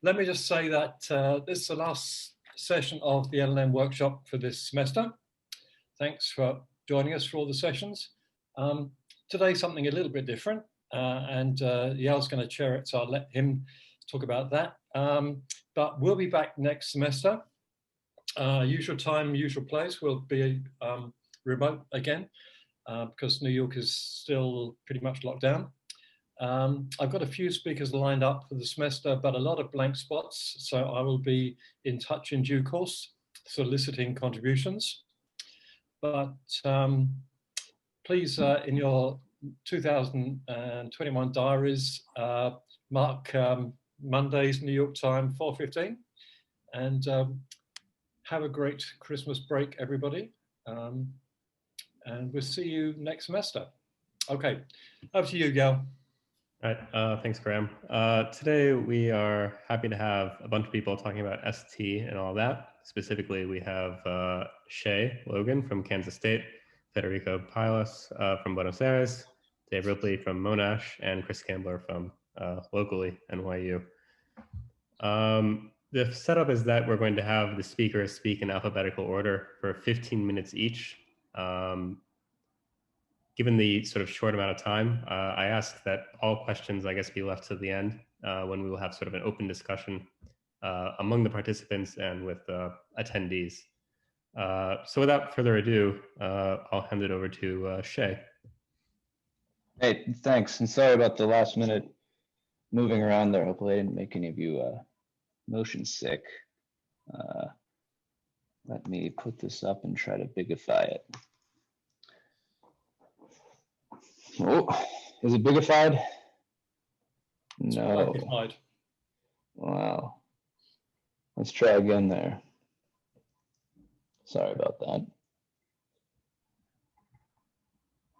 let me just say that this is the last session of the LLM workshop for this semester. Thanks for joining us for all the sessions. Today, something a little bit different, and Yael's going to chair it, so I'll let him talk about that. But we'll be back next semester. Usual time, usual place. We'll be remote again because New York is still pretty much locked down. I've got a few speakers lined up for the semester, but a lot of blank spots. So I will be in touch in due course, soliciting contributions. But please, in your 2021 diaries, mark Monday's New York time, 4:15, and have a great Christmas break, everybody. And we'll see you next semester. Okay, over to you, Yael. All right, thanks, Graham. Today we are happy to have a bunch of people talking about ST and all that. Specifically, we have Shay, Logan from Kansas State, Federico, Pailos from Buenos Aires, Dave Ripley from Monash, and Chris Scambler from locally NYU. The setup is that we're going to have the speakers speak in alphabetical order for 15 minutes each. Given the sort of short amount of time, I ask that all questions, I guess, be left to the end when we will have sort of an open discussion among the participants and with attendees. So without further ado, I'll hand it over to Shay. Hey, thanks. And sorry about the last minute moving around there. Hopefully I didn't make any of you motion sick. Let me put this up and try to bigify it. Oh, is it bigified? No. Bigified. Wow. Let's try again there. Sorry about that.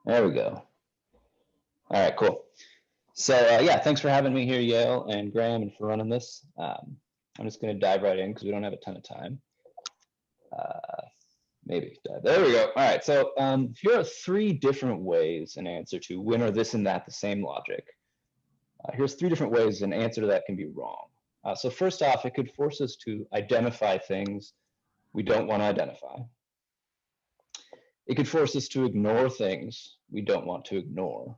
There we go. All right, cool. So yeah, thanks for having me here, Yael and Graham, and for running this. I'm just going to dive right in because we don't have a ton of time. Maybe dive. There we go. All right, so here are 3 different ways an answer to when or this and that the same logic. Here's 3 different ways an answer to that can be wrong. So first off, it could force us to identify things we don't want to identify. It could force us to ignore things we don't want to ignore.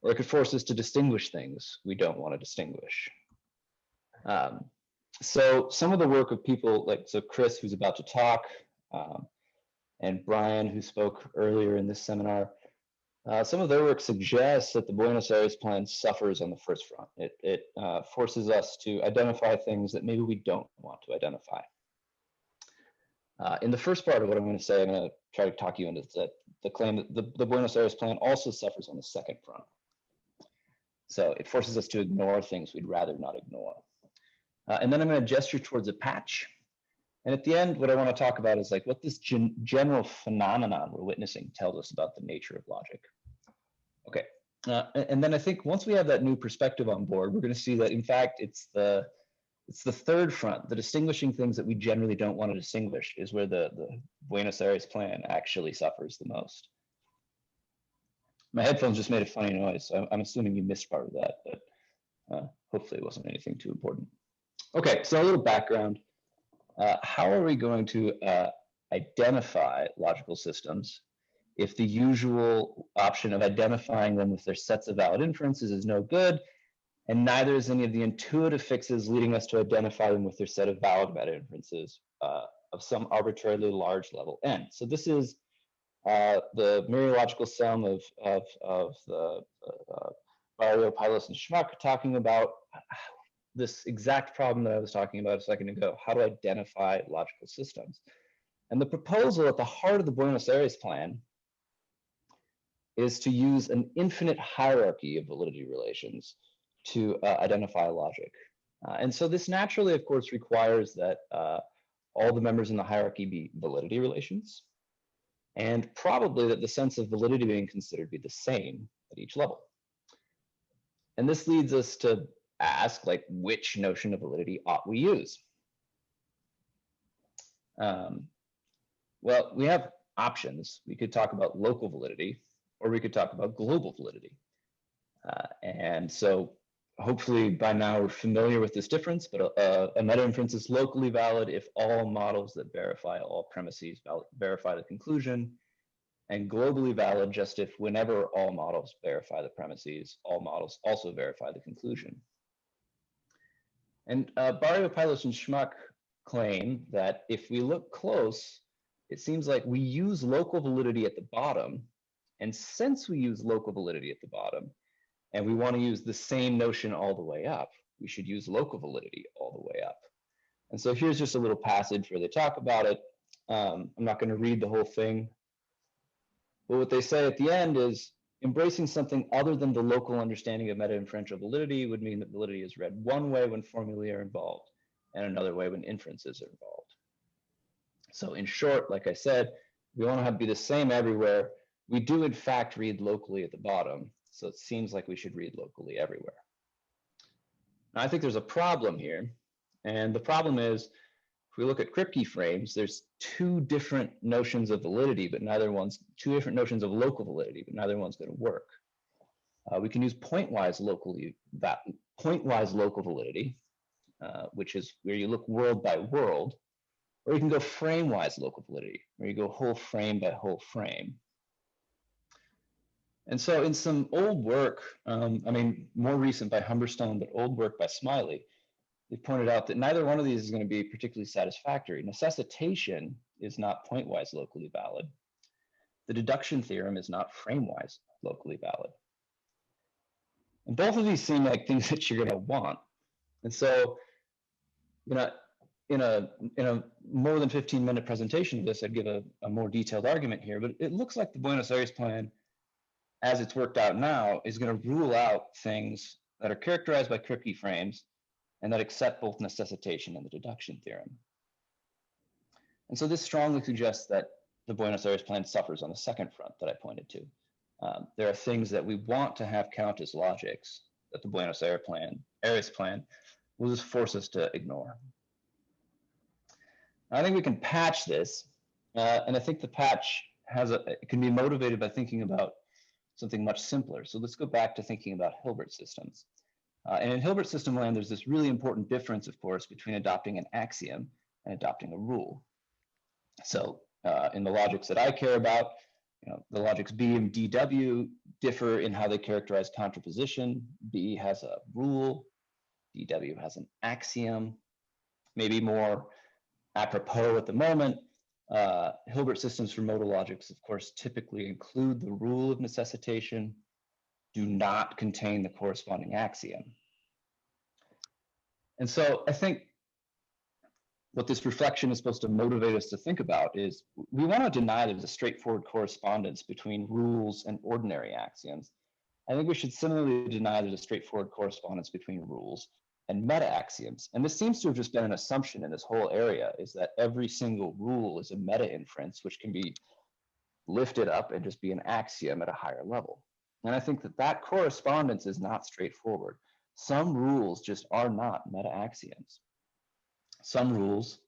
Or it could force us to distinguish things we don't want to distinguish. So some of the work of people like, so Chris, who's about to talk, and Brian, who spoke earlier in this seminar, some of their work suggests that the Buenos Aires plan suffers on the first front. It forces us to identify things that maybe we don't want to identify. In the first part of what I'm going to say, I'm going to try to talk you into that the claim that the Buenos Aires plan also suffers on the second front. So it forces us to ignore things we'd rather not ignore. And then I'm going to gesture towards a patch. And at the end, what I want to talk about is like what this general phenomenon we're witnessing tells us about the nature of logic. Okay, and then I think once we have that new perspective on board, we're going to see that in fact it's the third front, the distinguishing things that we generally don't want to distinguish, is where the Buenos Aires plan actually suffers the most. My headphones just made a funny noise, so I'm assuming you missed part of that, but hopefully it wasn't anything too important. Okay, so a little background. How are we going to identify logical systems if the usual option of identifying them with their sets of valid inferences is no good, and neither is any of the intuitive fixes leading us to identify them with their set of valid meta inferences of some arbitrarily large level n? So this is the mereological sum of the Barrio, Pailos, and Schmuck talking about this exact problem that I was talking about a second ago, how to identify logical systems. And the proposal at the heart of the Buenos Aires plan is to use an infinite hierarchy of validity relations to identify logic. And so this naturally, of course, requires that all the members in the hierarchy be validity relations, and probably that the sense of validity being considered be the same at each level. And this leads us to ask, like, which notion of validity ought we use? Well, we have options. We could talk about local validity, or we could talk about global validity. And so hopefully by now we're familiar with this difference, but a meta-inference is locally valid if all models that verify all premises verify the conclusion, and globally valid just if whenever all models verify the premises, all models also verify the conclusion. And Barrio, Pailos, and Schmuck claim that if we look close, it seems like we use local validity at the bottom, and since we use local validity at the bottom, and we want to use the same notion all the way up, we should use local validity all the way up. And so here's just a little passage where they talk about it. I'm not going to read the whole thing, but what they say at the end is, embracing something other than the local understanding of meta-inferential validity would mean that validity is read one way when formulae are involved, and another way when inferences are involved. So in short, like I said, we want to have it be the same everywhere. We do in fact read locally at the bottom, so it seems like we should read locally everywhere. Now, I think there's a problem here, and the problem is, if we look at Kripke frames, there's two different notions of validity, but two different notions of local validity, but neither one's going to work. We can use pointwise local validity, which is where you look world by world, or you can go frame-wise local validity, where you go whole frame by whole frame. And so in some old work, I mean, more recent by Humberstone, but old work by Smiley, they pointed out that neither one of these is going to be particularly satisfactory. Necessitation is not pointwise locally valid. The deduction theorem is not frame-wise locally valid. And both of these seem like things that you're going to want. And so, you know, in a more than 15-minute presentation of this, I'd give a more detailed argument here, but it looks like the Buenos Aires plan, as it's worked out now, is going to rule out things that are characterized by Kripke frames and that accept both necessitation and the deduction theorem. And so this strongly suggests that the Buenos Aires plan suffers on the second front that I pointed to. There are things that we want to have count as logics that the Buenos Aires plan will just force us to ignore. I think we can patch this, and I think the patch it can be motivated by thinking about something much simpler. So let's go back to thinking about Hilbert systems. And in Hilbert system land, there's this really important difference, of course, between adopting an axiom and adopting a rule. So in the logics that I care about, the logics B and DW differ in how they characterize contraposition. B has a rule, DW has an axiom, maybe more apropos at the moment. Hilbert systems for modal logics, of course, typically include the rule of necessitation, do not contain the corresponding axiom. And so I think what this reflection is supposed to motivate us to think about is we want to deny there's a straightforward correspondence between rules and ordinary axioms. I think we should similarly deny there's a straightforward correspondence between rules and meta-axioms. And this seems to have just been an assumption in this whole area, is that every single rule is a meta-inference, which can be lifted up and just be an axiom at a higher level. And I think that that correspondence is not straightforward. Some rules just are not meta-axioms. Some rules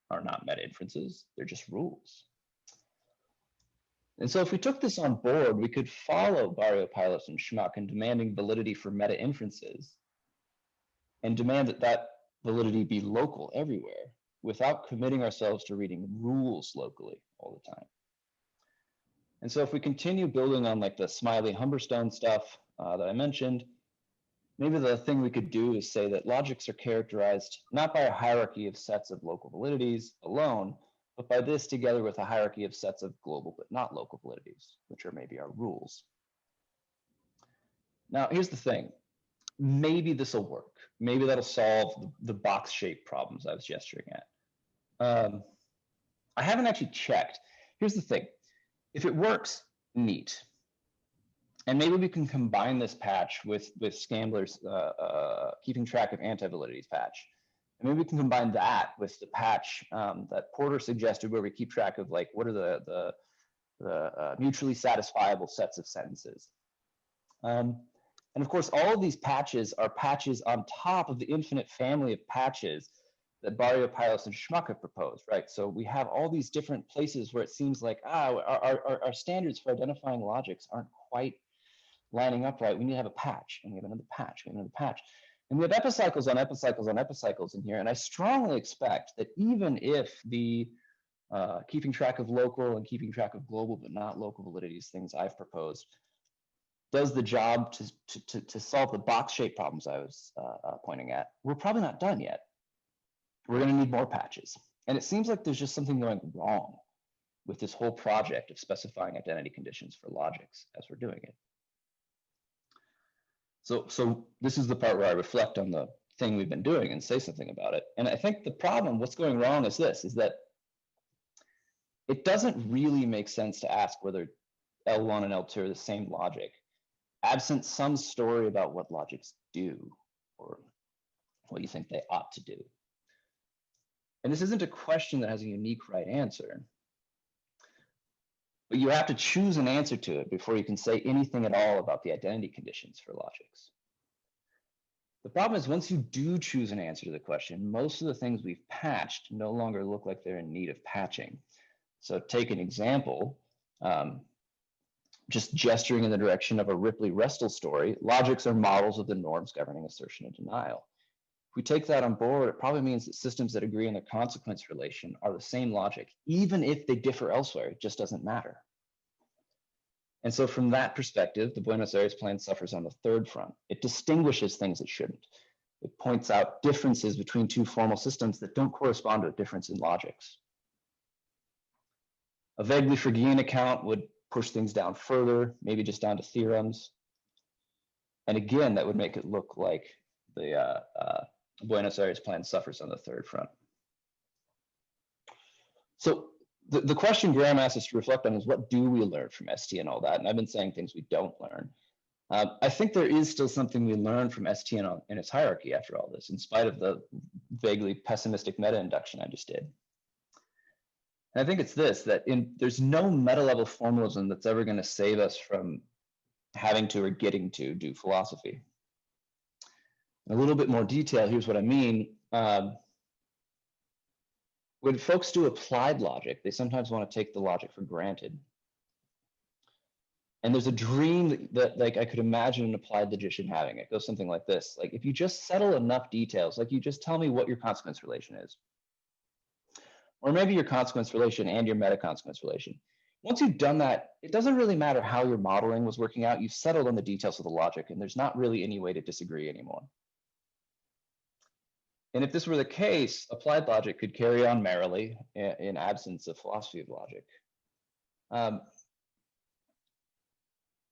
are not meta-inferences, they're just rules. And so if we took this on board, we could follow Barrio, Pailos, and Schmuck in demanding validity for meta-inferences and demand that that validity be local everywhere without committing ourselves to reading rules locally all the time. And so if we continue building on like the Smiley Humberstone stuff that I mentioned, maybe the thing we could do is say that logics are characterized not by a hierarchy of sets of local validities alone, but by this together with a hierarchy of sets of global but not local validities, which are maybe our rules. Now, here's the thing. Maybe this will work. Maybe that'll solve the box-shaped problems I was gesturing at. I haven't actually checked. Here's the thing. If it works, neat. And maybe we can combine this patch with Scambler's keeping track of anti-validities patch. And maybe we can combine that with the patch that Porter suggested, where we keep track of like what are the mutually satisfiable sets of sentences. And of course, all of these patches are patches on top of the infinite family of patches that Barrio, Pailos, and Schmuck have proposed, right? So we have all these different places where it seems like, our standards for identifying logics aren't quite lining up right. We need to have a patch, and we have another patch, we have another patch. And we have epicycles on epicycles on epicycles in here. And I strongly expect that even if the keeping track of local and keeping track of global but not local validities, things I've proposed, does the job to solve the box-shaped problems I was pointing at, we're probably not done yet. We're going to need more patches. And it seems like there's just something going wrong with this whole project of specifying identity conditions for logics as we're doing it. So this is the part where I reflect on the thing we've been doing and say something about it. And I think the problem, what's going wrong is this, is that it doesn't really make sense to ask whether L1 and L2 are the same logic, absent some story about what logics do or what you think they ought to do. And this isn't a question that has a unique right answer, but you have to choose an answer to it before you can say anything at all about the identity conditions for logics. The problem is once you do choose an answer to the question, most of the things we've patched no longer look like they're in need of patching. So take an example, just gesturing in the direction of a Ripley-Restel story, logics are models of the norms governing assertion and denial. If we take that on board, it probably means that systems that agree in the consequence relation are the same logic, even if they differ elsewhere, it just doesn't matter. And so from that perspective, the Buenos Aires plan suffers on the third front. It distinguishes things it shouldn't. It points out differences between two formal systems that don't correspond to a difference in logics. A vaguely Phrygian account would push things down further, maybe just down to theorems. And again, that would make it look like the Buenos Aires plan suffers on the third front. So the question Graham asked us to reflect on is, what do we learn from ST and all that? And I've been saying things we don't learn. I think there is still something we learn from ST in its hierarchy after all this, in spite of the vaguely pessimistic meta-induction I just did. And I think it's this, that there's no meta-level formalism that's ever going to save us from having to or getting to do philosophy. In a little bit more detail, here's what I mean. When folks do applied logic, they sometimes want to take the logic for granted. And there's a dream that like I could imagine an applied logician having. It goes something like this. Like if you just settle enough details, like you just tell me what your consequence relation is, or maybe your consequence relation and your meta-consequence relation. Once you've done that, it doesn't really matter how your modeling was working out. You've settled on the details of the logic, and there's not really any way to disagree anymore. And if this were the case, applied logic could carry on merrily in absence of philosophy of logic.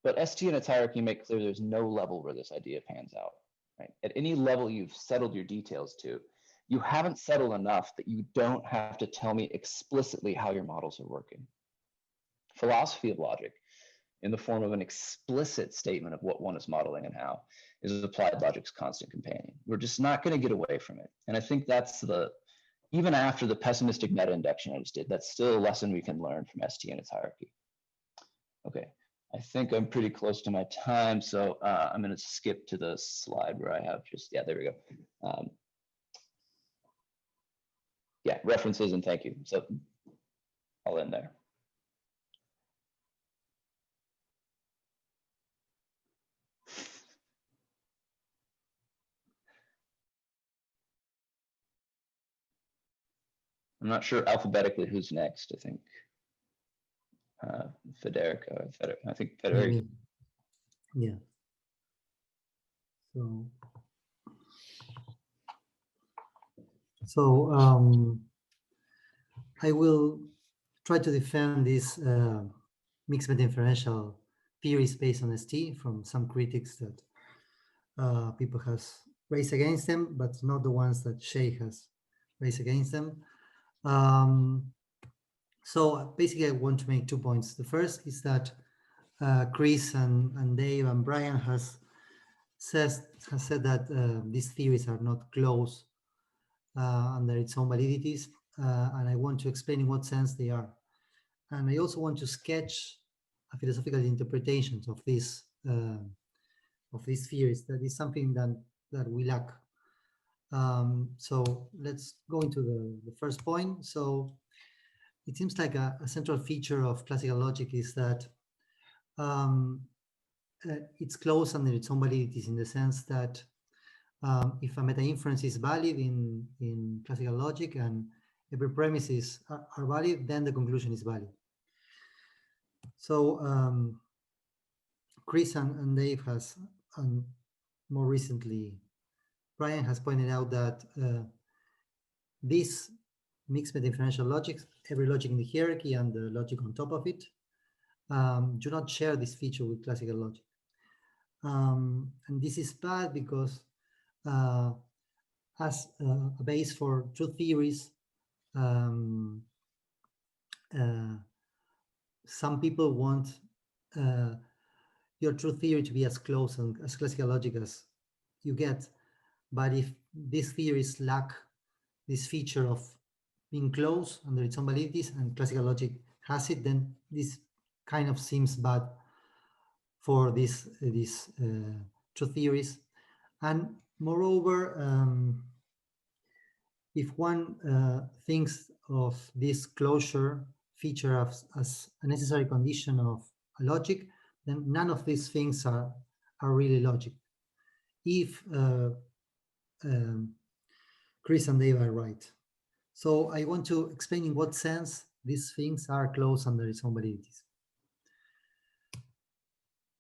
But ST and its hierarchy make clear there's no level where this idea pans out. Right? At any level you've settled your details to, you haven't settled enough that you don't have to tell me explicitly how your models are working. Philosophy of logic, in the form of an explicit statement of what one is modeling and how, is applied logic's constant companion. We're just not going to get away from it. And I think that's even after the pessimistic meta-induction I just did, that's still a lesson we can learn from ST and its hierarchy. Okay, I think I'm pretty close to my time, so I'm going to skip to the slide where I have just, yeah, there we go. Yeah, references and thank you. So I'll end there. I'm not sure alphabetically who's next. I think Federico. I think Federico. Yeah. So I will try to defend this mixed meta-inferential theories based on ST from some critics that people has raised against them, but not the ones that Shay has raised against them. So basically, I want to make 2 points. The first is that Chris and Dave and Brian has said that these theories are not closed under its own validities, and I want to explain in what sense they are. And I also want to sketch a philosophical interpretation of these theories. That is something that we lack. So let's go into the first point. So it seems like a central feature of classical logic is that it's closed under its own validities, in the sense that if a meta-inference is valid in classical logic and every premises are valid, then the conclusion is valid. So Chris and Dave has, and more recently, Brian has pointed out that this mixed meta-inferential logics, every logic in the hierarchy and the logic on top of it, do not share this feature with classical logic. And this is bad because as a base for truth theories, some people want your truth theory to be as close and as classical logic as you get. But if these theories lack this feature of being close under its own validities and classical logic has it, then this kind of seems bad for these truth theories. And moreover, if one thinks of this closure feature as a necessary condition of a logic, then none of these things are really logic. If Chris and Dave are right. So I want to explain in what sense these things are close under its own validities.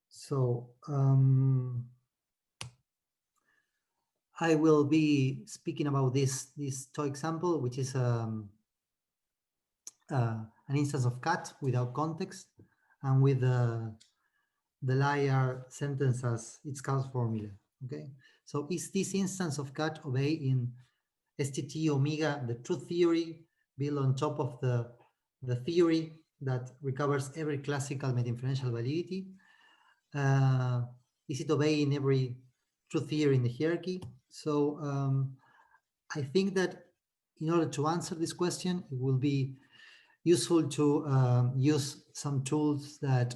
So I will be speaking about this toy example, which is an instance of cat without context and with the liar sentence as its cause formula. Okay, so is this instance of cat obey in STT omega the truth theory built on top of the theory that recovers every classical meta-inferential validity? Is it obey in every truth theory in the hierarchy? So I think that in order to answer this question, it will be useful to use some tools that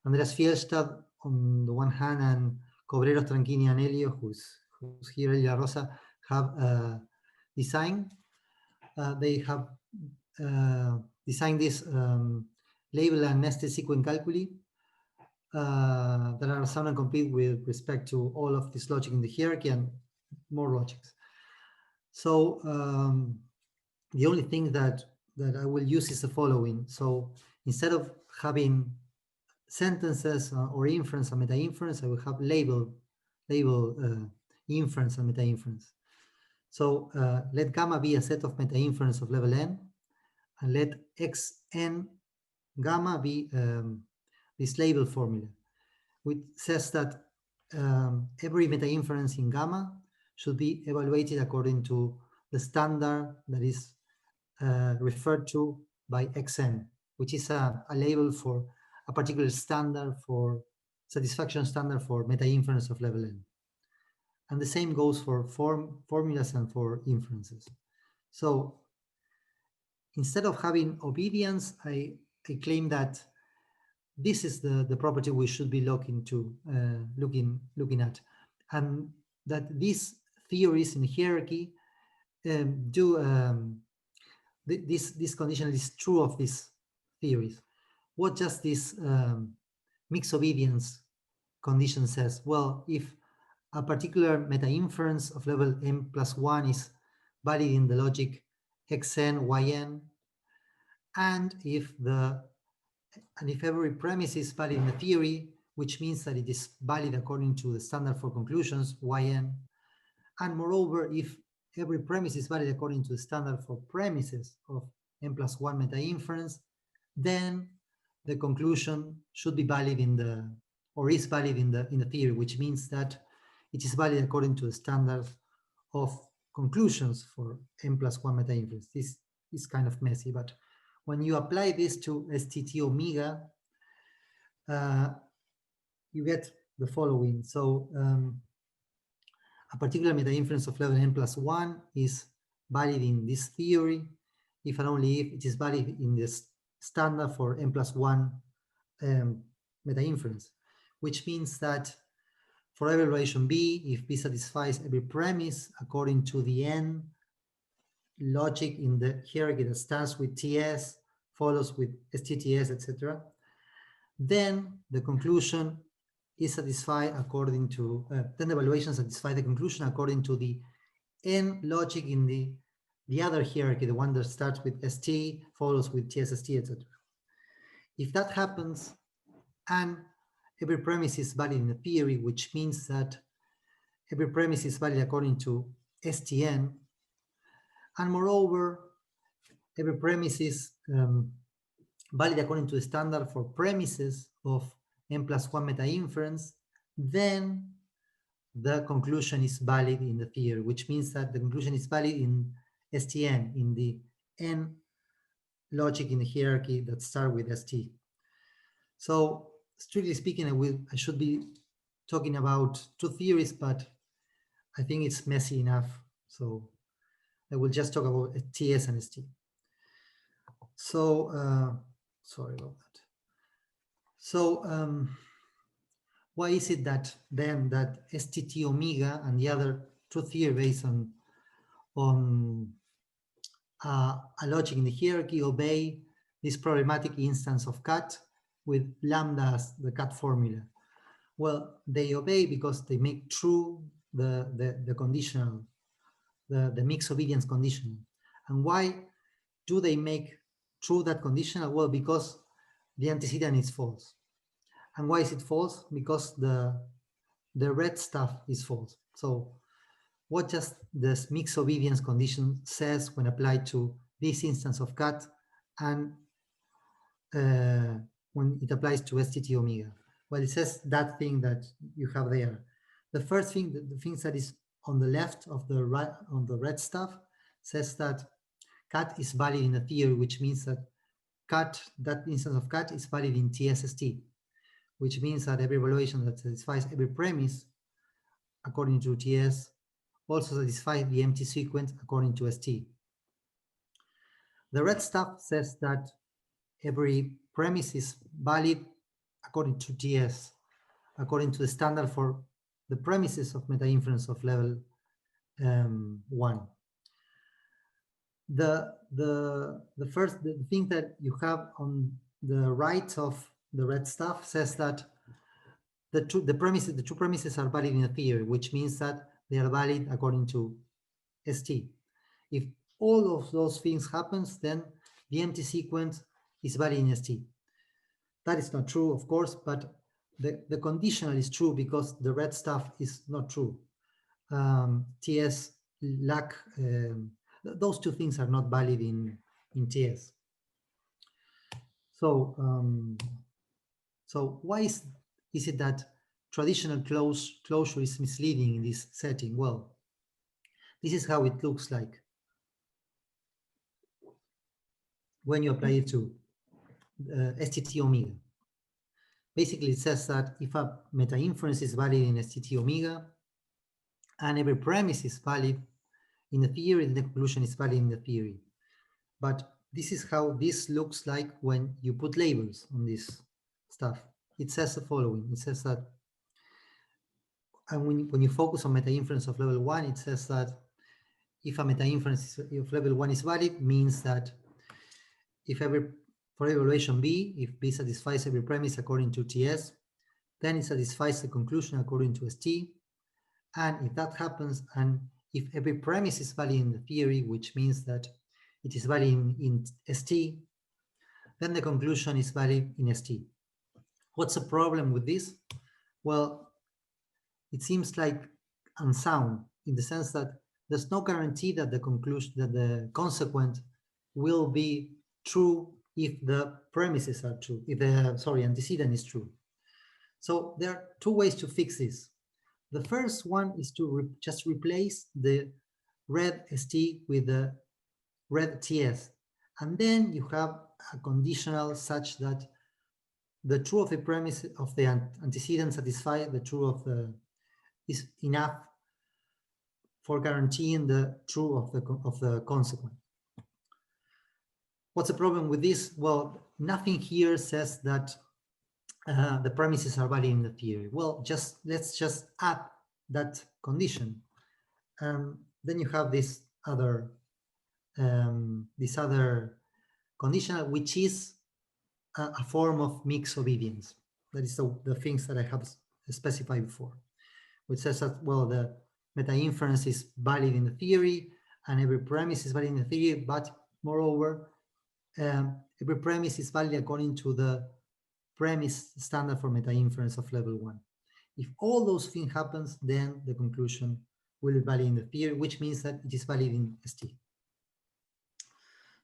Andreas Fjellstad on the one hand and Cobreros, Tranchini, and Elio, who's here, Elia Rosa, have designed. They have designed this label and nested sequence calculi that are sound and complete with respect to all of this logic in the hierarchy and more logics. So the only thing that I will use is the following. So instead of having sentences or inference and meta-inference, I will have label inference and meta-inference. So let gamma be a set of meta-inference of level n, and let xn gamma be this label formula, which says that every meta-inference in gamma should be evaluated according to the standard that is referred to by xn, which is a label for a particular standard for satisfaction standard for meta-inference of level n. And the same goes for formulas and for inferences. So instead of having obedience, I claim that this is the property we should be looking at, and that these theories in hierarchy this condition is true of these theories. What does this mixed obedience condition says? Well, if a particular meta-inference of level m+1 is valid in the logic xn, yn, and if every premise is valid in the theory, which means that it is valid according to the standard for conclusions, yn, and moreover, if every premise is valid according to the standard for premises of m+1 meta-inference, then the conclusion should be valid is valid in the theory, which means that it is valid according to the standard of conclusions for m+1 meta-inference. This is kind of messy, but when you apply this to STT omega, you get the following. So a particular meta-inference of level n+1 is valid in this theory if and only if it is valid in this standard for m+1 meta-inference, which means that for every relation B, if B satisfies every premise according to the n logic in the hierarchy that starts with TS, follows with STTS, etc., then the conclusion is satisfied according to, then the evaluation satisfies the conclusion according to the N logic in the other hierarchy, the one that starts with ST, follows with TSST, etc. If that happens, and every premise is valid in the theory, which means that every premise is valid according to STN, and moreover, every premise is valid according to the standard for premises of n+1 meta-inference, then the conclusion is valid in the theory, which means that the conclusion is valid in STN, in the N logic in the hierarchy that start with ST. So strictly speaking, I should be talking about two theories, but I think it's messy enough. So I will just talk about TS and ST. So sorry about that. So why is it that then that STT omega and the other two theory based on a logic in the hierarchy obey this problematic instance of cat with lambda as the cat formula? Well, they obey because they make true the conditional, the mixed obedience conditional. And why do they make true that conditional? Well, because the antecedent is false. And why is it false? Because the red stuff is false. So what just this mixed obedience condition says when applied to this instance of cat and when it applies to STT omega? Well, it says that thing that you have there. The first thing, the things that is on the left of the right, on the red stuff, says that cat is valid in the theory, which means that cat, that instance of cat is valid in TSST, which means that every evaluation that satisfies every premise according to TS also satisfies the empty sequence according to ST. The red stuff says that every premise is valid according to TS, according to the standard for the premises of meta-inference of level 1. The thing that you have on the right of the red stuff says that the two premises are valid in a theory, which means that they are valid according to ST. If all of those things happens, then the empty sequence is valid in ST. That is not true, of course, but the conditional is true because the red stuff is not true. TS lack, those two things are not valid in TS. So, so why is it that traditional closure is misleading in this setting? Well, this is how it looks like when you apply it to STT omega. Basically, it says that if a meta-inference is valid in STT omega and every premise is valid in the theory, then the conclusion is valid in the theory. But this is how this looks like when you put labels on this stuff. It says the following. It says that, and when you focus on meta-inference of level 1, it says that if a meta-inference of level 1 is valid, means that if for evaluation B, if B satisfies every premise according to TS, then it satisfies the conclusion according to ST. And if that happens, and if every premise is valid in the theory, which means that it is valid in ST, then the conclusion is valid in ST. What's the problem with this? Well, it seems like unsound in the sense that there's no guarantee that the conclusion, that the consequent will be true if the premises are true, if the, antecedent is true. So there are two ways to fix this. The first one is to just replace the red ST with the red TS. And then you have a conditional such that the true of the premise of the antecedent satisfy the true of the, is enough for guaranteeing the true of the consequent. What's the problem with this? Well, nothing here says that the premises are valid in the theory. Well, let's just add that condition. Then you have this other conditional, which is a form of mixed obedience. That is the things that I have specified before, which says that, well, the meta-inference is valid in the theory and every premise is valid in the theory, but moreover, every premise is valid according to the premise standard for meta-inference of level 1. If all those things happens, then the conclusion will be valid in the theory, which means that it is valid in ST.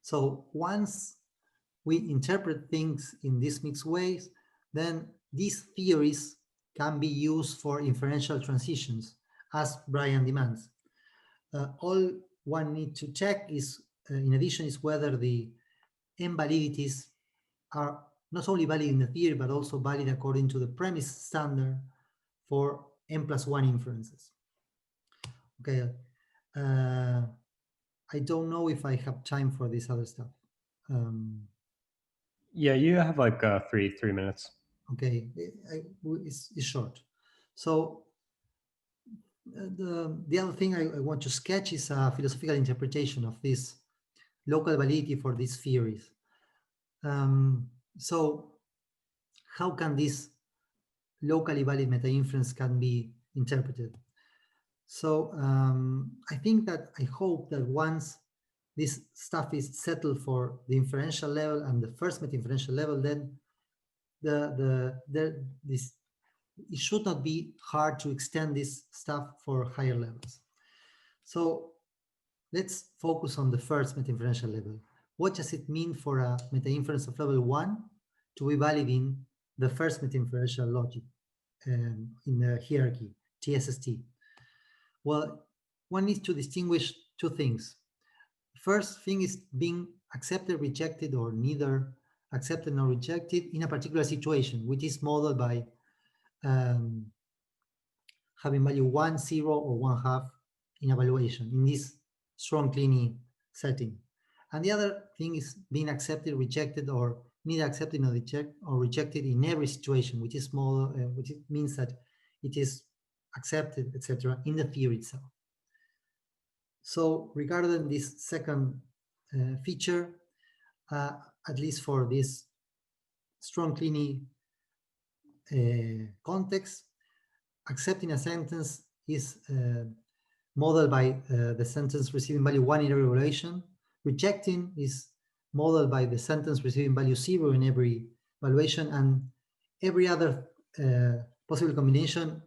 So once we interpret things in these mixed ways, then these theories can be used for inferential transitions, as Brian demands. All one needs to check is, in addition, is whether the M validities are not only valid in the theory, but also valid according to the premise standard for n+1 inferences. Okay, I don't know if I have time for this other stuff. Yeah, you have like 3 minutes. Okay, it's short. So the other thing I want to sketch is a philosophical interpretation of this local validity for these theories. So how can this locally valid meta-inference can be interpreted? So I think that I hope that once this stuff is settled for the inferential level and the first meta-inferential level, then it should not be hard to extend this stuff for higher levels. So let's focus on the first meta-inferential level. What does it mean for a meta-inference of level 1 to be valid in the first meta-inferential logic in the hierarchy, TSST? Well, one needs to distinguish two things. First thing is being accepted, rejected, or neither accepted nor rejected in a particular situation, which is modeled by having value 1, 0, or 1/2 in evaluation in this strong CUNY setting. And the other thing is being accepted, rejected, or neither accepted nor rejected in every situation, which is modeled, which means that it is accepted, etc., in the theory itself. So regarding this second feature, at least for this strong CUNY context, accepting a sentence is modeled by the sentence receiving value 1 in every evaluation. Rejecting is modeled by the sentence receiving value 0 in every evaluation, and every other possible combination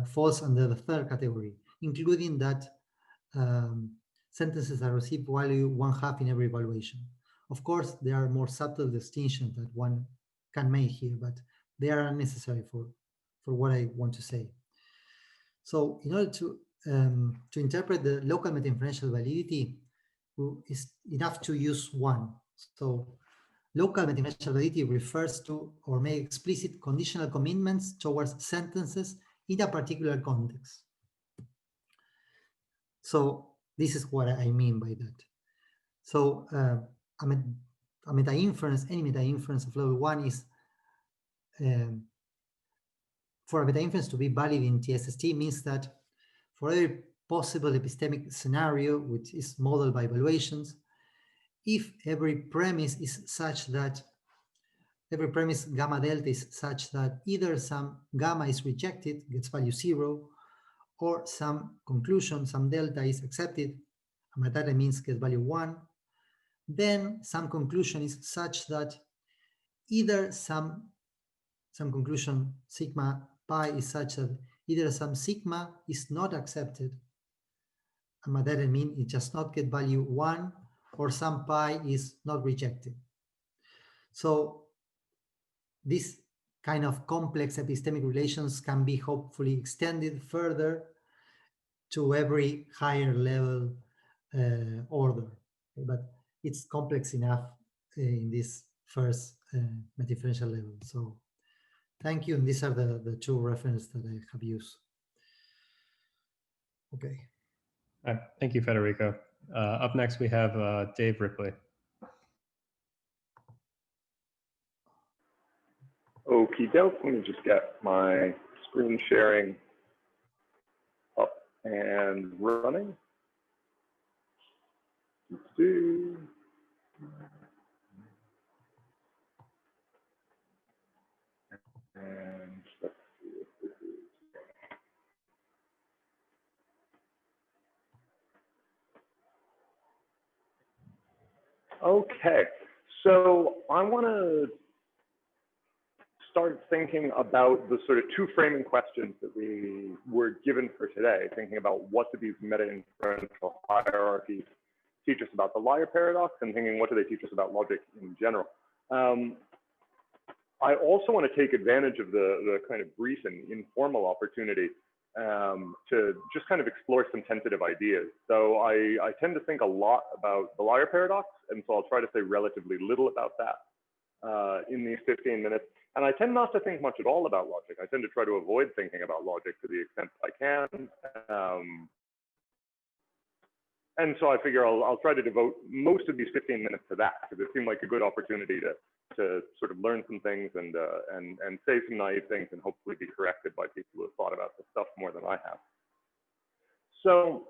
falls under the third category, including that sentences that receive value 1/2 in every evaluation. Of course, there are more subtle distinctions that one can make here, but they are unnecessary for what I want to say. So in order to interpret the local meta-inferential validity, it's enough to use one. So local meta-inferential validity refers to or make explicit conditional commitments towards sentences in a particular context. So this is what I mean by that. So a meta-inference, any meta-inference of level 1 is, for a meta-inference to be valid in TSST means that for every possible epistemic scenario, which is modeled by evaluations, if every premise is such that, every premise gamma delta is such that either some gamma is rejected, gets value 0, or some conclusion, some delta is accepted, and by that I means gets value 1, then some conclusion is such that either some conclusion sigma pi is such that either some sigma is not accepted, and by that I mean it does not get value 1, or some pi is not rejected. So this kind of complex epistemic relations can be hopefully extended further to every higher level order, but it's complex enough in this first metadifferential level. So thank you, and these are the two references that I have used. Okay. All right. Thank you, Federico. Up next, we have Dave Ripley. Okie doke, let me just get my screen sharing up and running. And let's see if this Okay, so I want to start thinking about the sort of two framing questions that we were given for today, thinking about what do these meta-inferential hierarchies teach us about the liar paradox, and thinking what do they teach us about logic in general. I also want to take advantage of the kind of brief and informal opportunity to just kind of explore some tentative ideas. So I tend to think a lot about the liar paradox, and so I'll try to say relatively little about that in these 15 minutes. And I tend not to think much at all about logic. I tend to try to avoid thinking about logic to the extent that I can. And so I figure I'll try to devote most of these 15 minutes to that, because it seemed like a good opportunity to sort of learn some things and say some naive things and hopefully be corrected by people who have thought about this stuff more than I have. So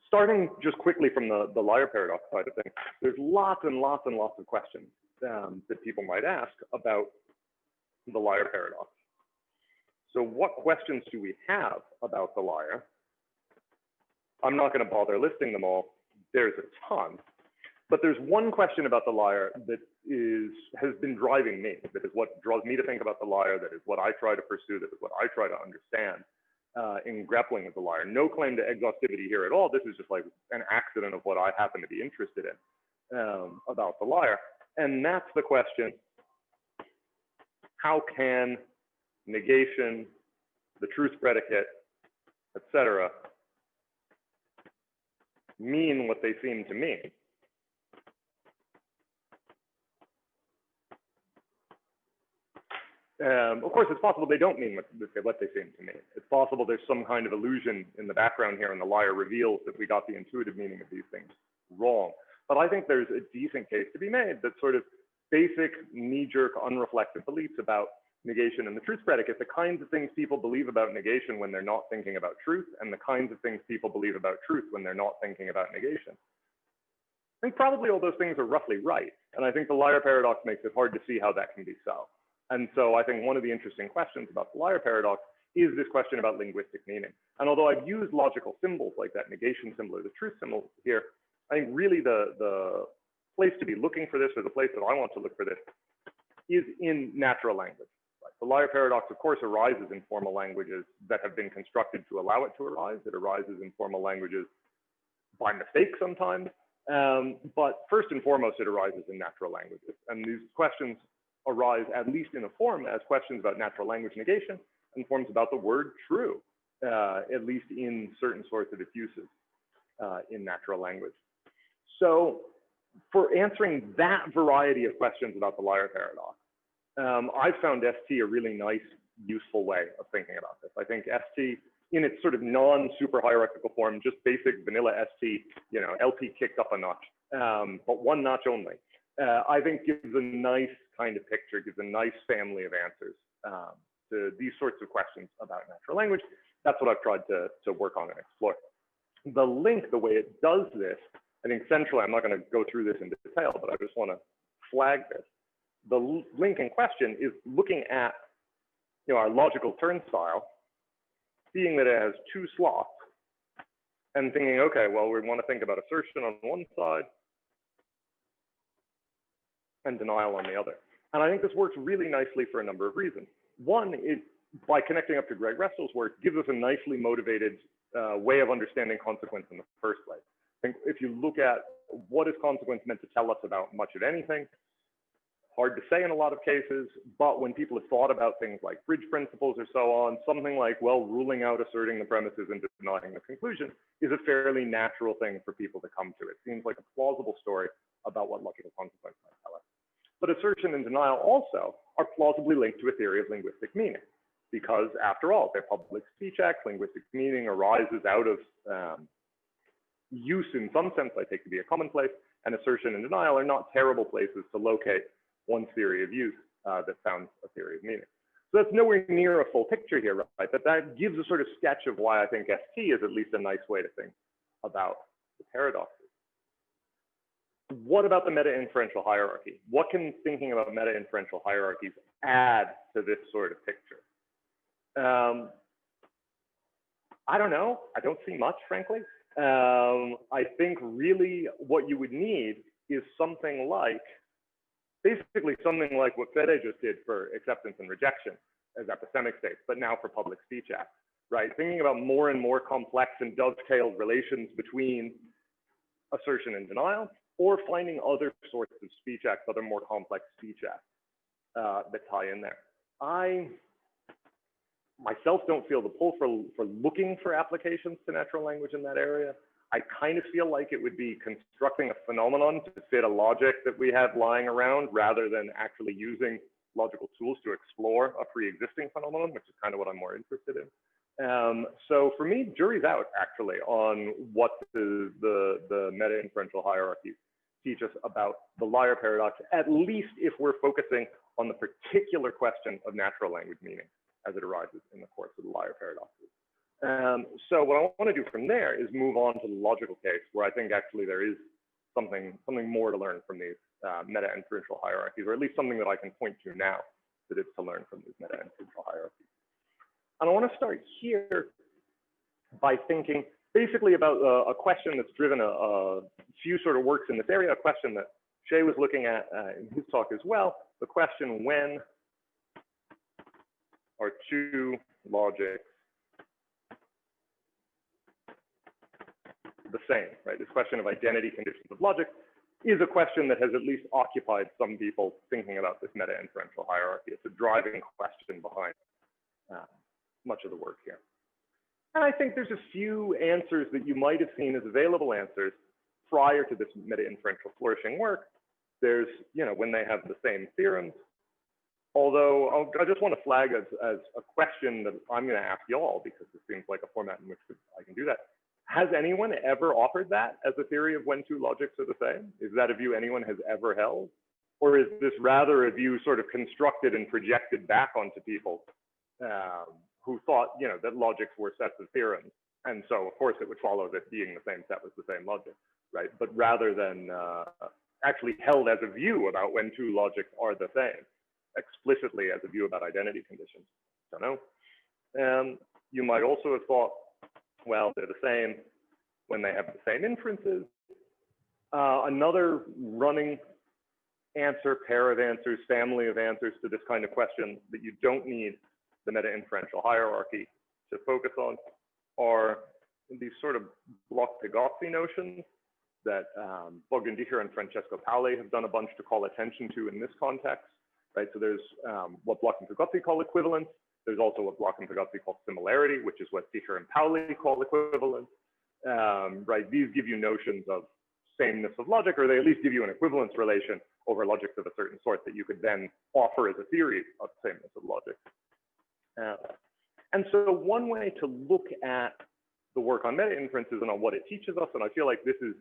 starting just quickly from the liar paradox side of things, there's lots and lots and lots of questions that people might ask about the liar paradox. So what questions do we have about the liar? I'm not going to bother listing them all. There's a ton. But there's one question about the liar that has been driving me, that is what draws me to think about the liar, that is what I try to pursue, that is what I try to understand in grappling with the liar. No claim to exhaustivity here at all. This is just like an accident of what I happen to be interested in about the liar. And that's the question, how can negation, the truth predicate, etc., mean what they seem to mean? Of course, it's possible they don't mean what they seem to mean. It's possible there's some kind of illusion in the background here, and the liar reveals that we got the intuitive meaning of these things wrong. But I think there's a decent case to be made that sort of basic, knee-jerk, unreflective beliefs about negation and the truth predicate, the kinds of things people believe about negation when they're not thinking about truth, and the kinds of things people believe about truth when they're not thinking about negation. I think probably all those things are roughly right. And I think the liar paradox makes it hard to see how that can be so. And so I think one of the interesting questions about the liar paradox is this question about linguistic meaning. And although I've used logical symbols like that negation symbol or the truth symbol here, I think really the place to be looking for this, or the place that I want to look for this, is in natural language. Right? The liar paradox, of course, arises in formal languages that have been constructed to allow it to arise. It arises in formal languages by mistake sometimes. But first and foremost, it arises in natural languages. And these questions arise, at least in a form, as questions about natural language negation and forms about the word true, at least in certain sorts of its uses in natural language. So for answering that variety of questions about the liar paradox, I've found ST a really nice, useful way of thinking about this. I think ST, in its sort of non-super hierarchical form, just basic vanilla ST, you know, LP kicked up a notch, but one notch only, I think gives a nice kind of picture, gives a nice family of answers to these sorts of questions about natural language. That's what I've tried to work on and explore. The link, the way it does this, I think centrally, I'm not going to go through this in detail, but I just want to flag this. The link in question is looking at, you know, our logical turnstile, seeing that it has two slots, and thinking, okay, well, we want to think about assertion on one side and denial on the other. And I think this works really nicely for a number of reasons. One is, by connecting up to Greg Ressel's work, gives us a nicely motivated way of understanding consequence in the first place. I think if you look at what is consequence meant to tell us about much of anything, hard to say in a lot of cases, but when people have thought about things like bridge principles or so on, something like, well, ruling out asserting the premises and denying the conclusion is a fairly natural thing for people to come to. It seems like a plausible story about what logical consequence might tell us. But assertion and denial also are plausibly linked to a theory of linguistic meaning, because after all, they're public speech acts. Linguistic meaning arises out of use in some sense I take to be a commonplace, and assertion and denial are not terrible places to locate one's theory of use that founds a theory of meaning. So that's nowhere near a full picture here, right? But that gives a sort of sketch of why I think ST is at least a nice way to think about the paradoxes. What about the meta-inferential hierarchy? What can thinking about meta-inferential hierarchies add to this sort of picture? I don't know. I don't see much, frankly. I think really what you would need is something like, basically something like what Fede just did for acceptance and rejection as epistemic states, but now for public speech acts, right? Thinking about more and more complex and dovetailed relations between assertion and denial, or finding other sorts of speech acts, other more complex speech acts that tie in there. I myself don't feel the pull for looking for applications to natural language in that area. I kind of feel like it would be constructing a phenomenon to fit a logic that we have lying around rather than actually using logical tools to explore a pre-existing phenomenon, which is kind of what I'm more interested in. So for me, jury's out actually on what the meta-inferential hierarchies teach us about the liar paradox, at least if we're focusing on the particular question of natural language meaning as it arises in the course of the liar paradoxes. So what I want to do from there is move on to the logical case, where I think actually there is something more to learn from these meta-inferential hierarchies, or at least something that I can point to now that is to learn from these meta-inferential hierarchies. And I want to start here by thinking basically about a question that's driven a few sort of works in this area, a question that Shay was looking at in his talk as well, the question when are two logics the same, right? This question of identity conditions of logic is a question that has at least occupied some people thinking about this meta-inferential hierarchy. It's a driving question behind much of the work here. And I think there's a few answers that you might have seen as available answers prior to this meta-inferential flourishing work. There's, when they have the same theorems. Although I just want to flag as a question that I'm going to ask y'all, because it seems like a format in which I can do that. Has anyone ever offered that as a theory of when two logics are the same? Is that a view anyone has ever held? Or is this rather a view sort of constructed and projected back onto people who thought, that logics were sets of theorems? And so, of course, it would follow that being the same set was the same logic, right? But rather than actually held as a view about when two logics are the same, explicitly as a view about identity conditions. Don't know. You might also have thought, well, they're the same when they have the same inferences. Another running answer, pair of answers, family of answers to this kind of question that you don't need the meta-inferential hierarchy to focus on are these sort of Bloch-Pigozzi notions that Logan and Francesco Paoli have done a bunch to call attention to in this context, right? So there's what Bloch and Pigozzi call equivalence. There's also what Bloch and Pigozzi call similarity, which is what Dicher and Paoli call equivalence, right? These give you notions of sameness of logic, or they at least give you an equivalence relation over logics of a certain sort that you could then offer as a theory of sameness of logic. And so one way to look at the work on meta-inferences and on what it teaches us, and I feel like this is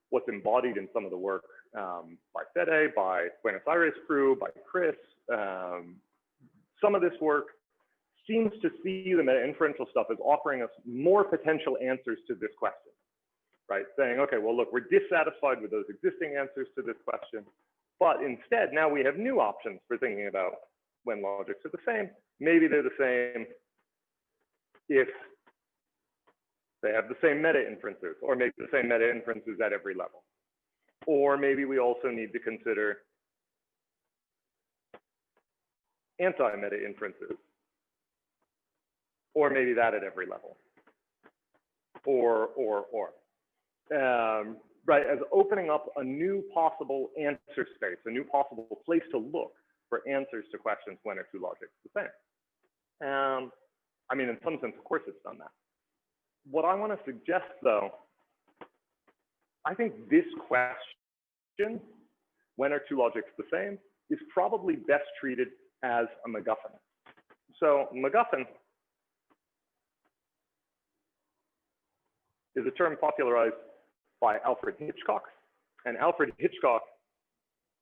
what's embodied in some of the work by Fede, by Buenos Aires crew, by Chris. Some of this work seems to see the meta-inferential stuff as offering us more potential answers to this question, right? Saying, okay, well, look, we're dissatisfied with those existing answers to this question, but instead, now we have new options for thinking about when logics are the same. Maybe they're the same if they have the same meta-inferences, or maybe the same meta-inferences at every level. Or maybe we also need to consider anti-meta-inferences, or maybe that at every level, right, as opening up a new possible answer space, a new possible place to look for answers to questions when are two logics the same. I mean, in some sense, of course, it's done that. What I want to suggest, though, I think this question, when are two logics the same, is probably best treated as a MacGuffin. So MacGuffin is a term popularized by Alfred Hitchcock. And Alfred Hitchcock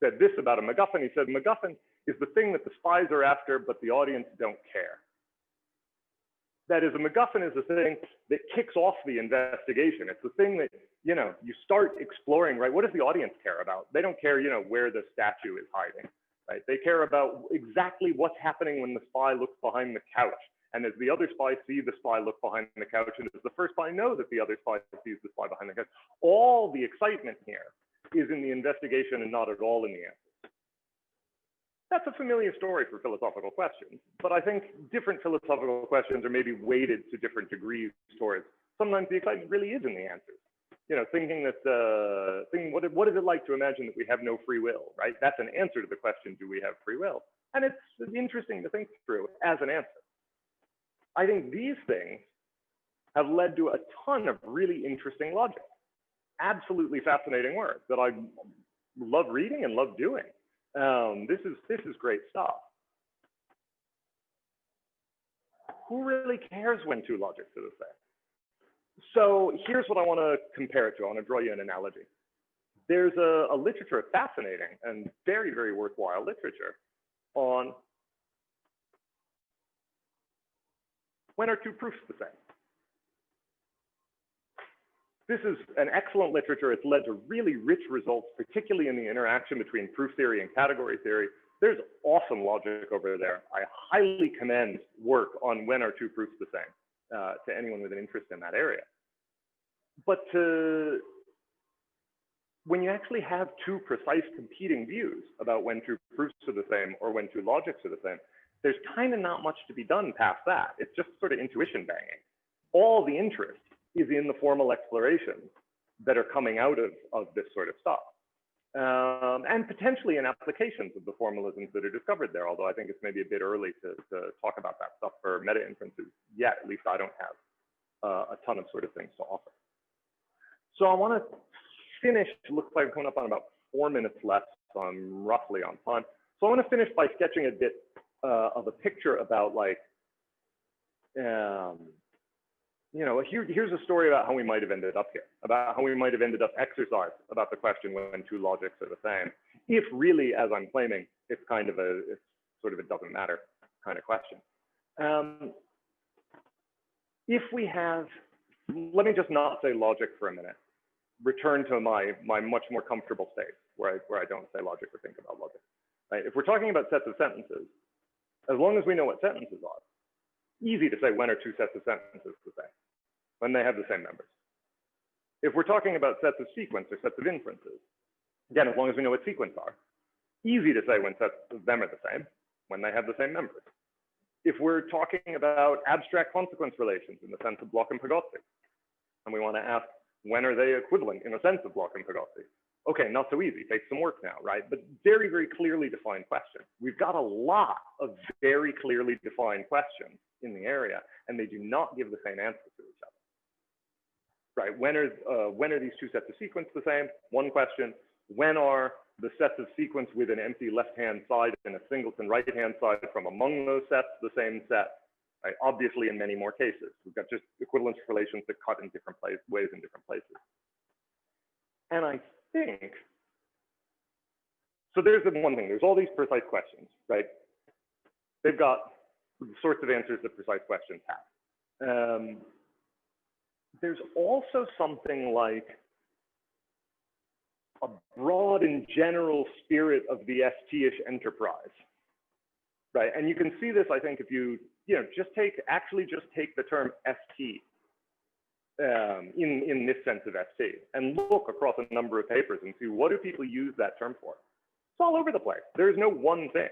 said this about a MacGuffin. He said, MacGuffin is the thing that the spies are after, but the audience don't care. That is, a MacGuffin is the thing that kicks off the investigation. It's the thing that, you start exploring, right? What does the audience care about? They don't care, where the statue is hiding, right? They care about exactly what's happening when the spy looks behind the couch. And as the other spies see the spy look behind the couch, and does the first spy know that the other spy sees the spy behind the couch? All the excitement here is in the investigation and not at all in the answers. That's a familiar story for philosophical questions, but I think different philosophical questions are maybe weighted to different degrees towards. Sometimes the excitement really is in the answers. You know, thinking that, what is it like to imagine that we have no free will, right? That's an answer to the question, do we have free will? And it's interesting to think through as an answer. I think these things have led to a ton of really interesting logic. Absolutely fascinating work that I love reading and love doing. This is great stuff. Who really cares when two logics are the same? So here's what I want to compare it to. I want to draw you an analogy. There's a literature, fascinating and very, very worthwhile literature on when are two proofs the same? This is an excellent literature. It's led to really rich results, particularly in the interaction between proof theory and category theory. There's awesome logic over there. I highly commend work on when are two proofs the same to anyone with an interest in that area. But when you actually have two precise competing views about when two proofs are the same or when two logics are the same, there's kind of not much to be done past that. It's just sort of intuition banging. All the interest is in the formal explorations that are coming out of this sort of stuff. And potentially in applications of the formalisms that are discovered there, although I think it's maybe a bit early to talk about that stuff for meta-inferences yet. At least I don't have a ton of sort of things to offer. So I want to finish, looks like I'm coming up on about 4 minutes left, so I'm roughly on time. So I want to finish by sketching a bit of a picture about, like, you know, here's a story about how we might have ended up here, about how we might have ended up exercised about the question when two logics are the same. If really, as I'm claiming, it's kind of it's sort of a doesn't matter kind of question. If we have, let me just not say logic for a minute, return to my much more comfortable state where I don't say logic or think about logic. Right? If we're talking about sets of sentences, as long as we know what sentences are, easy to say when are two sets of sentences the same, when they have the same members. If we're talking about sets of sequence or sets of inferences, again, as long as we know what sequence are, easy to say when sets of them are the same, when they have the same members. If we're talking about abstract consequence relations in the sense of Bloch and Pagazzi, and we want to ask when are they equivalent in a sense of Bloch and Pagazzi, okay, not so easy, takes some work now, right? But very, very clearly defined questions. We've got a lot of very clearly defined questions in the area, and they do not give the same answer to each other. Right, when are these two sets of sequence the same? One question. When are the sets of sequence with an empty left-hand side and a singleton right-hand side from among those sets the same set? Right? Obviously, in many more cases, we've got just equivalence relations that cut in different ways in different places. And I think, so there's the one thing, there's all these precise questions, right? They've got the sorts of answers that precise questions have. There's also something like a broad and general spirit of the ST-ish enterprise, right? And you can see this, I think, if you just take the term ST in this sense of ST and look across a number of papers and see what do people use that term for. It's all over the place. There's no one thing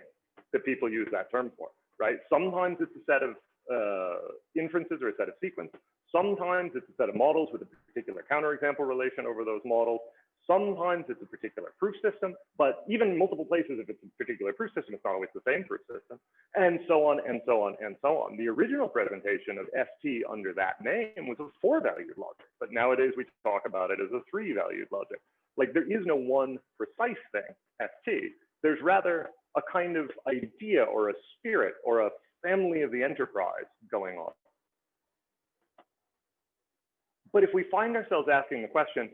that people use that term for, right? Sometimes it's a set of inferences or a set of sequence. Sometimes it's a set of models with a particular counterexample relation over those models. Sometimes it's a particular proof system, but even multiple places, if it's a particular proof system, it's not always the same proof system, and so on, and so on, and so on. The original presentation of ST under that name was a 4-valued logic, but nowadays we talk about it as a 3-valued logic. Like, there is no one precise thing, ST. There's rather a kind of idea or a spirit or a family of the enterprise going on. But if we find ourselves asking the question,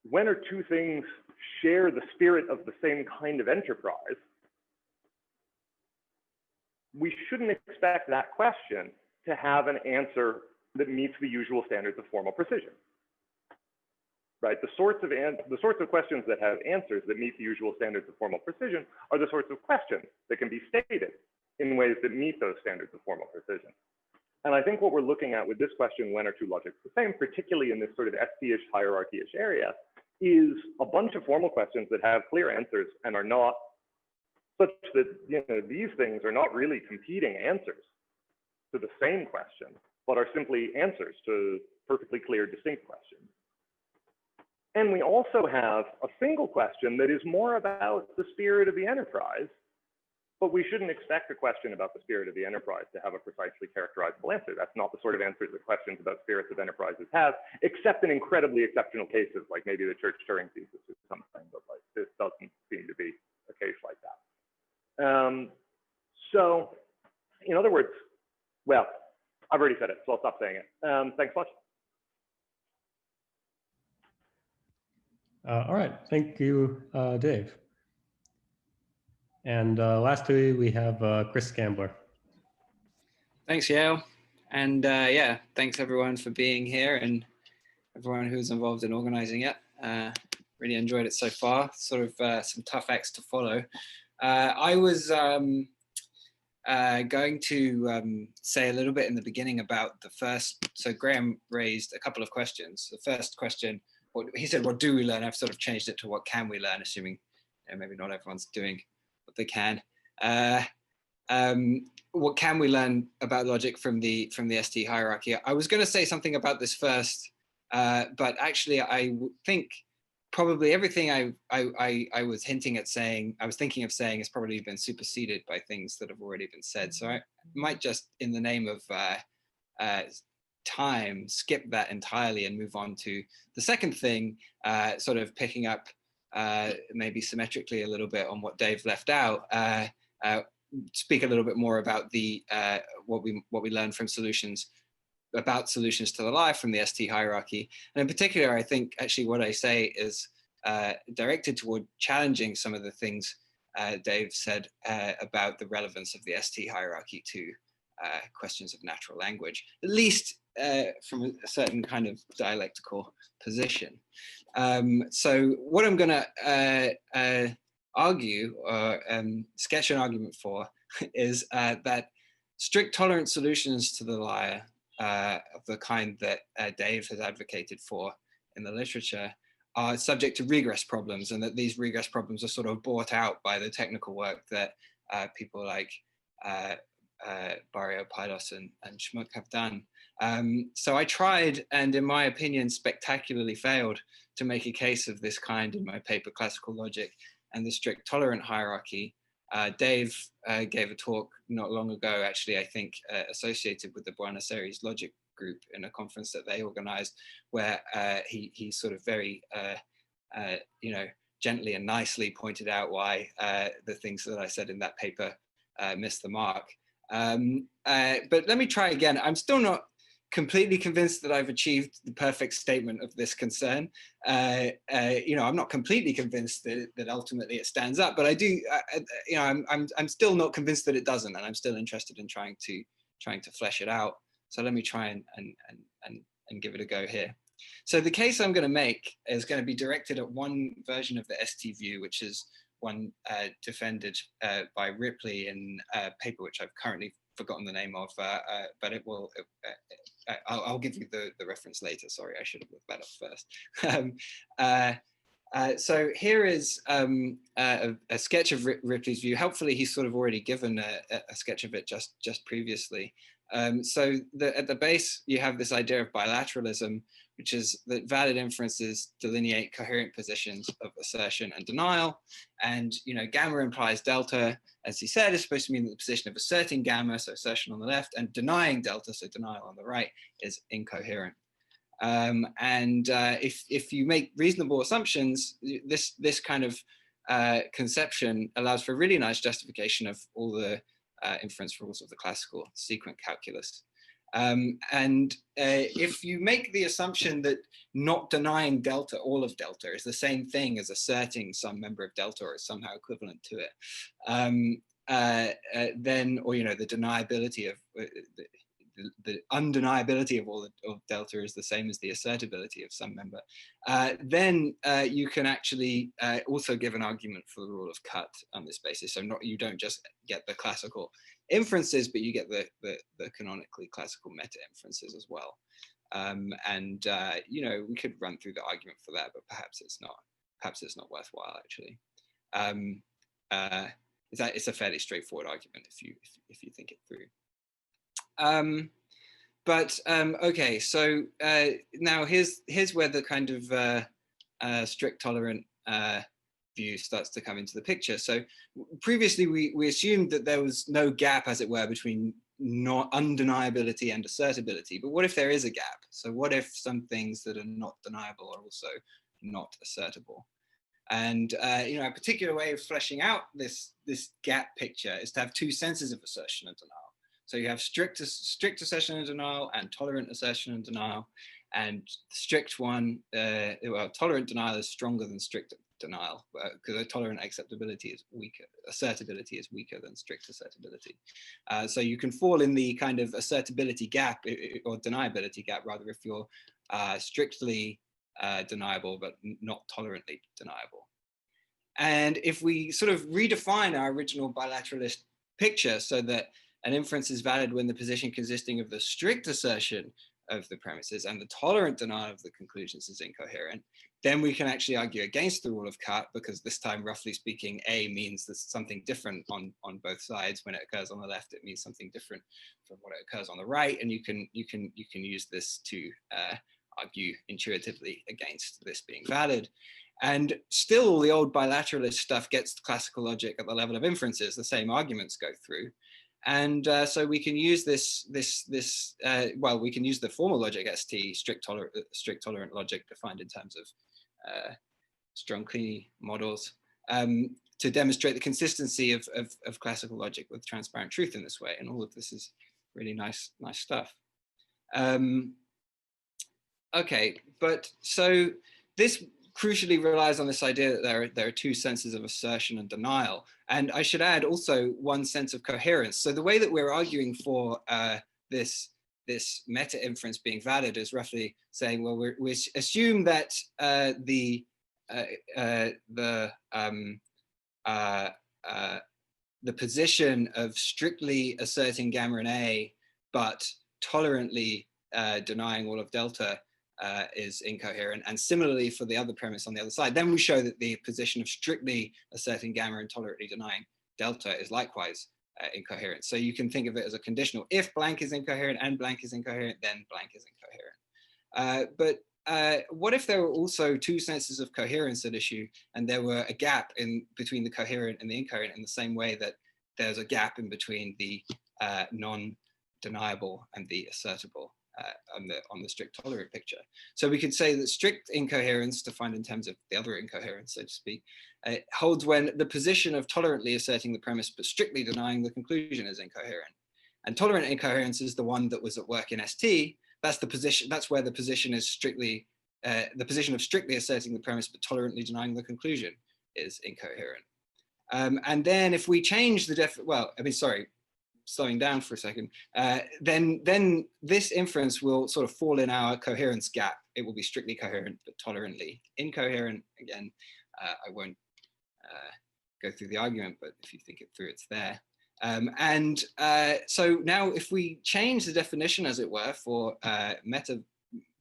when are two things share the spirit of the same kind of enterprise, we shouldn't expect that question to have an answer that meets the usual standards of formal precision. Right? The sorts of questions that have answers that meet the usual standards of formal precision are the sorts of questions that can be stated in ways that meet those standards of formal precision. And I think what we're looking at with this question, when are two logics the same, particularly in this sort of ST-ish hierarchy-ish area, is a bunch of formal questions that have clear answers and are not such that, you know, these things are not really competing answers to the same question, but are simply answers to perfectly clear, distinct questions. And we also have a single question that is more about the spirit of the enterprise, but we shouldn't expect a question about the spirit of the enterprise to have a precisely characterizable answer. That's not the sort of answers that questions about spirits of enterprises have, except in incredibly exceptional cases, like maybe the church Turing thesis or something, but like this doesn't seem to be a case like that. So in other words, well, I've already said it, so I'll stop saying it. Thanks much. All right, thank you, Dave. And lastly, we have Chris Scambler. Thanks, Yale. And yeah, thanks everyone for being here and everyone who's involved in organizing it. Really enjoyed it so far. Sort of some tough acts to follow. I was going to say a little bit in the beginning about the first, so Graham raised a couple of questions. The first question, he said, what do we learn? I've sort of changed it to what can we learn, assuming, you know, maybe not everyone's doing what they can. What can we learn about logic from the ST hierarchy? I was going to say something about this first, but actually I think probably everything I was hinting at saying, I was thinking of saying, has probably been superseded by things that have already been said. So I might just, in the name of time, skip that entirely and move on to the second thing, sort of picking up maybe symmetrically a little bit on what Dave left out. Speak a little bit more about the what we learned from solutions to the life from the ST hierarchy. And in particular, I think actually what I say is directed toward challenging some of the things Dave said about the relevance of the ST hierarchy to questions of natural language, at least from a certain kind of dialectical position. So what I'm gonna argue or sketch an argument for is that strict tolerant solutions to the liar of the kind that Dave has advocated for in the literature are subject to regress problems, and that these regress problems are sort of brought out by the technical work that people like Barrio, Pailos, and Schmuck have done. So I tried, and in my opinion, spectacularly failed to make a case of this kind in my paper, Classical Logic and the Strict Tolerant Hierarchy. Dave gave a talk not long ago, actually, I think, associated with the Buenos Aires Logic Group in a conference that they organized, where he sort of very, you know, gently and nicely pointed out why the things that I said in that paper missed the mark. But let me try again. I'm still not completely convinced that I've achieved the perfect statement of this concern. You know, I'm not completely convinced that ultimately it stands up, but I do, you know, I'm still not convinced that it doesn't, and I'm still interested in trying to flesh it out. So let me try and give it a go here. So the case I'm going to make is going to be directed at one version of the ST view, which is one defended by Ripley in a paper which I've currently forgotten the name of, but it will. I'll give you the reference later. Sorry, I should have looked that up first. So here is a sketch of Ripley's view. Helpfully, he's sort of already given a sketch of it just previously. So at the base, you have this idea of bilateralism, which is that valid inferences delineate coherent positions of assertion and denial. And, you know, gamma implies delta, as he said, is supposed to mean that the position of asserting gamma, so assertion on the left, and denying delta, so denial on the right, is incoherent. If you make reasonable assumptions, this kind of conception allows for a really nice justification of all the inference rules of the classical sequent calculus. If you make the assumption that not denying delta, all of delta, is the same thing as asserting some member of delta or is somehow equivalent to it, then, or, you know, the deniability of the undeniability of all of delta is the same as the assertability of some member, then you can actually also give an argument for the rule of cut on this basis. So you don't just get the classical inferences, but you get the canonically classical meta-inferences as well. You know, we could run through the argument for that, but perhaps it's not worthwhile actually. It's a fairly straightforward argument if you think it through. Okay, so now here's where the kind of strict tolerant view starts to come into the picture. So previously we assumed that there was no gap, as it were, between undeniability and assertability. But what if there is a gap? So what if some things that are not deniable are also not assertable? And you know, a particular way of fleshing out this gap picture is to have two senses of assertion and denial. So you have strict assertion and denial and tolerant assertion and denial. And the strict one, well, tolerant denial is stronger than strict denial, because tolerant acceptability is weaker, assertability is weaker than strict assertability. So you can fall in the kind of assertability gap, or deniability gap rather, if you're strictly deniable but not tolerantly deniable. And if we sort of redefine our original bilateralist picture so that an inference is valid when the position consisting of the strict assertion of the premises and the tolerant denial of the conclusions is incoherent, then we can actually argue against the rule of cut, because this time, roughly speaking, A means there's something different on both sides. When it occurs on the left, it means something different from what it occurs on the right, and you can use this to argue intuitively against this being valid. And still, all the old bilateralist stuff gets classical logic at the level of inferences. The same arguments go through. And so we can use well, we can use the formal logic ST, strict tolerant logic defined in terms of strong-CUNY models, to demonstrate the consistency of classical logic with transparent truth in this way. And all of this is really nice stuff. Okay, but so this crucially relies on this idea that there are two senses of assertion and denial. And I should add also one sense of coherence. So the way that we're arguing for this meta-inference being valid is roughly saying, well, we assume that the position of strictly asserting gamma and A, but tolerantly denying all of delta is incoherent, and similarly for the other premise on the other side. Then we show that the position of strictly asserting gamma and tolerantly denying delta is likewise incoherent. So you can think of it as a conditional. If blank is incoherent and blank is incoherent, then blank is incoherent. But what if there were also two senses of coherence at issue, and there were a gap between the coherent and the incoherent, in the same way that there's a gap in between the non-deniable and the assertable on the strict tolerant picture? So we could say that strict incoherence, defined in terms of the other incoherence, so to speak, holds when the position of tolerantly asserting the premise but strictly denying the conclusion is incoherent. And tolerant incoherence is the one that was at work in ST. That's the position. That's where the position is strictly the position of strictly asserting the premise but tolerantly denying the conclusion is incoherent. And then if we change the slowing down for a second, then this inference will sort of fall in our coherence gap. It will be strictly coherent, but tolerantly incoherent. Again, I won't go through the argument, but if you think it through, it's there. So now if we change the definition, as it were, for the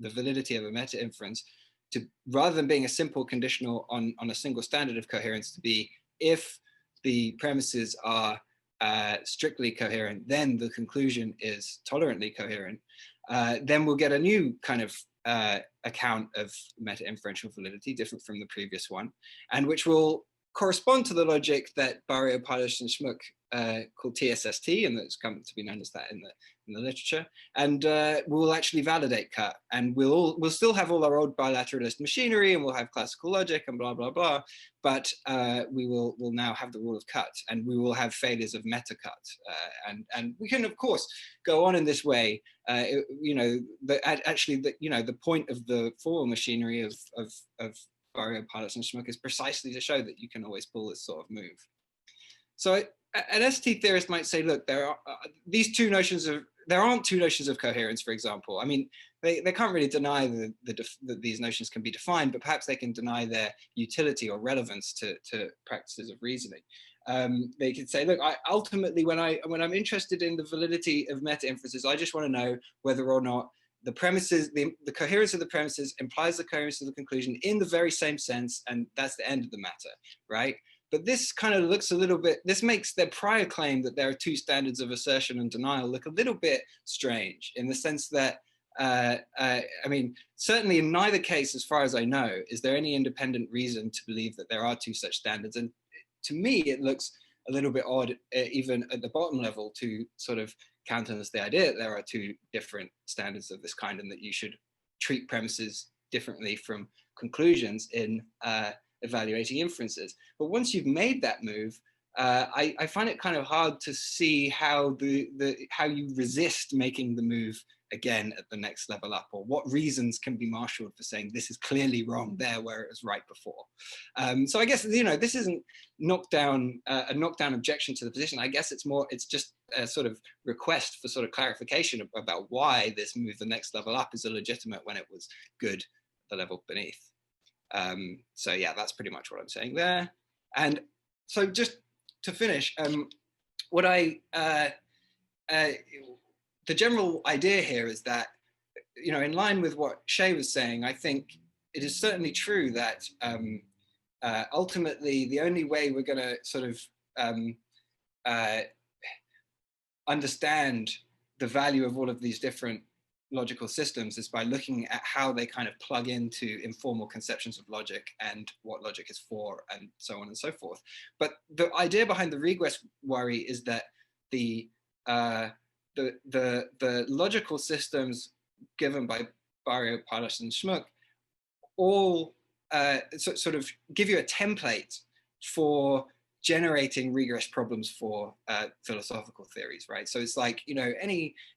validity of a meta-inference, to rather than being a simple conditional on a single standard of coherence, to be if the premises are strictly coherent, then the conclusion is tolerantly coherent, then we'll get a new kind of account of meta-inferential validity, different from the previous one, and which will correspond to the logic that Barrio, Pailos, and Schmuck called TSST, and that's come to be known as that in the literature. And we'll actually validate cut, and we'll still have all our old bilateralist machinery, and we'll have classical logic and blah blah blah, but we'll now have the rule of cut, and we will have failures of meta cut, and we can of course go on in this way. The point of the formal machinery of Barrio, Pailos, and Schmuck is precisely to show that you can always pull this sort of move. So an ST theorist might say, look, there aren't two notions of coherence, for example. I mean, they can't really deny that these notions can be defined, but perhaps they can deny their utility or relevance to practices of reasoning. They could say, look, ultimately, when I'm interested in the validity of meta-inferences, I just want to know whether or not the premises, the coherence of the premises implies the coherence of the conclusion in the very same sense, and that's the end of the matter, right? But this kind of looks a little bit, this makes their prior claim that there are two standards of assertion and denial look a little bit strange, in the sense that, I mean, certainly in neither case, as far as I know, is there any independent reason to believe that there are two such standards. And to me, it looks a little bit odd, even at the bottom level, to sort of countenance the idea that there are two different standards of this kind, and that you should treat premises differently from conclusions in evaluating inferences. But once you've made that move, I find it kind of hard to see how how you resist making the move again at the next level up, or what reasons can be marshaled for saying this is clearly wrong there where it was right before. So I guess, you know, this isn't a knockdown objection to the position. I guess it's just a sort of request for sort of clarification about why this move the next level up is illegitimate when it was good the level beneath. So yeah, that's pretty much what I'm saying there. And so just to finish, what the general idea here is that, you know, in line with what Shay was saying, I think it is certainly true that ultimately the only way we're going to sort of understand the value of all of these different logical systems is by looking at how they kind of plug into informal conceptions of logic and what logic is for, and so on and so forth. But the idea behind the regress worry is that the logical systems given by Barrio, Pailos, and Schmuck all sort of give you a template for generating regress problems for philosophical theories, right? So it's like, you know,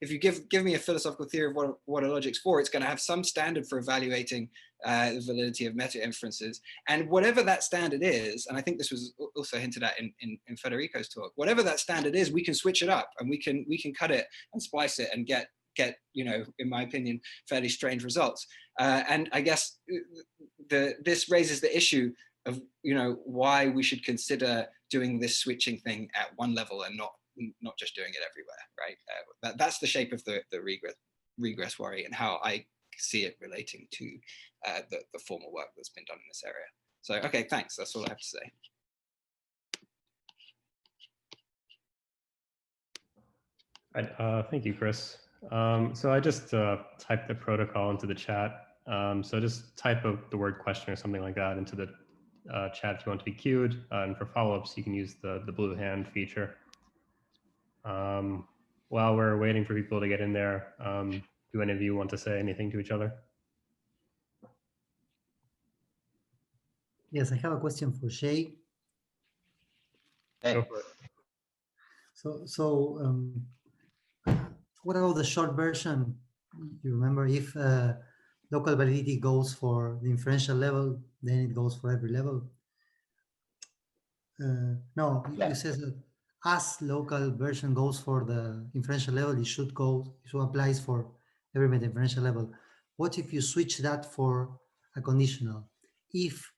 if you give me a philosophical theory of what a logic's for, it's going to have some standard for evaluating the validity of meta-inferences. And whatever that standard is, and I think this was also hinted at in Federico's talk, whatever that standard is, we can switch it up, and we can cut it and splice it and get, you know, in my opinion, fairly strange results. And I guess this raises the issue of, you know, why we should consider doing this switching thing at one level and not just doing it everywhere, right? That's the shape of the regress worry, and how I see it relating to the formal work that's been done in this area. So, okay, thanks. That's all I have to say. Right, thank you, Chris. So I just typed the protocol into the chat. So just type the word question or something like that into the chat if you want to be queued. And for follow-ups, you can use the blue hand feature. While we're waiting for people to get in there, do any of you want to say anything to each other? Yes, I have a question for Shay. Hey. Go for it. So what about the short version? You remember, if local validity goes for the inferential level, then it goes for every level. No, Yeah. you said that as local version goes for the inferential level, it should applies for every meta-inferential level. What if you switch that for a conditional? If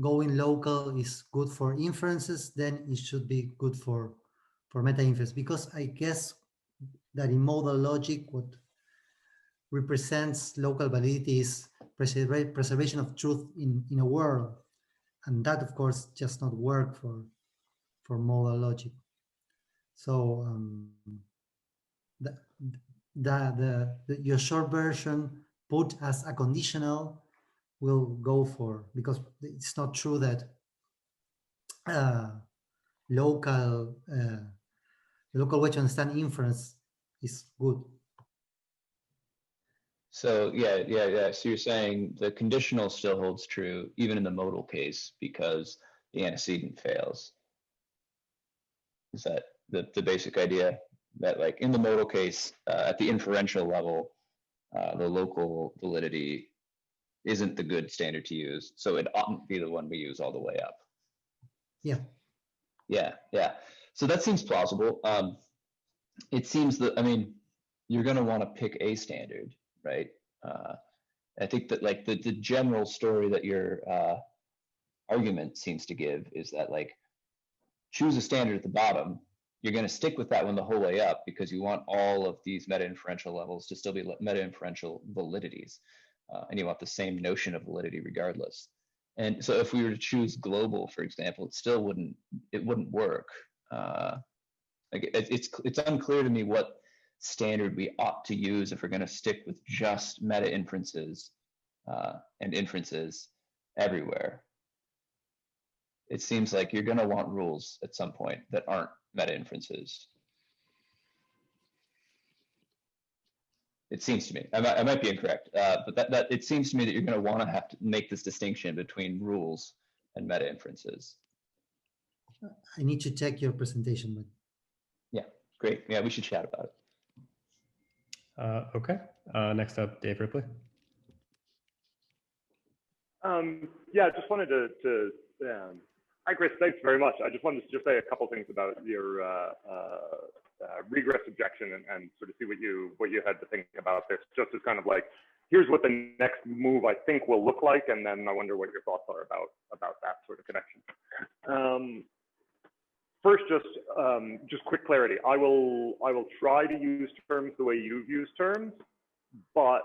going local is good for inferences, then it should be good for meta-inference, because I guess that in modal logic, what represents local validity is preservation of truth in a world, and that of course just not work for modal logic. So your short version put as a conditional will go for, because it's not true that local way to understand inference is good. So yeah. So you're saying the conditional still holds true even in the modal case because the antecedent fails. Is that the basic idea? That like in the modal case, at the inferential level, the local validity isn't the good standard to use, so it oughtn't be the one we use all the way up. Yeah. So that seems plausible. It seems that, I mean, you're going to want to pick a standard, right? I think that like the general story that your argument seems to give is that like choose a standard at the bottom, you're going to stick with that one the whole way up because you want all of these meta-inferential levels to still be meta-inferential validities. And you want the same notion of validity regardless. And so if we were to choose global, for example, it wouldn't work. It's unclear to me what standard we ought to use if we're going to stick with just meta-inferences and inferences everywhere. It seems like you're going to want rules at some point that aren't meta-inferences. It seems to me. I might be incorrect, but that it seems to me that you're going to want to have to make this distinction between rules and meta-inferences. I need to check your presentation, but yeah, great. Yeah, we should chat about it. Okay. Next up, Dave Ripley. Yeah, I just wanted to hi, Chris, thanks very much. I just wanted to just say a couple things about your regress objection and sort of see what you had to think about this, just as kind of like, here's what the next move I think will look like, and then I wonder what your thoughts are about that sort of connection. First, just quick clarity. I will try to use terms the way you've used terms, but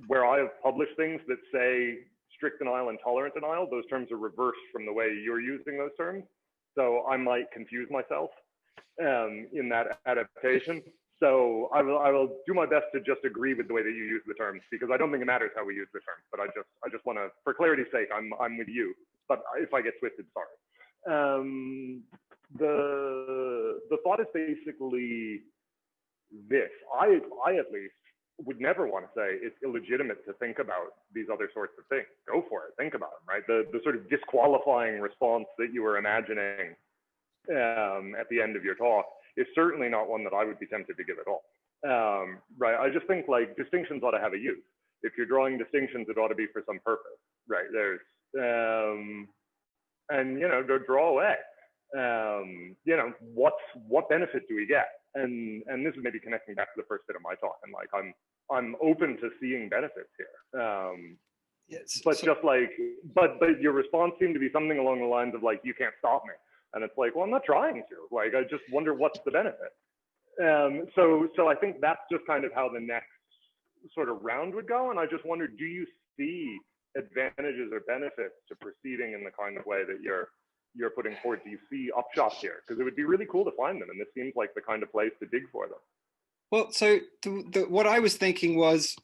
where I have published things that say strict denial and tolerant denial, those terms are reversed from the way you're using those terms. So I might confuse myself in that adaptation. So I will do my best to just agree with the way that you use the terms, because I don't think it matters how we use the terms, but I just want to, for clarity's sake, I'm with you. But if I get twisted, sorry. The thought is basically this. I at least would never want to say it's illegitimate to think about these other sorts of things. Go for it, think about them, right? The sort of disqualifying response that you were imagining at the end of your talk is certainly not one that I would be tempted to give at all. Right, I just think like distinctions ought to have a use. If you're drawing distinctions, it ought to be for some purpose, right? There's, and you know, go draw away. You know, what benefit do we get? And this is maybe connecting back to the first bit of my talk, and like I'm open to seeing benefits here. Yes, but just like, but your response seemed to be something along the lines of like, you can't stop me. And it's like, well, I'm not trying to. Like, I just wonder what's the benefit. So I think that's just kind of how the next sort of round would go. And I just wonder, do you see advantages or benefits to proceeding in the kind of way that you're putting forward? Do you see upshots here? Because it would be really cool to find them, and this seems like the kind of place to dig for them. Well, so what I was thinking was,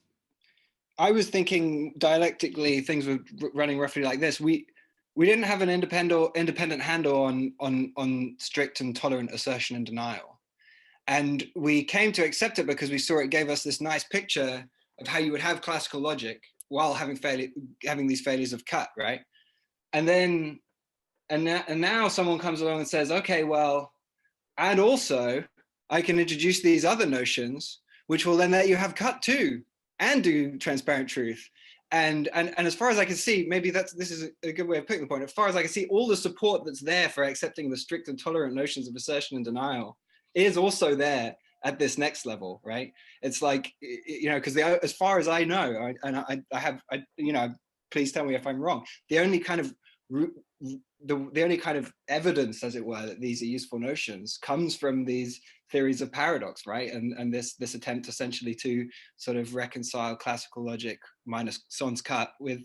I was thinking dialectically, things were running roughly like this. We didn't have an independent handle on strict and tolerant assertion and denial, and we came to accept it because we saw it gave us this nice picture of how you would have classical logic while having these failures of cut, right? And now someone comes along and says, okay, well, and also I can introduce these other notions, which will then let you have cut too, and do transparent truth. And as far as I can see, maybe this is a good way of putting the point. As far as I can see, all the support that's there for accepting the strict and tolerant notions of assertion and denial is also there at this next level, right? It's like, you know, because as far as I know, you know, please tell me if I'm wrong, the only kind of evidence, as it were, that these are useful notions comes from these theories of paradox, right? And this attempt essentially to sort of reconcile classical logic minus sans cut with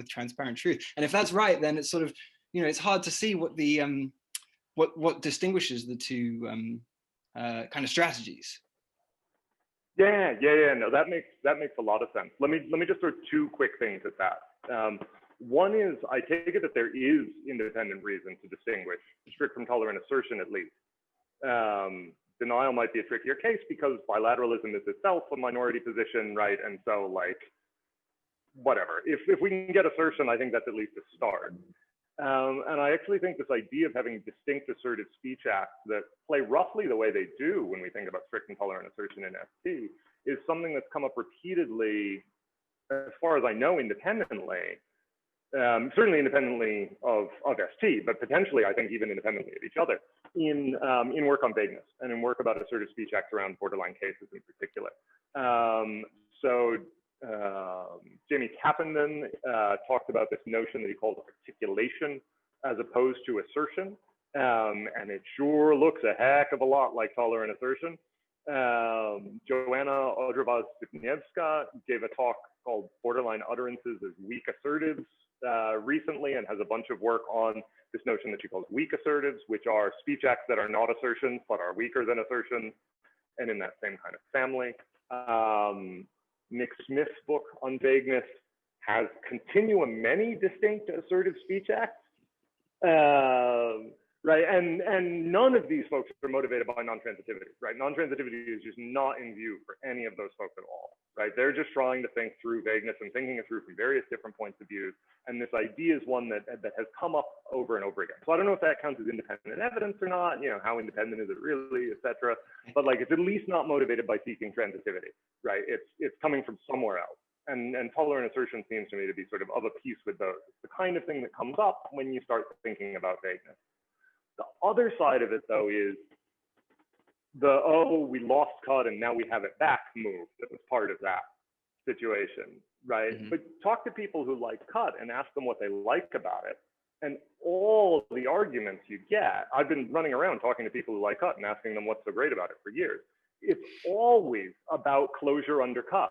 transparent truth. And if that's right, then it's sort of, you know, it's hard to see what the what distinguishes the two kind of strategies. Yeah. No, that makes a lot of sense. Let me just throw two quick things at that. One is, I take it that there is independent reason to distinguish strict from tolerant assertion, at least. Denial might be a trickier case because bilateralism is itself a minority position, right? And so, like, whatever. If we can get assertion, I think that's at least a start. And I actually think this idea of having distinct assertive speech acts that play roughly the way they do when we think about strict and tolerant assertion in ST is something that's come up repeatedly, as far as I know, independently. Certainly independently of ST, but potentially, I think, even independently of each other in work on vagueness and in work about assertive speech acts around borderline cases in particular. Jamie Cappenden talked about this notion that he calls articulation as opposed to assertion. And it sure looks a heck of a lot like tolerant assertion. Joanna Odrobaz-Stupniewska gave a talk called Borderline Utterances as Weak Assertives recently, and has a bunch of work on this notion that she calls weak assertives, which are speech acts that are not assertions but are weaker than assertions, and in that same kind of family. Nick Smith's book on vagueness has continuum many distinct assertive speech acts. Right, and none of these folks are motivated by non-transitivity, right? Non-transitivity is just not in view for any of those folks at all, right? They're just trying to think through vagueness and thinking it through from various different points of view. And this idea is one that has come up over and over again. So I don't know if that counts as independent evidence or not, you know, how independent is it really, et cetera. But like, it's at least not motivated by seeking transitivity, right? It's coming from somewhere else. And tolerant assertion seems to me to be sort of a piece with those. It's the kind of thing that comes up when you start thinking about vagueness. The other side of it, though, is the, oh, we lost cut and now we have it back move that was part of that situation, right? Mm-hmm. But talk to people who like cut and ask them what they like about it. And all the arguments you get, I've been running around talking to people who like cut and asking them what's so great about it for years. It's always about closure under cut,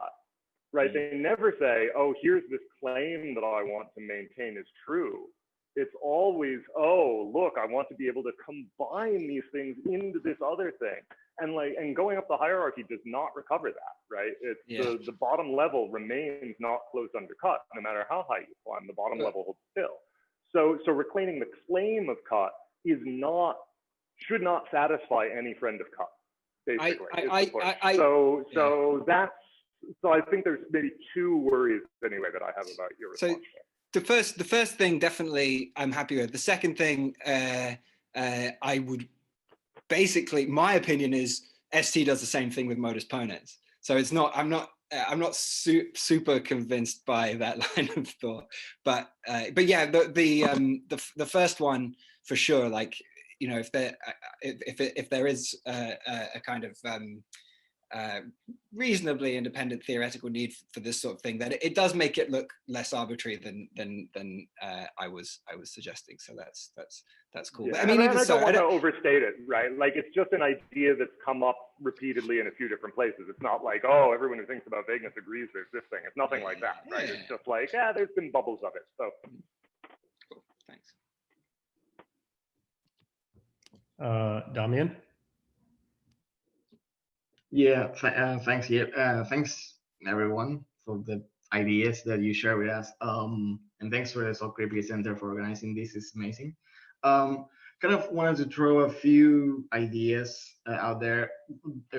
right? Mm-hmm. They never say, oh, here's this claim that I want to maintain is true. It's always, oh, look, I want to be able to combine these things into this other thing. And like, and going up the hierarchy does not recover that, right? It's the bottom level remains not closed under cut, no matter how high you climb, the bottom level holds still. So reclaiming the claim of cut is not, should not satisfy any friend of cut, basically. So I think there's maybe two worries anyway that I have about your response. The first thing, definitely, I'm happy with. The second thing, I would basically, my opinion is ST does the same thing with modus ponens. So it's not, I'm not super convinced by that line of thought. But yeah, the first one for sure. Like, you know, if there is a kind of reasonably independent theoretical need for this sort of thing, that it does make it look less arbitrary than I was suggesting. So that's cool. Yeah, but I mean, I don't want to overstate it, right? Like, it's just an idea that's come up repeatedly in a few different places. It's not like, oh, everyone who thinks about vagueness agrees there's this thing. It's nothing like that, right? It's just like, yeah, there's been bubbles of it. So cool. Thanks. Damian? Yeah, thanks. Yeah, thanks everyone for the ideas that you share with us. And thanks for the Saul Kripke Center for organizing this. It's amazing. Kind of wanted to throw a few ideas out there,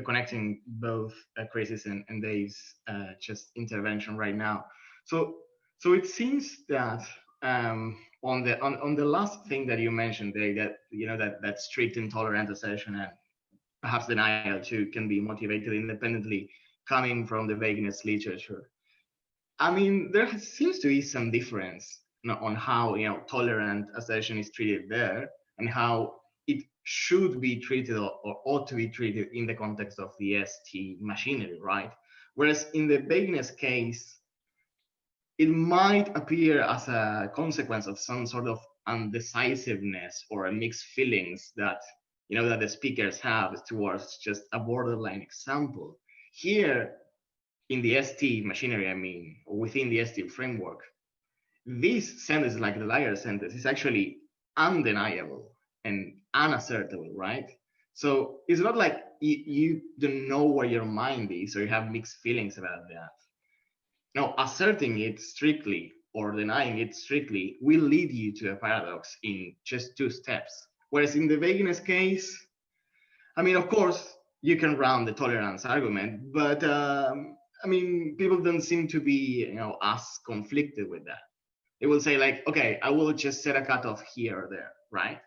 connecting both Chris's and Dave's just intervention right now. So it seems that on the last thing that you mentioned, Dave, that you know that strict intolerant assertion and perhaps denial too can be motivated independently coming from the vagueness literature. I mean, there seems to be some difference on how, you know, tolerant assertion is treated there and how it should be treated or ought to be treated in the context of the ST machinery, right? Whereas in the vagueness case, it might appear as a consequence of some sort of undecisiveness or mixed feelings that, you know, that the speakers have towards just a borderline example. Here in the ST machinery, I mean, within the ST framework, this sentence, like the liar sentence, is actually undeniable and unassertable, right? So it's not like you don't know where your mind is or you have mixed feelings about that. No, asserting it strictly or denying it strictly will lead you to a paradox in just 2 steps. Whereas in the vagueness case, I mean, of course, you can round the tolerance argument, but I mean, people don't seem to be, you know, as conflicted with that. They will say like, okay, I will just set a cutoff here or there, right?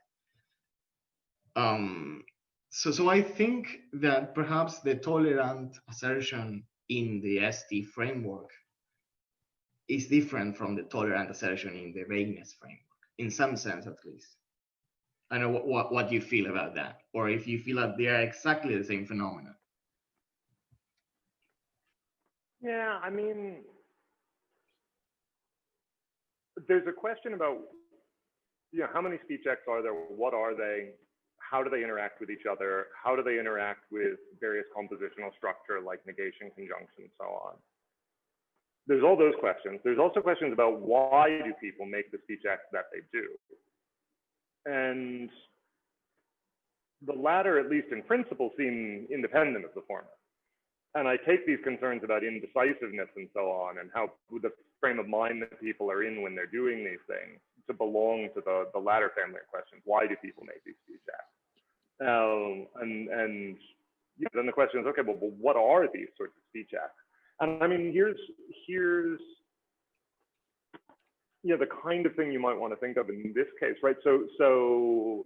So I think that perhaps the tolerant assertion in the ST framework is different from the tolerant assertion in the vagueness framework, in some sense at least. I don't know what you feel about that, or if you feel that they are exactly the same phenomenon. yeah, I mean, there's a question about, how many speech acts are there? What are they? How do they interact with each other? How do they interact with various compositional structure like negation, conjunction, and so on? There's all those questions. There's also questions about why do people make the speech acts that they do? And the latter, at least in principle, seem independent of the former. And I take these concerns about indecisiveness and so on, and how the frame of mind that people are in when they're doing these things, to belong to the latter family of questions. Why do people make these speech acts? And then the question is, okay, well, what are these sorts of speech acts? And I mean, here's the kind of thing you might want to think of in this case, right? So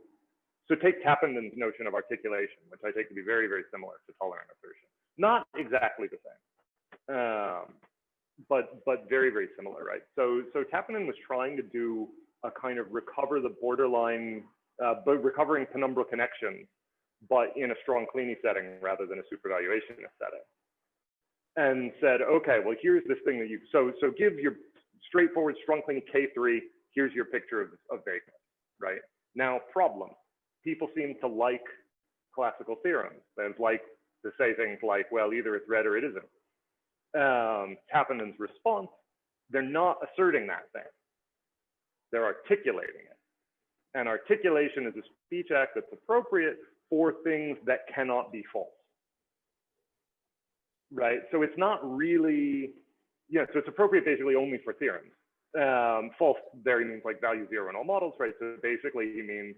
take Tappinen's notion of articulation, which I take to be very, very similar to tolerant assertion. Not exactly the same, but very, very similar, right? So Tappinen was trying to do a kind of recover the borderline, but recovering penumbral connections, but in a strong Kleene setting rather than a supervaluationist setting. And said, okay, well, here's this thing that you, so give your straightforward strong Kleene K3, here's your picture of vagueness, right? Now, problem, people seem to like classical theorems. They like to say things like, well, either it's red or it isn't. Tappinen's response, they're not asserting that thing. They're articulating it. And articulation is a speech act that's appropriate for things that cannot be false. Right, so it's not really, so it's appropriate basically only for theorems. False there he means like value 0 in all models, right? So basically he means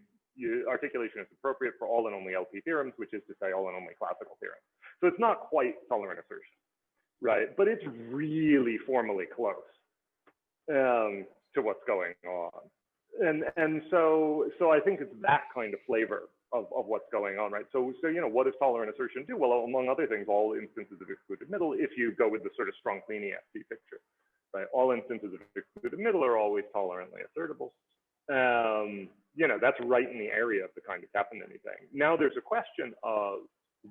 articulation is appropriate for all and only LP theorems, which is to say all and only classical theorems. So it's not quite tolerant assertion, right? But it's really formally close to what's going on. And so I think it's that kind of flavor of what's going on, right? So what does tolerant assertion do? Well, among other things, all instances of excluded middle, if you go with the sort of strong Kleene FT picture, right? All instances of excluded middle are always tolerantly assertable. That's right in the area of the kind of Tappinen thing. Now there's a question of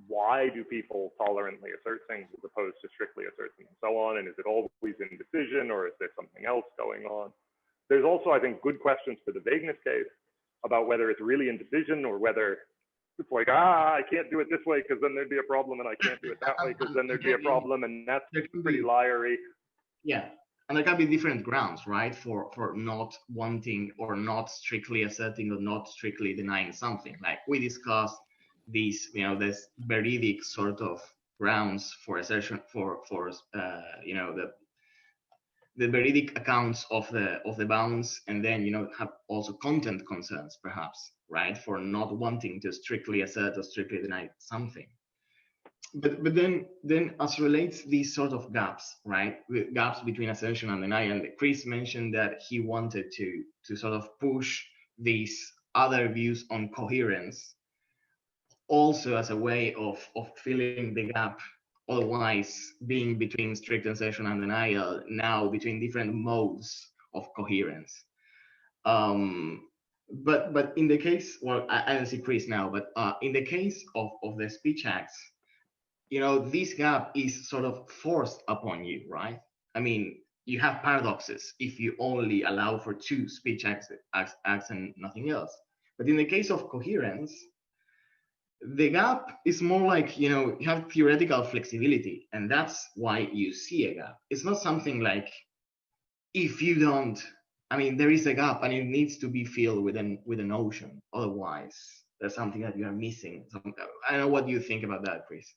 why do people tolerantly assert things as opposed to strictly assert them and so on? And is it always indecision or is there something else going on? There's also, I think, good questions for the vagueness case about whether it's really indecision or whether it's like, I can't do it this way because then there'd be a problem, and I can't do it that way because then there'd be a problem, and that's pretty liary. Yeah, and there can be different grounds, right, for not wanting or not strictly asserting or not strictly denying something. Like we discussed these, this veridic sort of grounds for assertion for the veridic accounts of the bounds, and then have also content concerns perhaps, right, for not wanting to strictly assert or strictly deny something. But then as relates these sort of gaps, right, with gaps between assertion and denial, and Chris mentioned that he wanted to sort of push these other views on coherence also as a way of filling the gap otherwise being between strict assertion and denial, now between different modes of coherence. But in the case, well, I don't see Chris now, but in the case of the speech acts, this gap is sort of forced upon you, right? I mean, you have paradoxes if you only allow for 2 speech acts and nothing else. But in the case of coherence, the gap is more like, you have theoretical flexibility, and that's why you see a gap. It's not something like, if you don't, there is a gap and it needs to be filled with an ocean. Otherwise, there's something that you are missing. I don't know what you think about that, Chris.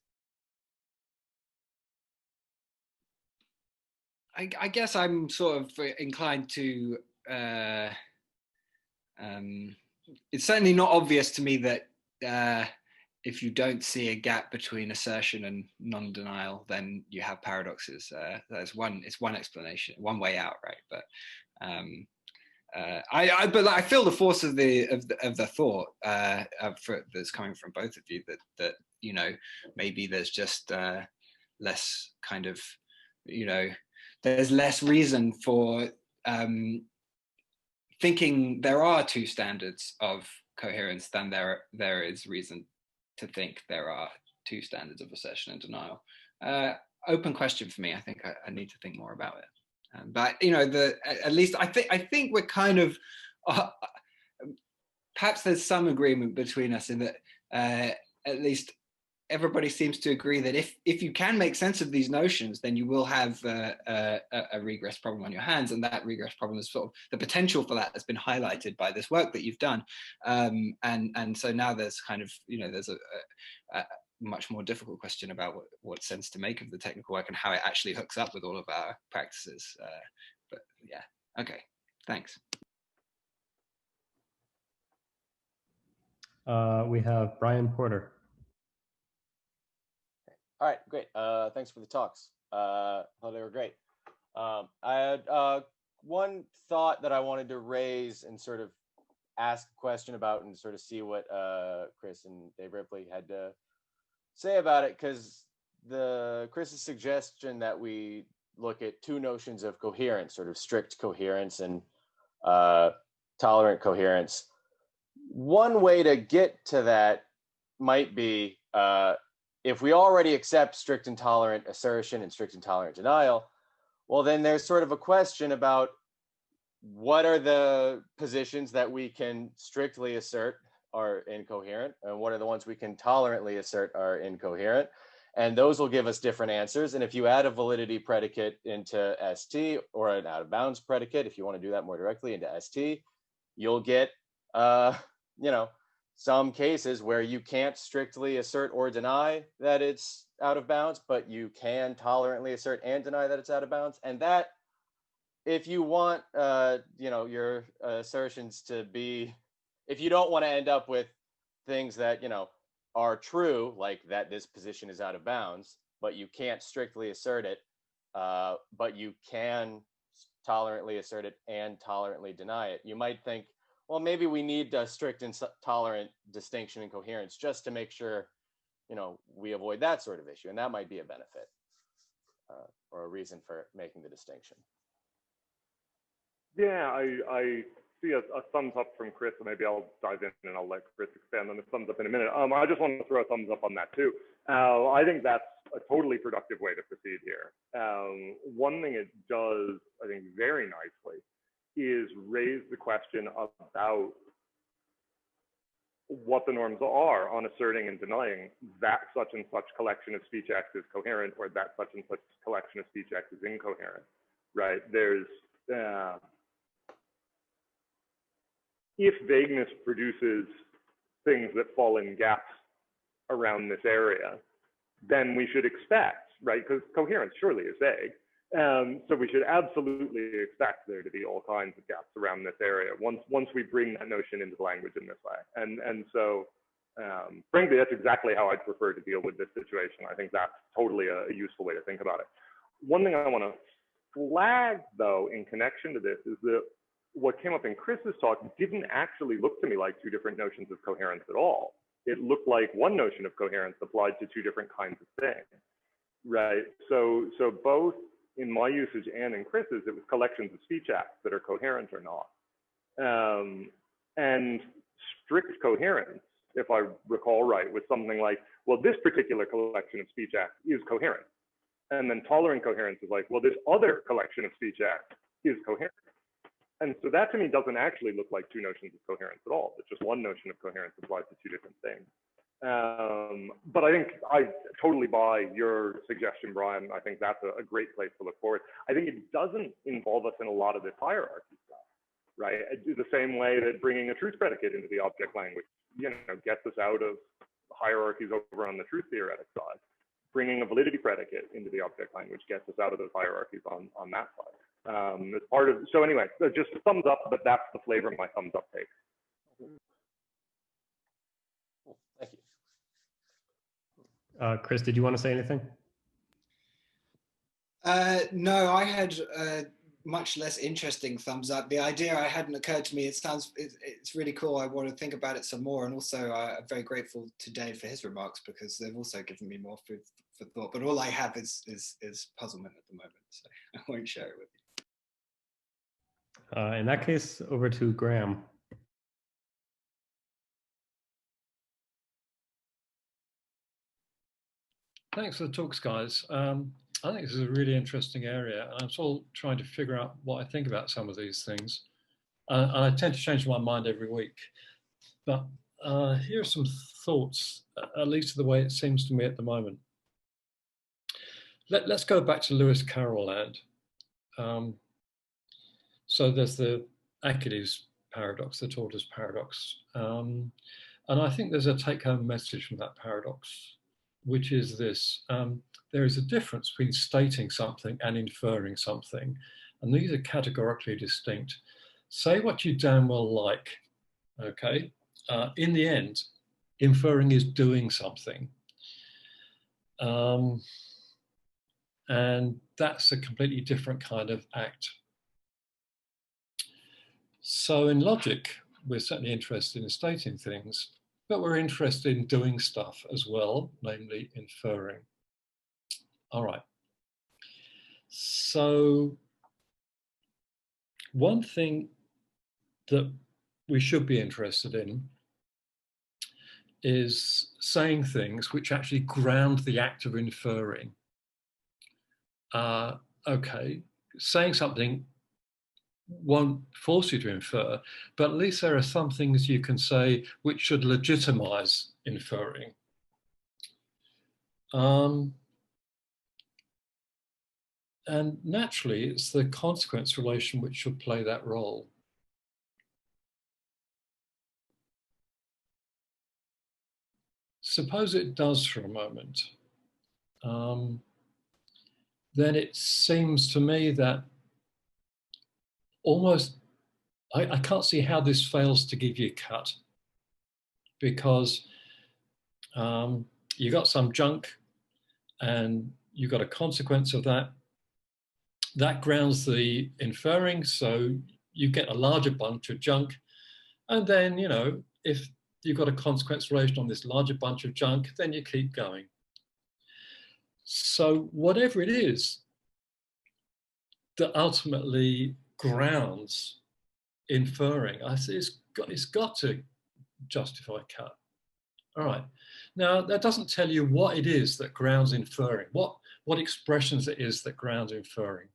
I guess I'm sort of inclined to, it's certainly not obvious to me that if you don't see a gap between assertion and non-denial, then you have paradoxes. It's one explanation, one way out, right? But I feel the force of the thought that's coming from both of you, that maybe there's just less kind of, there's less reason for thinking there are 2 standards of coherence than there is reason to think there are 2 standards of assertion and denial. Open question for me. I think I need to think more about it. But at least I think we're kind of perhaps there's some agreement between us in that at least everybody seems to agree that if you can make sense of these notions, then you will have a regress problem on your hands, and that regress problem is sort of, the potential for that has been highlighted by this work that you've done, and so now there's kind of, you know, there's a much more difficult question about what sense to make of the technical work and how it actually hooks up with all of our practices. But yeah, okay, thanks. We have Brian Porter. All right, great. Thanks for the talks. Thought they were great. I had one thought that I wanted to raise and sort of ask a question about and sort of see what Chris and Dave Ripley had to say about it, because Chris's suggestion that we look at two notions of coherence, sort of strict coherence and tolerant coherence. One way to get to that might be if we already accept strict and tolerant assertion and strict and tolerant denial, well, then there's sort of a question about what are the positions that we can strictly assert are incoherent, and what are the ones we can tolerantly assert are incoherent. And those will give us different answers. And if you add a validity predicate into ST, or an out of bounds predicate, if you want to do that more directly into ST, you'll get, you know, some cases where you can't strictly assert or deny that it's out of bounds, but you can tolerantly assert and deny that it's out of bounds. And that, if you want, you know, your assertions to be, if you don't want to end up with things that, you know, are true, like that this position is out of bounds, but you can't strictly assert it, but you can tolerantly assert it and tolerantly deny it, you might think, well, maybe we need a strict and tolerant distinction and coherence just to make sure, you know, we avoid that sort of issue. And that might be a benefit or a reason for making the distinction. Yeah, I see a thumbs up from Chris, and maybe I'll dive in and I'll let Chris expand on the thumbs up in a minute. I just want to throw a thumbs up on that too. I think that's a totally productive way to proceed here. One thing it does, I think, very nicely is raise the question about what the norms are on asserting and denying that such and such collection of speech X is coherent, or that such and such collection of speech X is incoherent, right? There's, if vagueness produces things that fall in gaps around this area, then we should expect, right? Because coherence surely is vague. So we should absolutely expect there to be all kinds of gaps around this area once we bring that notion into the language in this way. And so frankly, that's exactly how I'd prefer to deal with this situation. I think that's totally a useful way to think about it. One thing I want to flag, though, in connection to this is that what came up in Chris's talk didn't actually look to me like two different notions of coherence at all. It looked like one notion of coherence applied to two different kinds of things, right? So both in my usage and in Chris's, it was collections of speech acts that are coherent or not. And strict coherence, if I recall right, was something like, well, this particular collection of speech acts is coherent. And then tolerant coherence is like, well, this other collection of speech acts is coherent. And so that to me doesn't actually look like two notions of coherence at all. It's just one notion of coherence applies to two different things. But I think I totally buy your suggestion, Brian. I think that's a great place to look forward. I think it doesn't involve us in a lot of this hierarchy stuff, right? The same way that bringing a truth predicate into the object language, you know, gets us out of hierarchies over on the truth theoretic side. Bringing a validity predicate into the object language gets us out of those hierarchies on that side. As part of, so anyway, just a thumbs up, but that's the flavor my thumbs up takes. Cool. Thank you. Chris, did you want to say anything? No, I had a much less interesting thumbs up. The idea hadn't occurred to me. It's really cool. I want to think about it some more. And also I'm very grateful to Dave for his remarks, because they've also given me more food for thought. But all I have is puzzlement at the moment, so I won't share it with you. In that case, over to Graham. Thanks for the talks, guys. I think this is a really interesting area, and I'm still trying to figure out what I think about some of these things. And I tend to change my mind every week. But here are some thoughts, at least the way it seems to me at the moment. Let's go back to Lewis Carroll land. So there's the Achilles paradox, the tortoise paradox. And I think there's a take-home message from that paradox, which is this. There is a difference between stating something and inferring something. And these are categorically distinct. Say what you damn well like, okay? In the end, inferring is doing something. And that's a completely different kind of act. So in logic, we're certainly interested in stating things, but we're interested in doing stuff as well, namely inferring. All right. So one thing that we should be interested in is saying things which actually ground the act of inferring. Okay, saying something won't force you to infer, but at least there are some things you can say which should legitimize inferring. And naturally, it's the consequence relation which should play that role. Suppose it does for a moment. Then it seems to me that almost, I can't see how this fails to give you a cut, because you got some junk and you got a consequence of that. That grounds the inferring, so you get a larger bunch of junk. And then, you know, if you've got a consequence relation on this larger bunch of junk, then you keep going. So whatever it is that ultimately grounds inferring, it's got to justify cut. All right. Now, that doesn't tell you what it is that grounds inferring, what expressions it is that grounds inferring.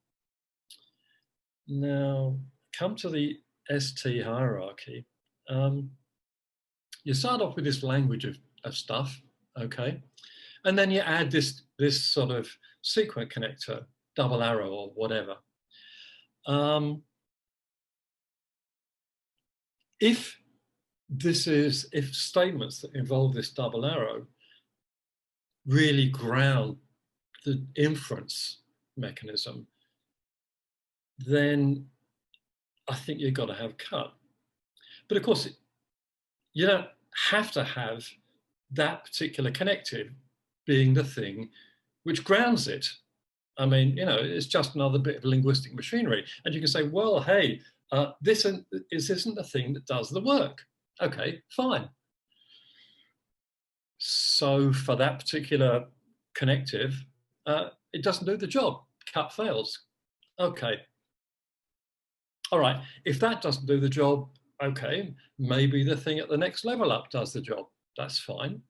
Now, come to the ST hierarchy. You start off with this language of stuff, okay? And then you add this sort of sequent connector, double arrow or whatever. If statements that involve this double arrow really ground the inference mechanism, then I think you've got to have cut. But of course, you don't have to have that particular connective being the thing which grounds it. I mean, you know, it's just another bit of linguistic machinery. And you can say, well, hey, this isn't the thing that does the work. Okay, fine. So for that particular connective, it doesn't do the job. Cut fails. Okay. All right, if that doesn't do the job, okay, maybe the thing at the next level up does the job. That's fine.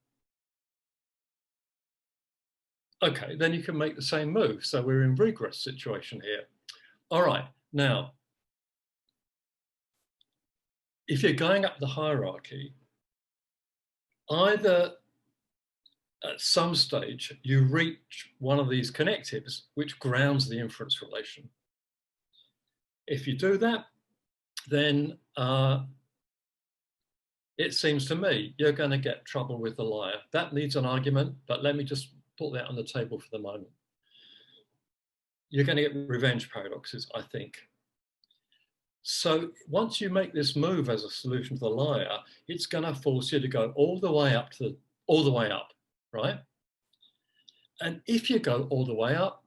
Okay, then you can make the same move. So we're in regress situation here. All right, now, if you're going up the hierarchy, either at some stage you reach one of these connectives which grounds the inference relation. If you do that, then it seems to me you're going to get trouble with the liar. That needs an argument, but let me just put that on the table for the moment. You're going to get revenge paradoxes, I think. So once you make this move as a solution to the liar, it's going to force you to go all the way up right? And if you go all the way up,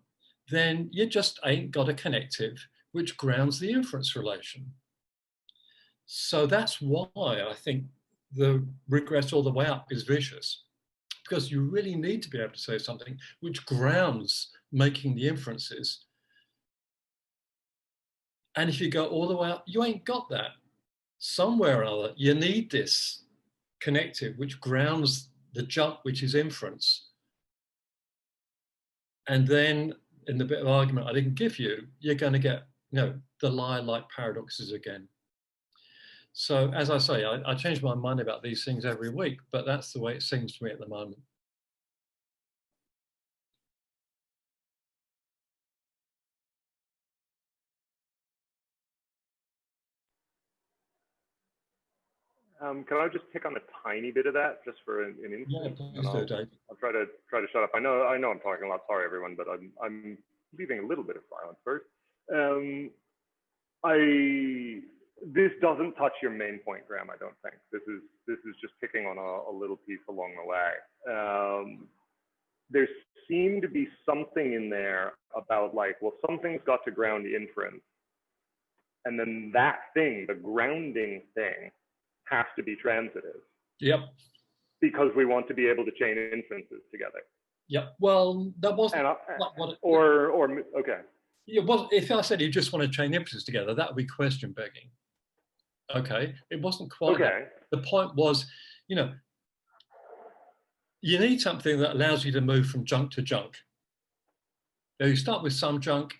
then you just ain't got a connective which grounds the inference relation. So that's why I think the regress all the way up is vicious, because you really need to be able to say something which grounds making the inferences. And if you go all the way up, you ain't got that. Somewhere or other, you need this connective which grounds the jump, which is inference. And then in the bit of argument I didn't give you, you're going to get, you know, the liar-like paradoxes again. So as I say, I change my mind about these things every week, but that's the way it seems to me at the moment. Can I just pick on a tiny bit of that just for an instant? Yeah, please do, Dave. I'll try to shut up. I know I'm talking a lot. Sorry, everyone, but I'm leaving a little bit of silence first. This doesn't touch your main point, Graham. I don't think this is just picking on a little piece along the way. There seemed to be something in there about like, well, something's got to ground inference, and then that thing, the grounding thing, has to be transitive. Yep. Because we want to be able to chain inferences together. Yep. Well, that wasn't okay. Yeah, well, if I said you just want to chain inferences together, that would be question begging. Okay, it wasn't quite. Okay. The point was, you know, you need something that allows you to move from junk to junk. Now you start with some junk,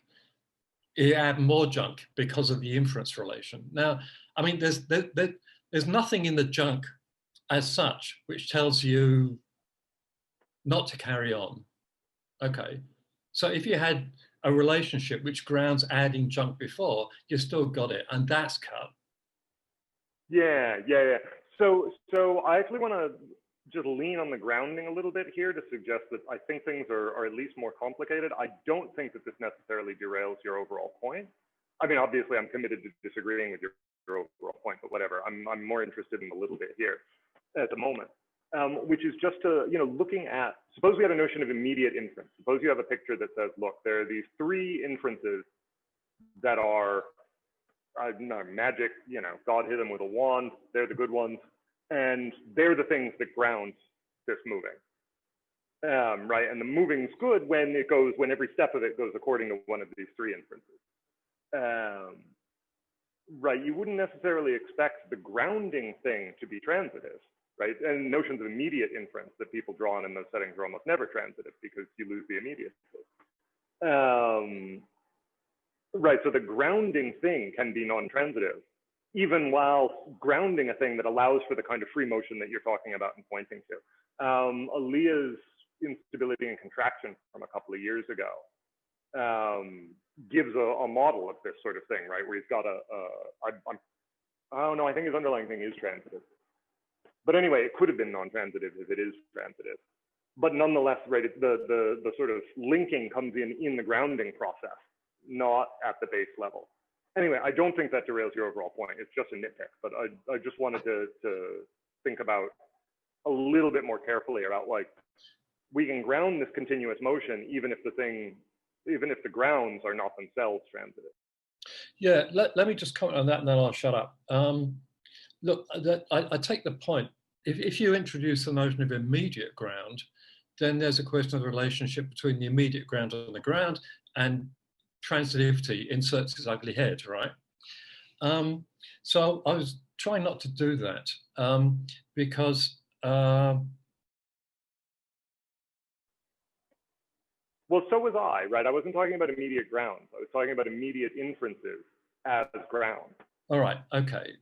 you add more junk because of the inference relation. Now, I mean, there's nothing in the junk as such which tells you not to carry on. Okay, so if you had a relationship which grounds adding junk before, you still got it, and that's cut. Yeah. So I actually want to just lean on the grounding a little bit here to suggest that I think things are at least more complicated. I don't think that this necessarily derails your overall point. I mean, obviously, I'm committed to disagreeing with your overall point, but whatever. I'm more interested in a little bit here at the moment, which is just to, you know, looking at, suppose we had a notion of immediate inference. Suppose you have a picture that says, look, there are these three inferences that are magic, you know, God hit them with a wand, they're the good ones, and they're the things that ground this moving. Right, and the moving's good when every step of it goes according to one of these three inferences. Right, you wouldn't necessarily expect the grounding thing to be transitive, right? And notions of immediate inference that people draw on in those settings are almost never transitive because you lose the immediacy. Right, so the grounding thing can be non-transitive, even while grounding a thing that allows for the kind of free motion that you're talking about and pointing to. Aaliyah's instability and contraction from a couple of years ago gives a model of this sort of thing, right? Where he's got I don't know, I think his underlying thing is transitive. But anyway, it could have been non-transitive if it is transitive. But nonetheless, right, the sort of linking comes in the grounding process, not at the base level. Anyway, I don't think that derails your overall point. It's just a nitpick, but I just wanted to think about a little bit more carefully about, like, we can ground this continuous motion even if the grounds are not themselves transitive. Yeah, let me just comment on that and then I'll shut up. Look, I take the point. If you introduce the notion of immediate ground, then there's a question of the relationship between the immediate ground and the ground, and transitivity inserts its ugly head, right? So I was trying not to do that because well, so was I, right? I wasn't talking about immediate grounds. I was talking about immediate inferences as ground. All right, okay.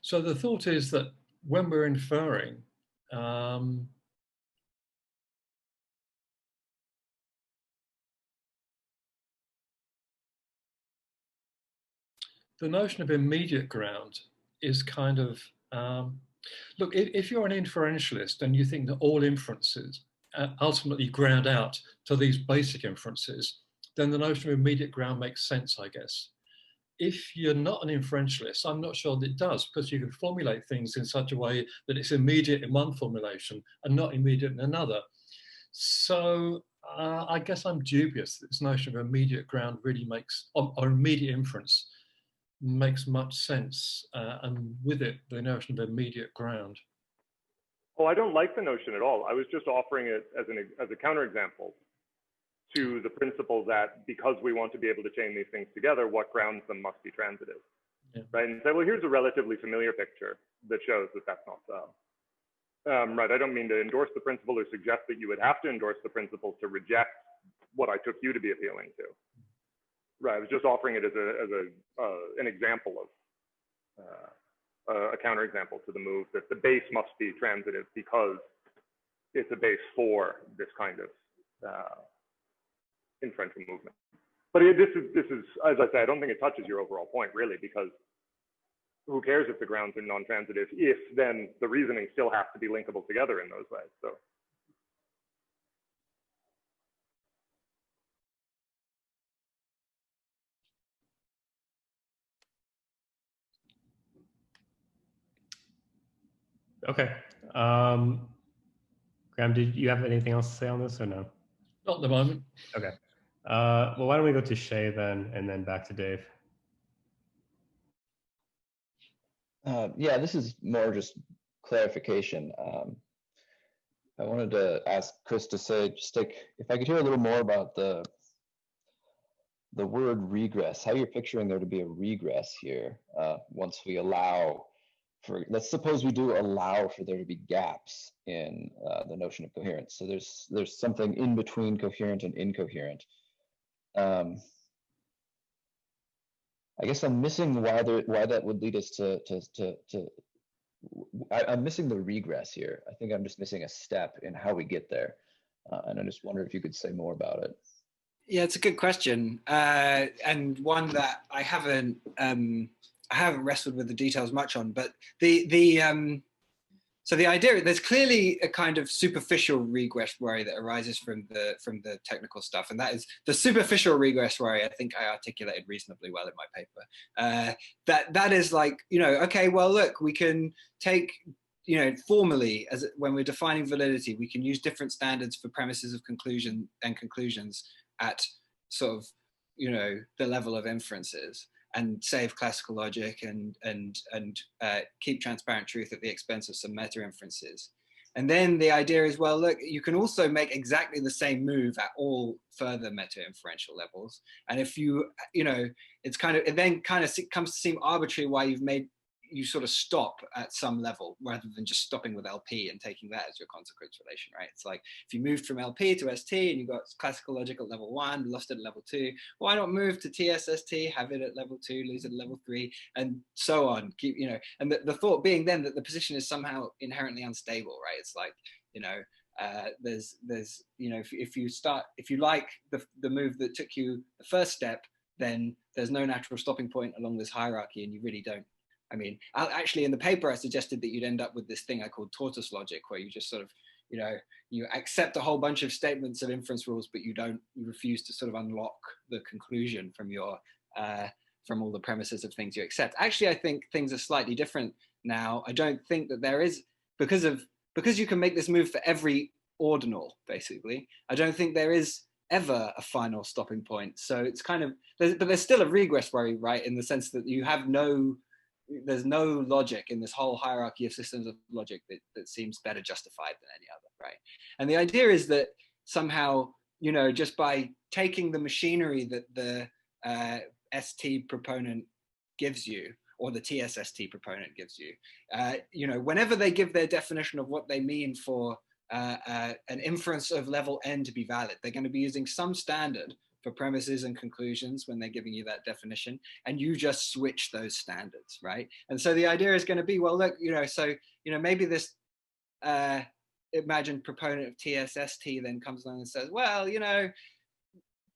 So the thought is that when we're inferring, the notion of immediate ground is kind of, look, if you're an inferentialist and you think that all inferences ultimately ground out to these basic inferences, then the notion of immediate ground makes sense, I guess. If you're not an inferentialist, I'm not sure that it does, because you can formulate things in such a way that it's immediate in one formulation and not immediate in another. So I guess I'm dubious that this notion of immediate ground really makes, or immediate inference makes much sense, and with it, the notion of immediate ground. Oh, I don't like the notion at all. I was just offering it as a counterexample to the principle that because we want to be able to chain these things together, what grounds them must be transitive, right? And say, well, here's a relatively familiar picture that shows that that's not so. Right, I don't mean to endorse the principle or suggest that you would have to endorse the principle to reject what I took you to be appealing to. Right, I was just offering it as an example of a counterexample to the move that the base must be transitive because it's a base for this kind of inferential movement. But this is, as I say, I don't think it touches your overall point really, because who cares if the grounds are non-transitive if then the reasoning still has to be linkable together in those ways. So. Okay. Graham, did you have anything else to say on this or no? Not at the moment. Okay. Well, why don't we go to Shay then, and then back to Dave. Yeah, this is more just clarification. I wanted to ask Chris to say, if I could hear a little more about the word regress, how you're picturing there to be a regress here once we allow for, let's suppose we do allow for there to be gaps in the notion of coherence. So there's something in between coherent and incoherent. I guess I'm missing why that would lead us to I'm missing the regress here. I think I'm just missing a step in how we get there. And I just wonder if you could say more about it. Yeah, it's a good question, and one that I haven't wrestled with the details much on. But so the idea, there's clearly a kind of superficial regress worry that arises from the technical stuff, and that is the superficial regress worry. I think I articulated reasonably well in my paper. That is like, okay, well, look, we can take, formally, when we're defining validity, we can use different standards for premises of conclusion and conclusions at sort of, the level of inferences, and save classical logic and keep transparent truth at the expense of some meta-inferences. And then the idea is, well, look, you can also make exactly the same move at all further meta-inferential levels. And if you, it then kind of comes to seem arbitrary why you sort of stop at some level rather than just stopping with LP and taking that as your consequence relation, right? It's like if you moved from LP to ST and you got classical logic at level 1, lost it at level 2, why not move to TSST, have it at level 2, lose it at level 3, and so on. Keep, and the thought being then that the position is somehow inherently unstable, right? It's like, there's if you like the move that took you the first step, then there's no natural stopping point along this hierarchy, and you really don't. I mean, actually in the paper, I suggested that you'd end up with this thing I called tortoise logic, where you just sort of, you accept a whole bunch of statements of inference rules, but you refuse to sort of unlock the conclusion from from all the premises of things you accept. Actually, I think things are slightly different now. I don't think that there is, because you can make this move for every ordinal, basically, I don't think there is ever a final stopping point. So it's kind of, but there's still a regress worry, right? In the sense that you have there's no logic in this whole hierarchy of systems of logic that seems better justified than any other, right? And the idea is that somehow, just by taking the machinery that the ST proponent gives you, or the TSST proponent gives you, whenever they give their definition of what they mean for an inference of level n to be valid, they're going to be using some standard for premises and conclusions when they're giving you that definition, and you just switch those standards, right? And so the idea is going to be, well, look, maybe this imagined proponent of TSST then comes along and says, well,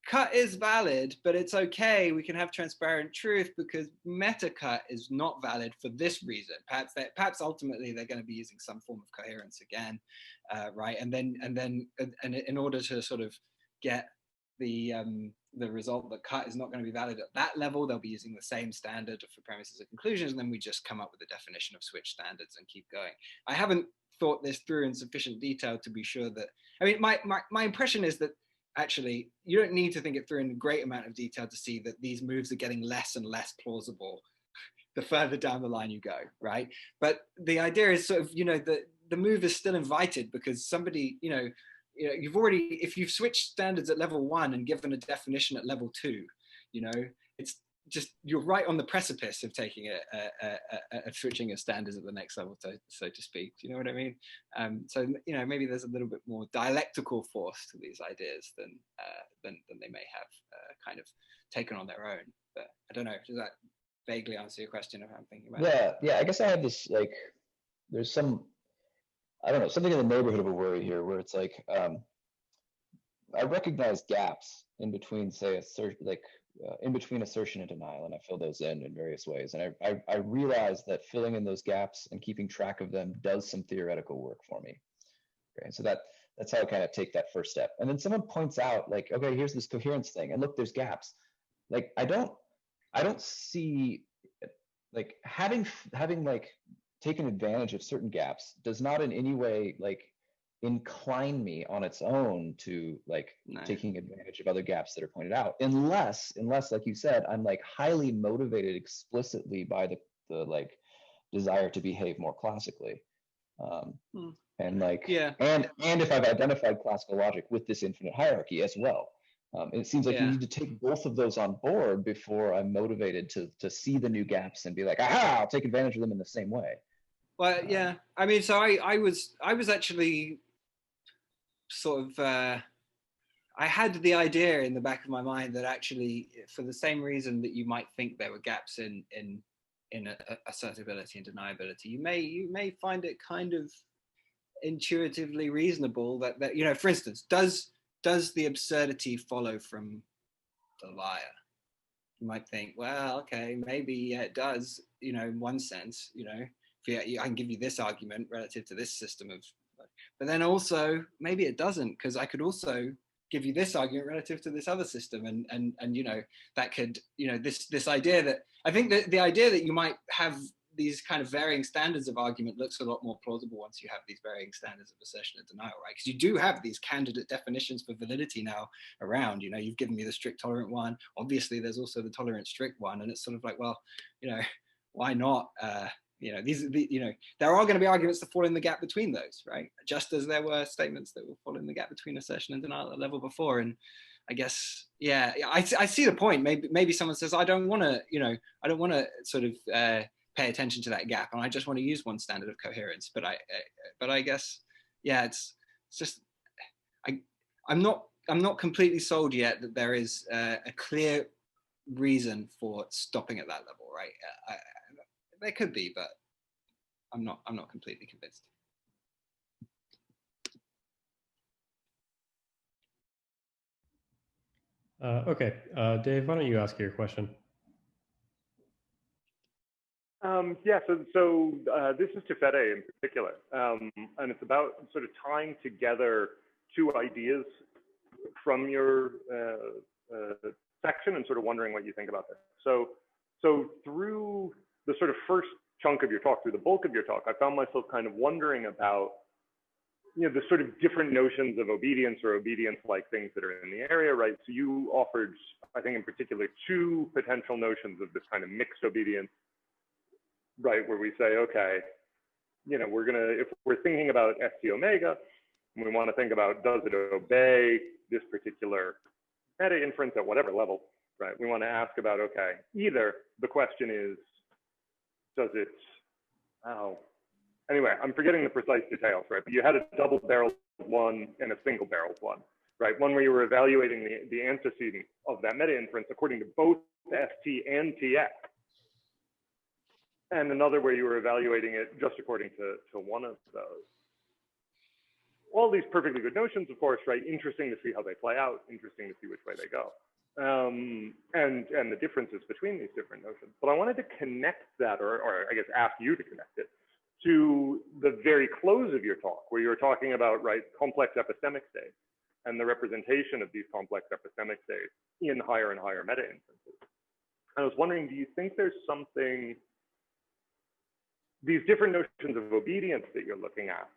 cut is valid, but it's okay, we can have transparent truth because meta cut is not valid for this reason. Perhaps ultimately they're going to be using some form of coherence again, right? And in order to sort of get the result that cut is not going to be valid at that level, they'll be using the same standard for premises and conclusions, and then we just come up with a definition of switch standards and keep going. I haven't thought this through in sufficient detail to be sure that, I mean, my impression is that actually you don't need to think it through in a great amount of detail to see that these moves are getting less and less plausible the further down the line you go, right? But the idea is sort of, the move is still invited because somebody, you've already, if you've switched standards at level 1 and given a definition at level 2, you're right on the precipice of taking switching your standards at the next level, so to speak. Do you know what I mean? So maybe there's a little bit more dialectical force to these ideas than they may have kind of taken on their own. But I don't know. Does that vaguely answer your question of how I'm thinking about it? Yeah. I guess I have this there's some, I don't know, something in the neighborhood of a worry here, where it's like I recognize gaps in between, say, in between assertion and denial, and I fill those in various ways. And I realize that filling in those gaps and keeping track of them does some theoretical work for me. Okay, so that's how I kind of take that first step. And then someone points out, like, okay, here's this coherence thing, and look, there's gaps. Like, I don't see, like, having like taken advantage of certain gaps does not in any way like incline me on its own to taking advantage of other gaps that are pointed out, unless like you said, I'm like highly motivated explicitly by the like desire to behave more classically, and like and if I've identified classical logic with this infinite hierarchy as well. It seems like you need to take both of those on board before I'm motivated to see the new gaps and be like, aha, I'll take advantage of them in the same way. Well, yeah, I mean, so I was actually sort of, I had the idea in the back of my mind that actually, for the same reason that you might think there were gaps in assertability and deniability, you may find it kind of intuitively reasonable that for instance, does the absurdity follow from the liar? You might think, well, okay, maybe it does, in one sense, I can give you this argument relative to this system of, but then also maybe it doesn't, because I could also give you this argument relative to this other system, and that could, this idea that, I think that the idea that you might have these kind of varying standards of argument looks a lot more plausible once you have these varying standards of assertion and denial, right? Because you do have these candidate definitions for validity now around. You've given me the strict tolerant one. Obviously, there's also the tolerant strict one, and it's sort of like, well, why not? There are going to be arguments that fall in the gap between those, right? Just as there were statements that will fall in the gap between assertion and denial at level before. And I guess, I see the point. Maybe someone says, I don't want to sort of pay attention to that gap, and I just want to use one standard of coherence. But I guess, it's just, I'm not completely sold yet that there is a clear reason for stopping at that level, right? There could be, but I'm not completely convinced. Okay, Dave, why don't you ask your question? So this is to Fede in particular, and it's about sort of tying together two ideas from your section and sort of wondering what you think about this. So through the sort of first chunk of your talk, through the bulk of your talk, I found myself kind of wondering about, the sort of different notions of obedience or obedience-like things that are in the area, right? So you offered, I think in particular, two potential notions of this kind of mixed obedience, right? Where we say, okay, if we're thinking about ST omega, we want to think about, does it obey this particular meta inference at whatever level, right? We want to ask about, okay, either the question is, does it, anyway, I'm forgetting the precise details, right? But you had a double-barreled one and a single-barreled one, right? One where you were evaluating the antecedent of that meta-inference according to both ST and TX. And another where you were evaluating it just according to one of those. All these perfectly good notions, of course, right? Interesting to see how they play out, interesting to see which way they go. And the differences between these different notions. But I wanted to connect that, or I guess ask you to connect it, to the very close of your talk, where you were talking about, right, complex epistemic states and the representation of these complex epistemic states in higher and higher meta-inferences. I was wondering, do you think there's something, these different notions of obedience that you're looking at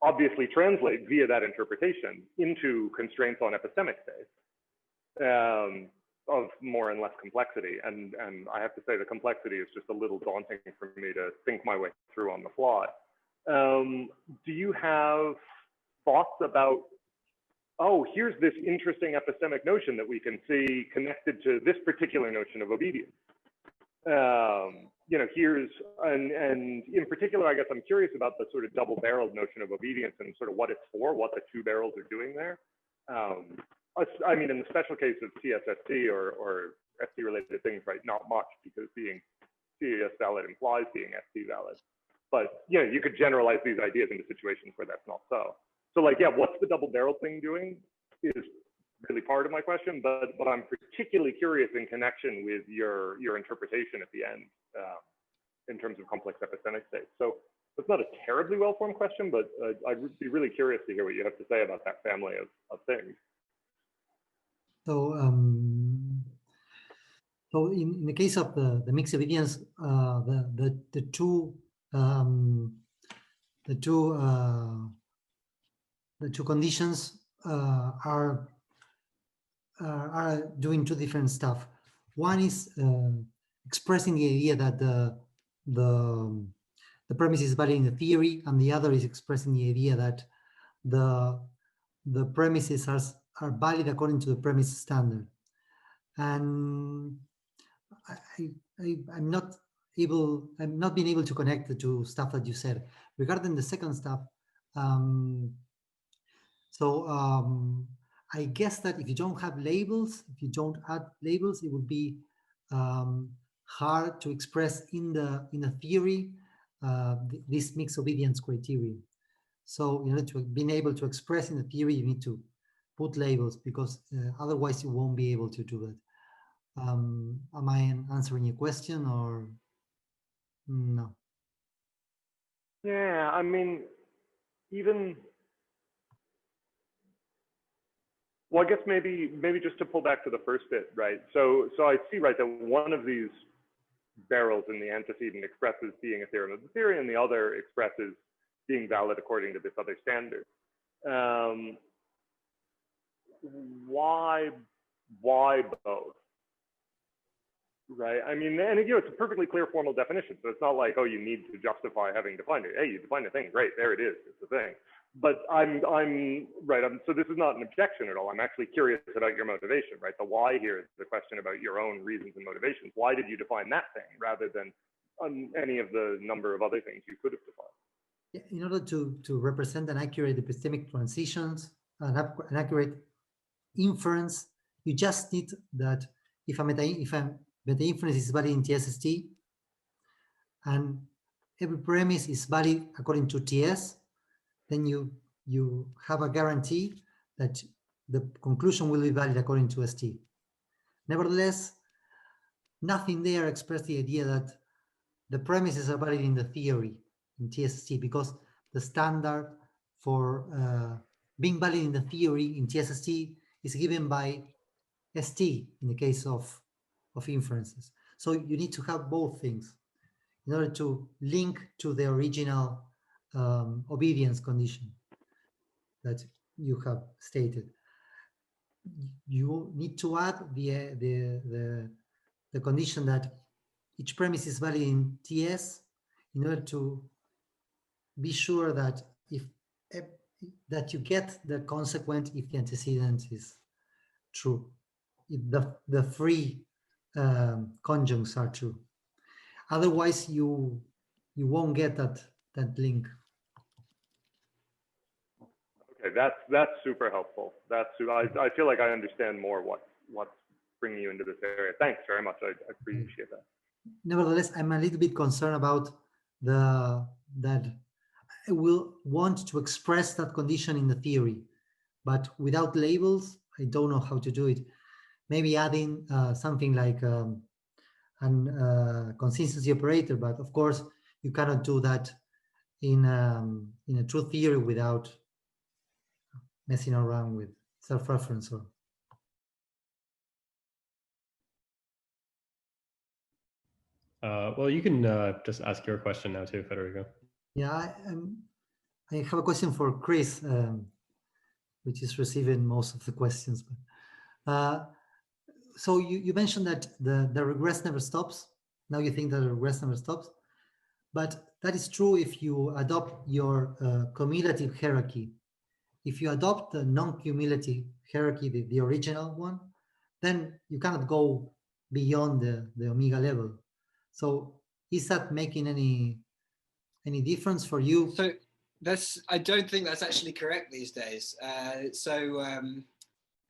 obviously translate via that interpretation into constraints on epistemic states of more and less complexity. And I have to say the complexity is just a little daunting for me to think my way through on the fly. Do you have thoughts about oh, here's this interesting epistemic notion that we can see connected to this particular notion of obedience. You know, here's, and in particular, I guess I'm curious about the sort of double-barreled notion of obedience and sort of what it's for, what the two barrels are doing there. I mean, in the special case of CSST or ST-related things, right, not much, because being CES valid implies being ST valid. But, you know, you could generalize these ideas into situations where that's not so. So, like, yeah, what's the double-barreled thing doing is really part of my question, but I'm particularly curious in connection with your interpretation at the end in terms of complex epistemic states. So it's not a terribly well-formed question, but I'd be really curious to hear what you have to say about that family of things. So, so in the case of the mixed obedience, the two conditions are doing two different stuff. One is expressing the idea that the premise is valid in the theory, and the other is expressing the idea that the premises are valid according to the premise standard. And I'm not being able to connect the two stuff that you said. Regarding the second stuff, I guess that if you don't have labels, if you don't add labels, it would be hard to express in the theory this mixed obedience criterion. So in order to be able to express in the theory, you need to put labels, because otherwise you won't be able to do that. Am I answering your question or no? Yeah, I mean, even, well, I guess maybe just to pull back to the first bit, right? So I see, right, that one of these barrels in the antecedent expresses being a theorem of the theory, and the other expresses being valid according to this other standard. Why both? Right. I mean, and you know, it's a perfectly clear formal definition. So it's not like, oh, you need to justify having defined it. Hey, you defined a thing. Great. There it is. It's a thing. But I'm right. So this is not an objection at all. I'm actually curious about your motivation, right? The why here is the question about your own reasons and motivations. Why did you define that thing rather than any of the number of other things you could have defined? Yeah, in order to represent an accurate epistemic transitions, an accurate inference, you just need that if a meta-inference is valid in TSST, and every premise is valid according to TS, then you have a guarantee that the conclusion will be valid according to ST. Nevertheless, nothing there expresses the idea that the premises are valid in the theory in TSST, because the standard for being valid in the theory in TSST is given by ST in the case of inferences. So you need to have both things in order to link to the original obedience condition that you have stated. You need to add the condition that each premise is valid in TS in order to be sure that that you get the consequent if the antecedent is true, if the free conjuncts are true. Otherwise, you won't get that link. Okay, that's super helpful. I feel like I understand more what's bringing you into this area. Thanks very much. I appreciate that. Nevertheless, I'm a little bit concerned about that I will want to express that condition in the theory, but without labels, I don't know how to do it. Maybe adding something like an consistency operator, but of course you cannot do that in a true theory without messing around with self-reference. Well, you can just ask your question now too, Federico. Yeah, I have a question for Chris, which is receiving most of the questions. So you mentioned that the regress never stops. Now you think that the regress never stops, but that is true if you adopt your cumulative hierarchy if you adopt the non-cumulative hierarchy, the original one, then you cannot go beyond the omega level. So is that making any difference for you? So I don't think that's actually correct these days. I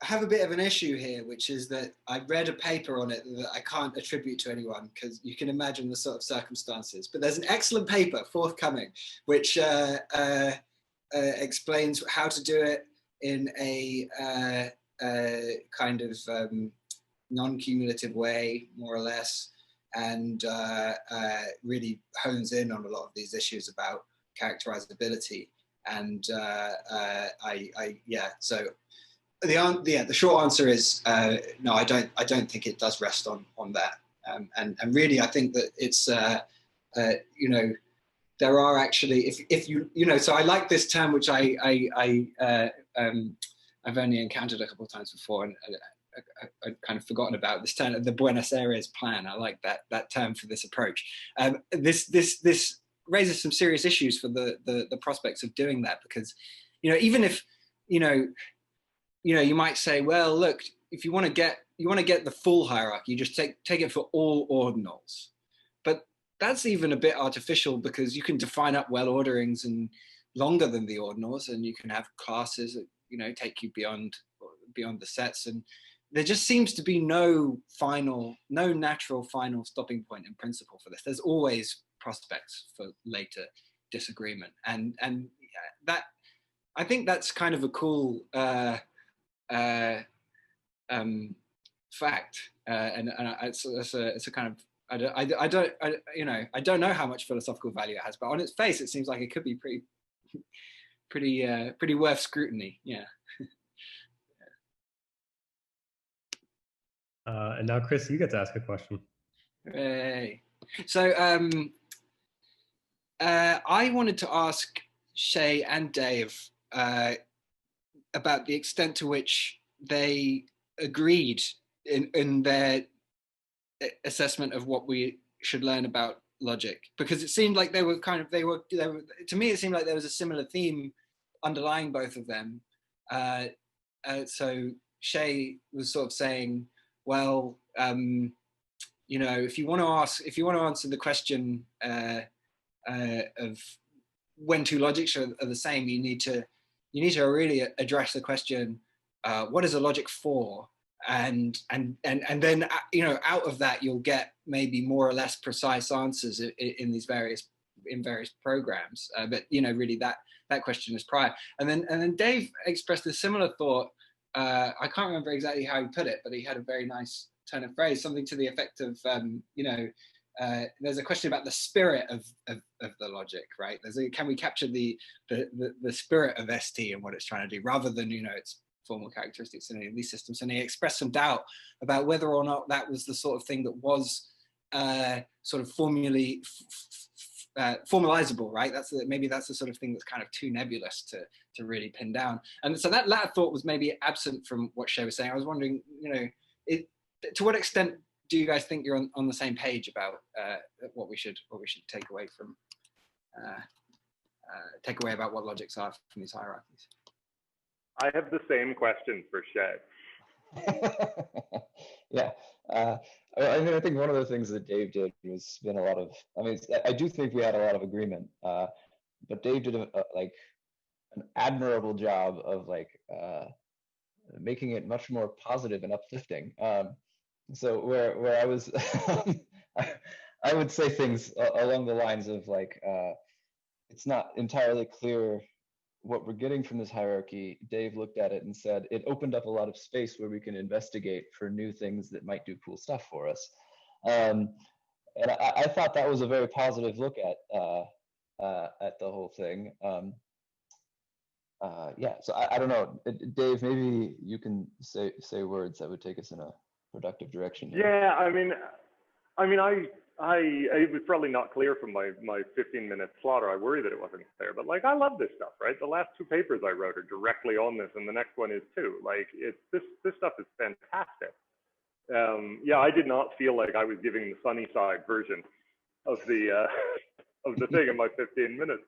have a bit of an issue here, which is that I read a paper on it that I can't attribute to anyone because you can imagine the sort of circumstances. But there's an excellent paper forthcoming, which explains how to do it in a kind of non-cumulative way, more or less, and really hones in on a lot of these issues about characterizability. And so the short answer is no. I don't think it does rest on that. And really, I think that it's there are actually if you so I like this term, which I've only encountered a couple of times before, and I've kind of forgotten about this term, the Buenos Aires plan. I like that term for this approach. This raises some serious issues for the prospects of doing that, because even if you might say, well, look, if you want to get the full hierarchy, you just take it for all ordinals. But that's even a bit artificial, because you can define up well orderings and longer than the ordinals, and you can have classes that take you beyond the sets, and there just seems to be no natural final stopping point in principle for this. There's always prospects for later disagreement, and that, I think that's kind of a cool fact, and it's a kind of, I don't know how much philosophical value it has, but on its face it seems like it could be pretty worth scrutiny. Yeah. And now, Chris, you get to ask a question. Hey. So I wanted to ask Shay and Dave about the extent to which they agreed in their assessment of what we should learn about logic, because it seemed like they were to me it seemed like there was a similar theme underlying both of them. So Shay was sort of saying, well, if you want to answer the question of when two logics are the same, you need to really address the question, what is a logic for? And then out of that you'll get maybe more or less precise answers in various programs. But really that question is prior. And then Dave expressed a similar thought. I can't remember exactly how he put it, but he had a very nice turn of phrase, something to the effect of, there's a question about the spirit of the logic, right? Can we capture the spirit of ST and what it's trying to do, rather than its formal characteristics in any of these systems? And he expressed some doubt about whether or not that was the sort of thing that was sort of formalizable, right? Maybe that's the sort of thing that's kind of too nebulous to really pin down. And so that latter thought was maybe absent from what Shay was saying. I was wondering, to what extent do you guys think you're on the same page about what we should take away from about what logics are from these hierarchies? I have the same question for Shay. Yeah. I think one of the things that Dave did was spin a lot of, I do think we had a lot of agreement, but Dave did an admirable job of making it much more positive and uplifting. So where I was, I would say things along the lines of it's not entirely clear what we're getting from this hierarchy. Dave looked at it and said it opened up a lot of space where we can investigate for new things that might do cool stuff for us. And I thought that was a very positive look at the whole thing. Yeah, so I don't know, Dave, maybe you can say words that would take us in a productive direction here. Yeah, it was probably not clear from my 15-minute slaughter. I worry that it wasn't clear, but I love this stuff, right? The last two papers I wrote are directly on this, and the next one is too. This stuff is fantastic. Yeah, I did not feel like I was giving the sunny side version of the thing in my 15 minutes.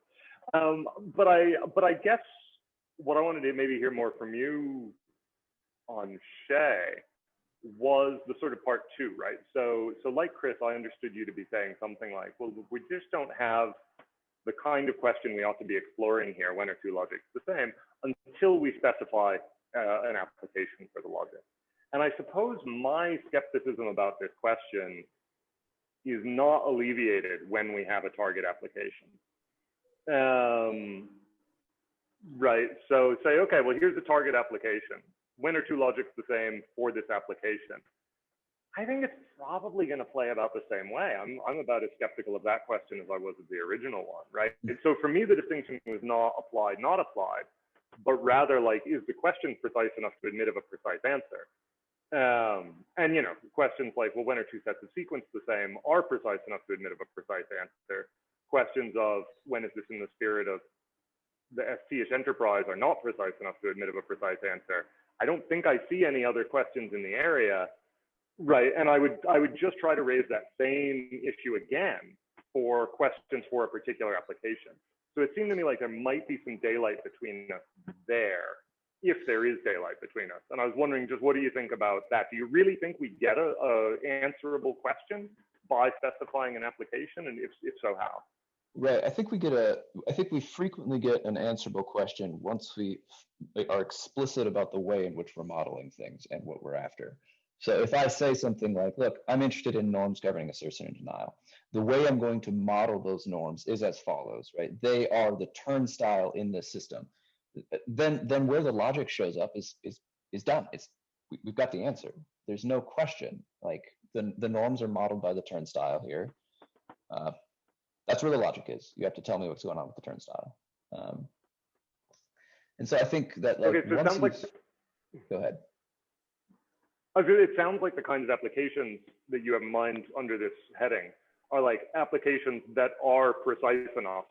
But I guess what I wanted to maybe hear more from you on, Shay, was the sort of part two, right? So like Chris, I understood you to be saying something like, well, we just don't have the kind of question we ought to be exploring here, when are two logics the same, until we specify an application for the logic. And I suppose my skepticism about this question is not alleviated when we have a target application. Right, so say, okay, well, here's the target application. When are two logics the same for this application? I think it's probably going to play about the same way. I'm about as skeptical of that question as I was of the original one, right? And so for me, the distinction was not applied, but rather like, is the question precise enough to admit of a precise answer? And you know, questions like, well, when are two sets of sequence the same are precise enough to admit of a precise answer. Questions of when is this in the spirit of the ST-ish enterprise are not precise enough to admit of a precise answer. I don't think I see any other questions in the area, right? And I would just try to raise that same issue again for questions for a particular application. So it seemed to me like there might be some daylight between us there, if there is daylight between us. And I was wondering, just what do you think about that? Do you really think we get a answerable question by specifying an application? And if so, how? Right. I think we frequently get an answerable question once we are explicit about the way in which we're modeling things and what we're after. So if I say something like, look, I'm interested in norms governing assertion and denial. The way I'm going to model those norms is as follows, right? They are the turnstile in this system. Then where the logic shows up is done. We've got the answer. There's no question. Like the norms are modeled by the turnstile here. That's where the logic is. You have to tell me what's going on with the turnstile. And so I think that like, okay, so it sounds like, go ahead. It sounds like the kinds of applications that you have in mind under this heading are like applications that are precise enough.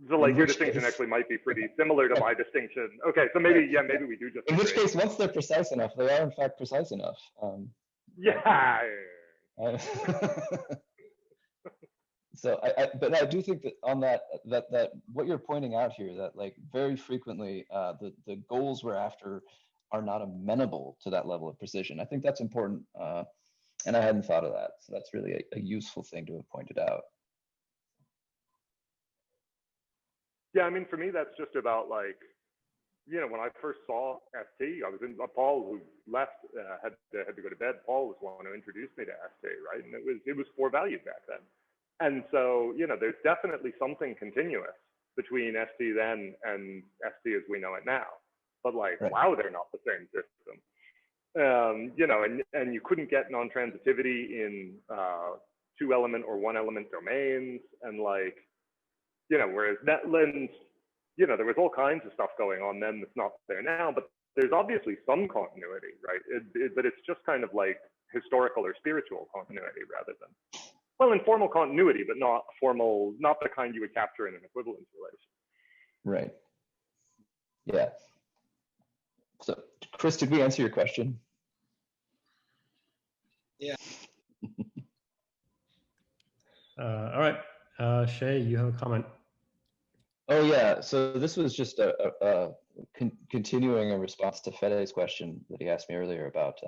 So like your distinction actually might be pretty similar to my distinction. Okay, so maybe, yeah, maybe we do just in which case, once they're precise enough, they are in fact precise enough. Yeah. So but I do think that on that what you're pointing out here, that like very frequently the goals we're after are not amenable to that level of precision. I think that's important, and I hadn't thought of that. So that's really a useful thing to have pointed out. Yeah, I mean, for me, that's just about like, you know, when I first saw ST, I was in Paul, who left, had to go to bed. Paul was one who introduced me to ST, right? And it was for value back then. And so, you know, there's definitely something continuous between ST then and ST as we know it now. But like, right. Wow, they're not the same system. You know, and you couldn't get non-transitivity in 2-element or 1-element domains. And like, you know, whereas Netland, you know, there was all kinds of stuff going on then that's not there now, but there's obviously some continuity, right? But it's just kind of like historical or spiritual continuity rather than, well, informal continuity, but not formal, not the kind you would capture in an equivalence relation. Right. Yeah. So, Chris, did we answer your question? Yeah. All right. Shay, you have a comment. Oh, yeah. So this was just continuing a response to Fede's question that he asked me earlier about,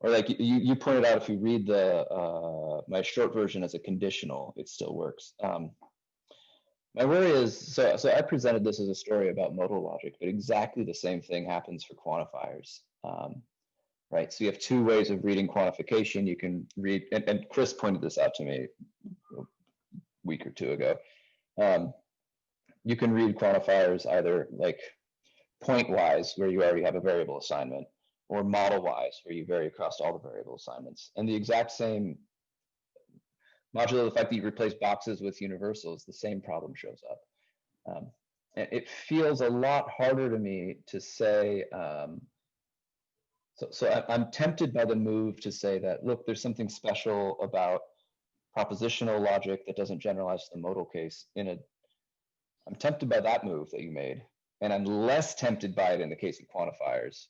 or like you pointed out, if you read the my short version as a conditional, it still works. My worry is, so I presented this as a story about modal logic, but exactly the same thing happens for quantifiers, right? So you have two ways of reading quantification. You can read, and Chris pointed this out to me a week or two ago. You can read quantifiers either like point-wise, where you already have a variable assignment, or model-wise, where you vary across all the variable assignments. And the exact same, modulo the fact that you replace boxes with universals, the same problem shows up. And it feels a lot harder to me to say, so I'm tempted by the move to say that, look, there's something special about propositional logic that doesn't generalize the modal case I'm tempted by that move that you made, and I'm less tempted by it in the case of quantifiers.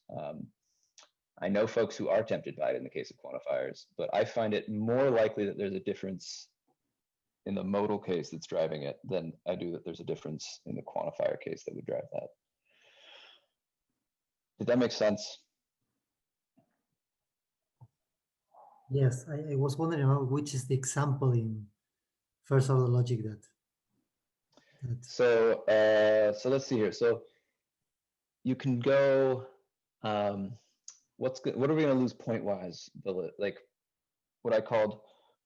I know folks who are tempted by it in the case of quantifiers, but I find it more likely that there's a difference in the modal case that's driving it than I do that there's a difference in the quantifier case that would drive that. Did that make sense? Yes, I was wondering about which is the example in first order logic that. So let's see here. So you can go. What are we going to lose point-wise? Like what I called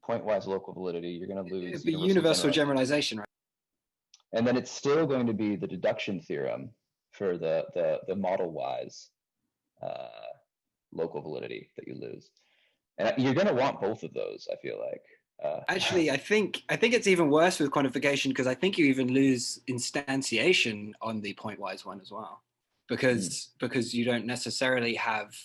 point-wise local validity. You're going to lose. It'd be universal generalization, right? And then it's still going to be the deduction theorem for the model-wise local validity that you lose. And you're going to want both of those, I feel like. Actually, I think it's even worse with quantification, because I think you even lose instantiation on the pointwise one as well, because you don't necessarily have.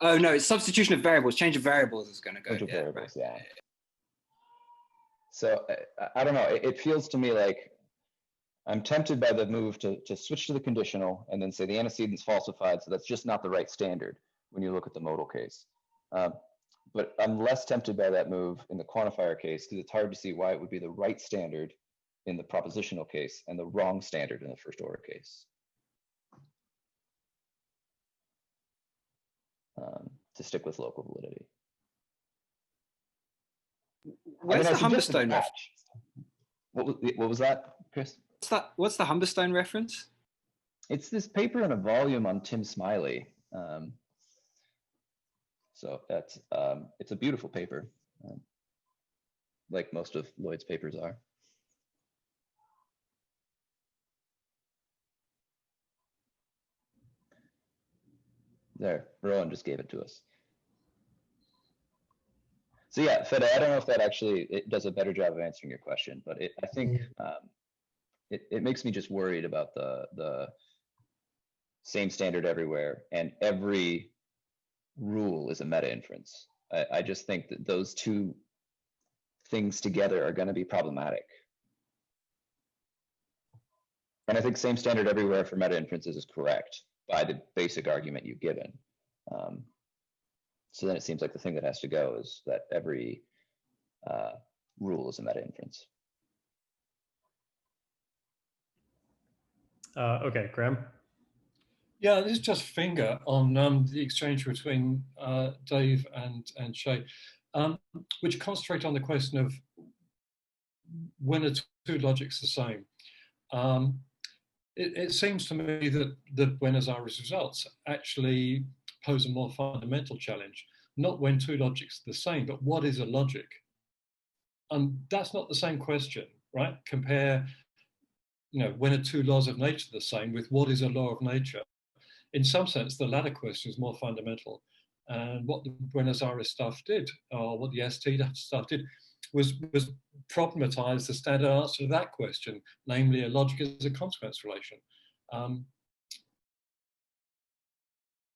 Oh no, it's substitution of variables. Change of variables is going to go. Change of variables, right. Yeah. So I don't know. It feels to me like I'm tempted by the move to switch to the conditional and then say the antecedent's falsified, so that's just not the right standard when you look at the modal case. But I'm less tempted by that move in the quantifier case, because it's hard to see why it would be the right standard in the propositional case and the wrong standard in the first order case. To stick with local validity. Where's the Humberstone reference? What was that, Chris? What's the Humberstone reference? It's this paper in a volume on Tim Smiley. So that's it's a beautiful paper, like most of Lloyd's papers are. There, Rowan just gave it to us. So yeah, Fede, I don't know if that actually does a better job of answering your question, but I think it makes me just worried about the same standard everywhere, and every rule is a meta inference. I just think that those two things together are going to be problematic. And I think same standard everywhere for meta inferences is correct by the basic argument you've given. So then it seems like the thing that has to go is that every rule is a meta inference. Okay, Graham. Yeah, this is just finger on the exchange between Dave and Shay, which concentrate on the question of when are two logics the same. It seems to me that the Buenos Aires results actually pose a more fundamental challenge, not when two logics are the same, but what is a logic? And that's not the same question, right? Compare, when are two laws of nature the same with what is a law of nature? In some sense, the latter question is more fundamental. And what the Buenos Aires stuff did, or what the ST stuff did, was problematize the standard answer to that question, namely a logic is a consequence relation.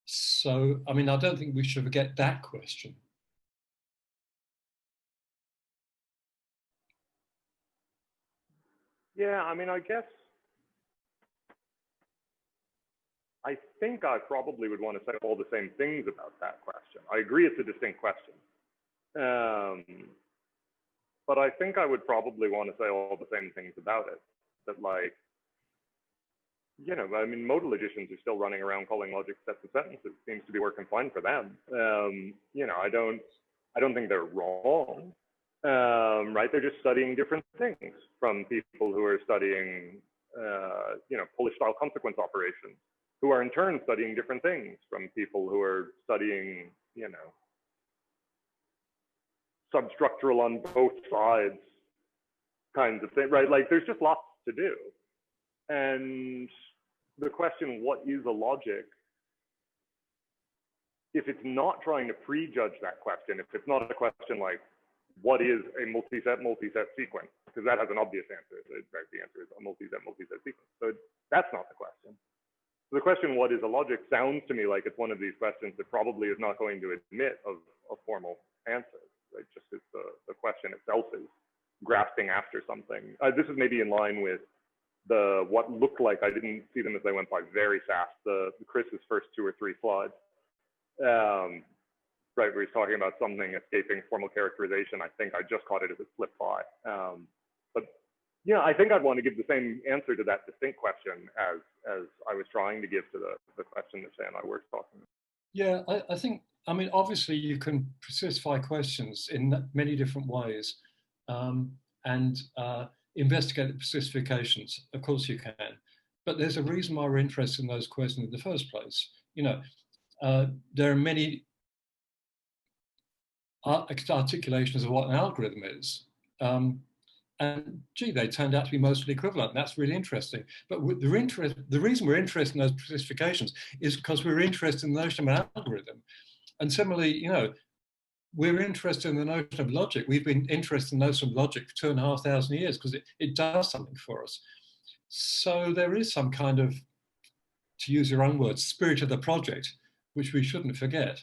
So, I mean, I don't think we should forget that question. Yeah, I mean, I think I probably would want to say all the same things about that question. I agree it's a distinct question. But I think I would probably want to say all the same things about it. That, like, I mean, modal logicians are still running around calling logic sets of sentences. Seems to be working fine for them. I don't think they're wrong. Right? They're just studying different things from people who are studying, Polish-style consequence operations, who are in turn studying different things from people who are studying, substructural on both sides kinds of thing, right? Like, there's just lots to do. And the question, what is a logic? If it's not trying to prejudge that question, if it's not a question like, what is a multi-set sequence? Because that has an obvious answer. Right? The answer is a multi-set sequence. So that's not the question. So the question, what is a logic, sounds to me like it's one of these questions that probably is not going to admit of a formal answer. Right? Just as the question itself is grasping after something. This is maybe in line with what looked like, I didn't see them as they went by very fast, Chris's first 2 or 3 slides. right, where he's talking about something escaping formal characterization. I think I just caught it as a slip by. But yeah, I think I'd want to give the same answer to that distinct question as I was trying to give to the question that Shay and I were talking about. Yeah, I think, I mean, obviously you can specify questions in many different ways and investigate the specifications. Of course you can, but there's a reason why we're interested in those questions in the first place. You know, there are many articulations of what an algorithm is. And gee, they turned out to be mostly equivalent. That's really interesting. But the reason we're interested in those specifications is because we're interested in the notion of an algorithm. And similarly, you know, we're interested in the notion of logic. We've been interested in the notion of logic for 2,500 years because it does something for us. So there is some kind of, to use your own words, spirit of the project, which we shouldn't forget.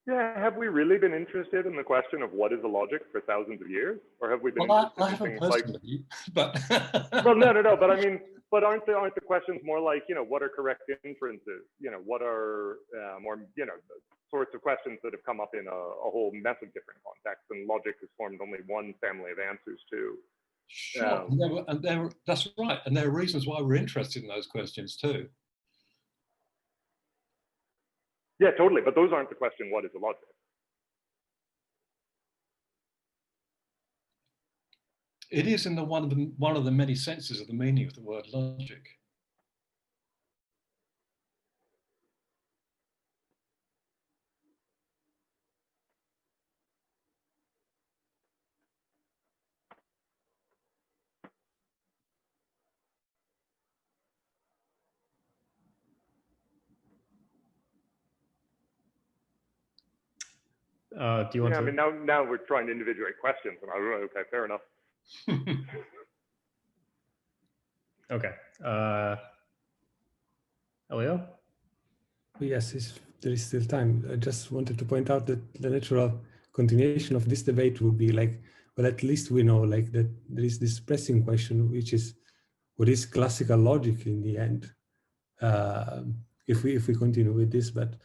Yeah, have we really been interested in the question of what is a logic for thousands of years, or have we been Well, interested I in haven't things like? but Well, no. But I mean, but aren't the questions more like, you know, what are correct inferences? You know, what are more, you know, the sorts of questions that have come up in a whole mess of different contexts, and logic has formed only one family of answers to. Sure, that's right, and there are reasons why we're interested in those questions too. Yeah, totally. But those aren't the question, what is a logic? It is in one of the many senses of the meaning of the word logic. Do you want to? I mean, now we're trying to individuate questions, and I don't know. Okay, fair enough. Okay. Elio? Yes, there is still time. I just wanted to point out that the natural continuation of this debate would be like, well, at least we know like that there is this pressing question, which is what is classical logic in the end? If we continue with this, but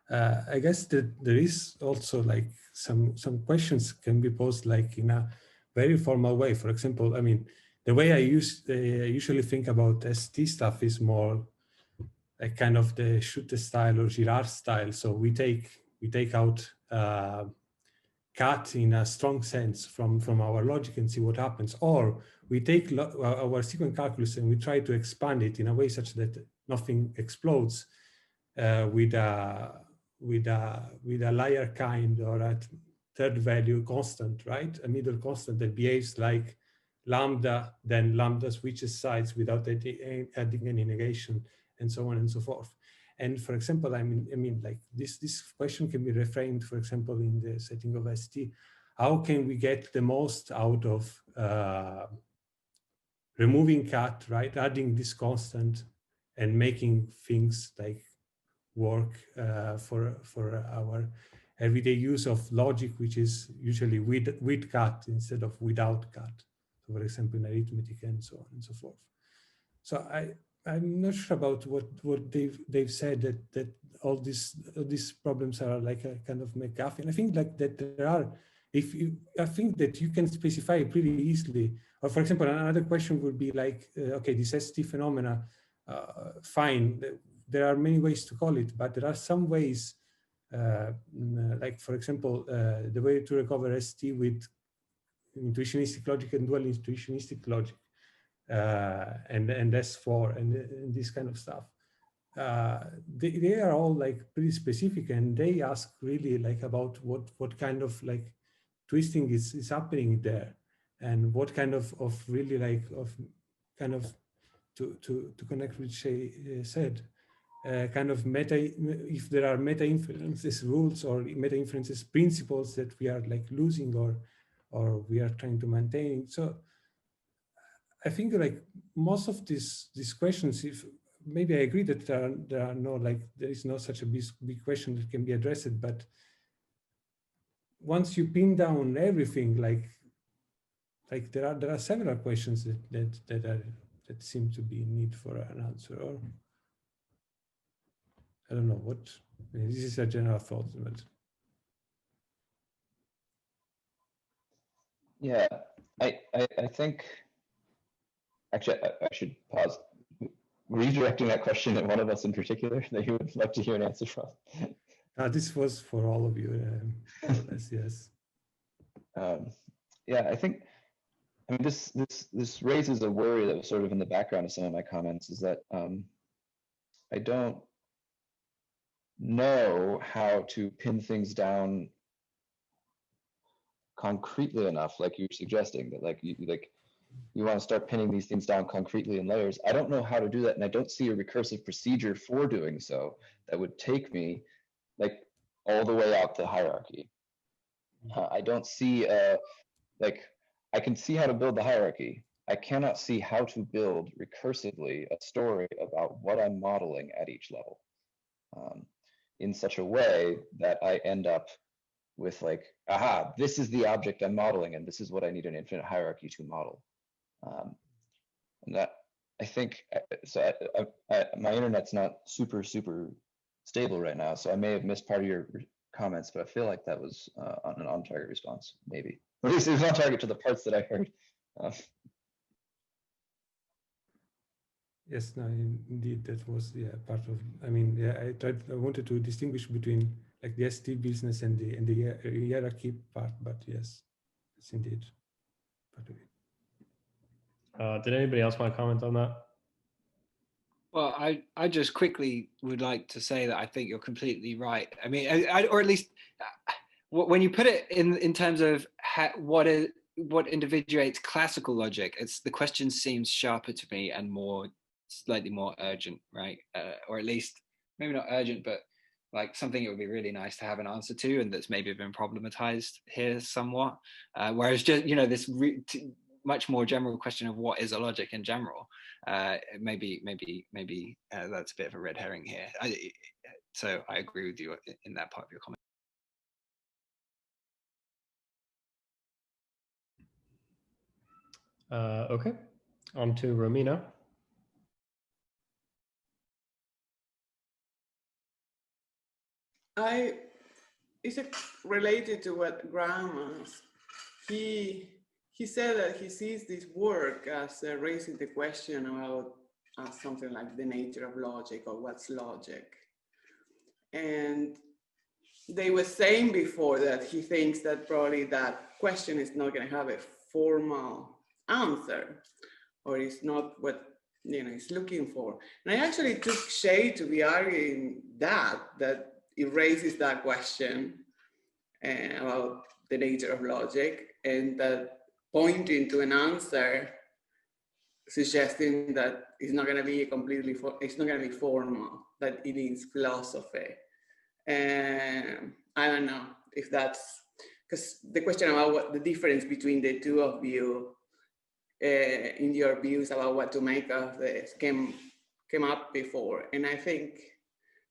I guess that there is also like some questions can be posed like in a very formal way. For example, I mean, the way I usually think about ST stuff is more like kind of the Schutte style or Girard style. So we take out cat in a strong sense from our logic and see what happens, or we take our sequence calculus and we try to expand it in a way such that nothing explodes with a liar kind or a third value constant, right? A middle constant that behaves like lambda, then lambda switches sides without adding any negation, and so on and so forth. And for example, I mean, like this question can be reframed, for example, in the setting of ST. How can we get the most out of removing cat, right? Adding this constant and making things like work for our everyday use of logic, which is usually with cat instead of without cat. So for example, in arithmetic and so on and so forth. So I'm not sure about what they've said that all these problems are like a kind of McGuffin. I think like that there are, I think that you can specify pretty easily. Or for example, another question would be like, okay, this ST phenomena, fine. There are many ways to call it, but there are some ways, like for example, the way to recover ST with intuitionistic logic and dual intuitionistic logic. And S4 and this kind of stuff. They are all like pretty specific, and they ask really like about what kind of like twisting is happening there, and what kind of really like of kind of to connect with Shay said, kind of if there are meta-inferences rules or meta-inferences principles that we are like losing or we are trying to maintain. So I think like most of these questions, if maybe I agree that there are no like there is no such a big question that can be addressed, but once you pin down everything, like there are several questions that seem to be in need for an answer. Or I don't know what, this is a general thought, but. Yeah, I think, actually, I should pause. Redirecting that question at one of us in particular that you would like to hear an answer from. This was for all of you, more or less, yes. Yeah, I think, I mean, this raises a worry that was sort of in the background of some of my comments, is that I don't know how to pin things down concretely enough, like you're suggesting, that like you want to start pinning these things down concretely in layers. I don't know how to do that, and I don't see a recursive procedure for doing so that would take me like all the way out the hierarchy. I don't see like, I can see how to build the hierarchy. I cannot see how to build recursively a story about what I'm modeling at each level in such a way that I end up with like, aha, this is the object I'm modeling, and this is what I need an infinite hierarchy to model. And that, I think, so my internet's not super stable right now, so I may have missed part of your comments, but I feel like that was an on-target response, maybe. Or at least it was on target to the parts that I heard. Yes, no, indeed, that was part of. I mean, I wanted to distinguish between like the ST business and the hierarchy part, but yes, it's indeed part of it. Did anybody else want to comment on that? Well, I just quickly would like to say that I think you're completely right. I mean, or at least when you put it in terms of what individuates classical logic, the question seems sharper to me and slightly more urgent, right? Or at least maybe not urgent, but like something it would be really nice to have an answer to, and that's maybe been problematized here somewhat. Whereas just, this much more general question of what is a logic in general, maybe that's a bit of a red herring here. So I agree with you in that part of your comment. Okay, on to Romina. It's related to what Graham asked. He said that he sees this work as raising the question about something like the nature of logic or what's logic. And they were saying before that he thinks that probably that question is not going to have a formal answer, or it's not what he's looking for. And I actually took Shay to be arguing that it raises that question about the nature of logic, and that pointing to an answer suggesting that it's not going to be it's not going to be formal, that it is philosophy. And I don't know if that's, because the question about what the difference between the two of you in your views about what to make of this came up before. And I think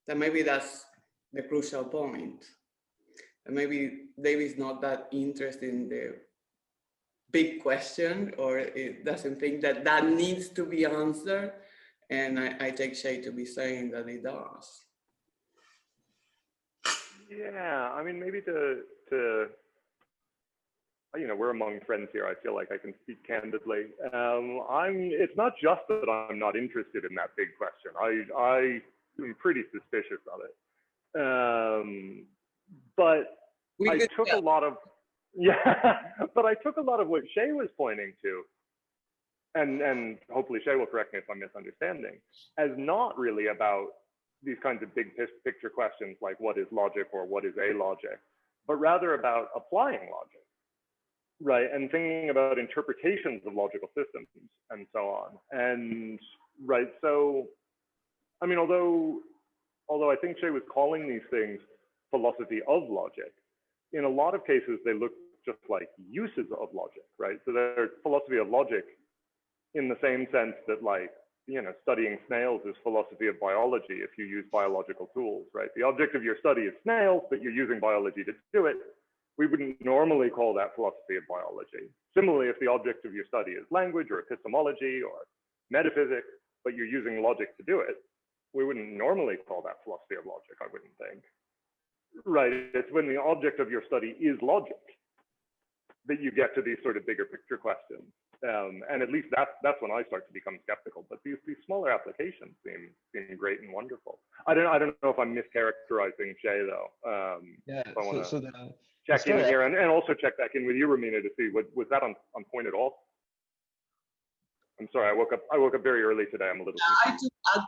that maybe that's the crucial point. And maybe David's not that interested in the big question, or it doesn't think that needs to be answered. And I take Shay to be saying that it does. Yeah, I mean, maybe to we're among friends here. I feel like I can speak candidly. It's not just that I'm not interested in that big question. I am pretty suspicious of it. But I took a lot of what Shay was pointing to, and hopefully Shay will correct me if I'm misunderstanding, as not really about these kinds of big picture questions like what is logic or what is a logic, but rather about applying logic, right? And thinking about interpretations of logical systems and so on. And right, so, I mean, although I think Shay was calling these things philosophy of logic, in a lot of cases, they look just like uses of logic, right? So they're philosophy of logic in the same sense that, like, studying snails is philosophy of biology if you use biological tools, right? The object of your study is snails, but you're using biology to do it. We wouldn't normally call that philosophy of biology. Similarly, if the object of your study is language or epistemology or metaphysics, but you're using logic to do it, we wouldn't normally call that philosophy of logic, I wouldn't think. Right, it's when the object of your study is logic that you get to these sort of bigger picture questions. And at least that's when I start to become skeptical. But these smaller applications seem great and wonderful. I don't know if I'm mischaracterizing Shay though. Yeah. So I want to so check in here and also check back in with you, Romina, to see was that on point at all? I'm sorry, I woke up very early today. I'm a little.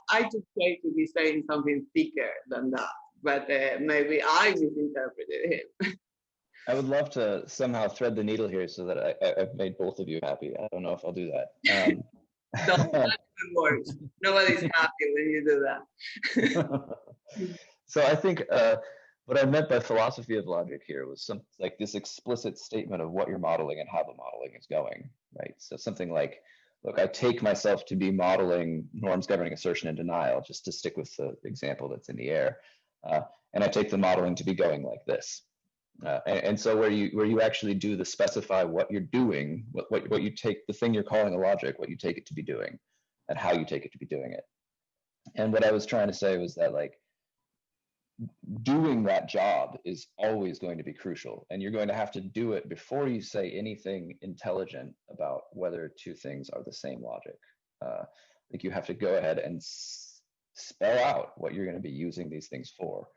I took Shay to be saying something thicker than that, but maybe I misinterpreted him. I would love to somehow thread the needle here so that I've made both of you happy. I don't know if I'll do that. That works. Nobody's happy when you do that. So I think what I meant by philosophy of logic here was some like this explicit statement of what you're modeling and how the modeling is going, right? So something like, look, I take myself to be modeling norms governing assertion and denial, just to stick with the example that's in the air, and I take the modeling to be going like this. And so where you actually do the specify what you're doing, what you take the thing you're calling a logic, what you take it to be doing, and how you take it to be doing it. And what I was trying to say was that like doing that job is always going to be crucial, and you're going to have to do it before you say anything intelligent about whether two things are the same logic. Like you have to go ahead and spell out what you're going to be using these things for.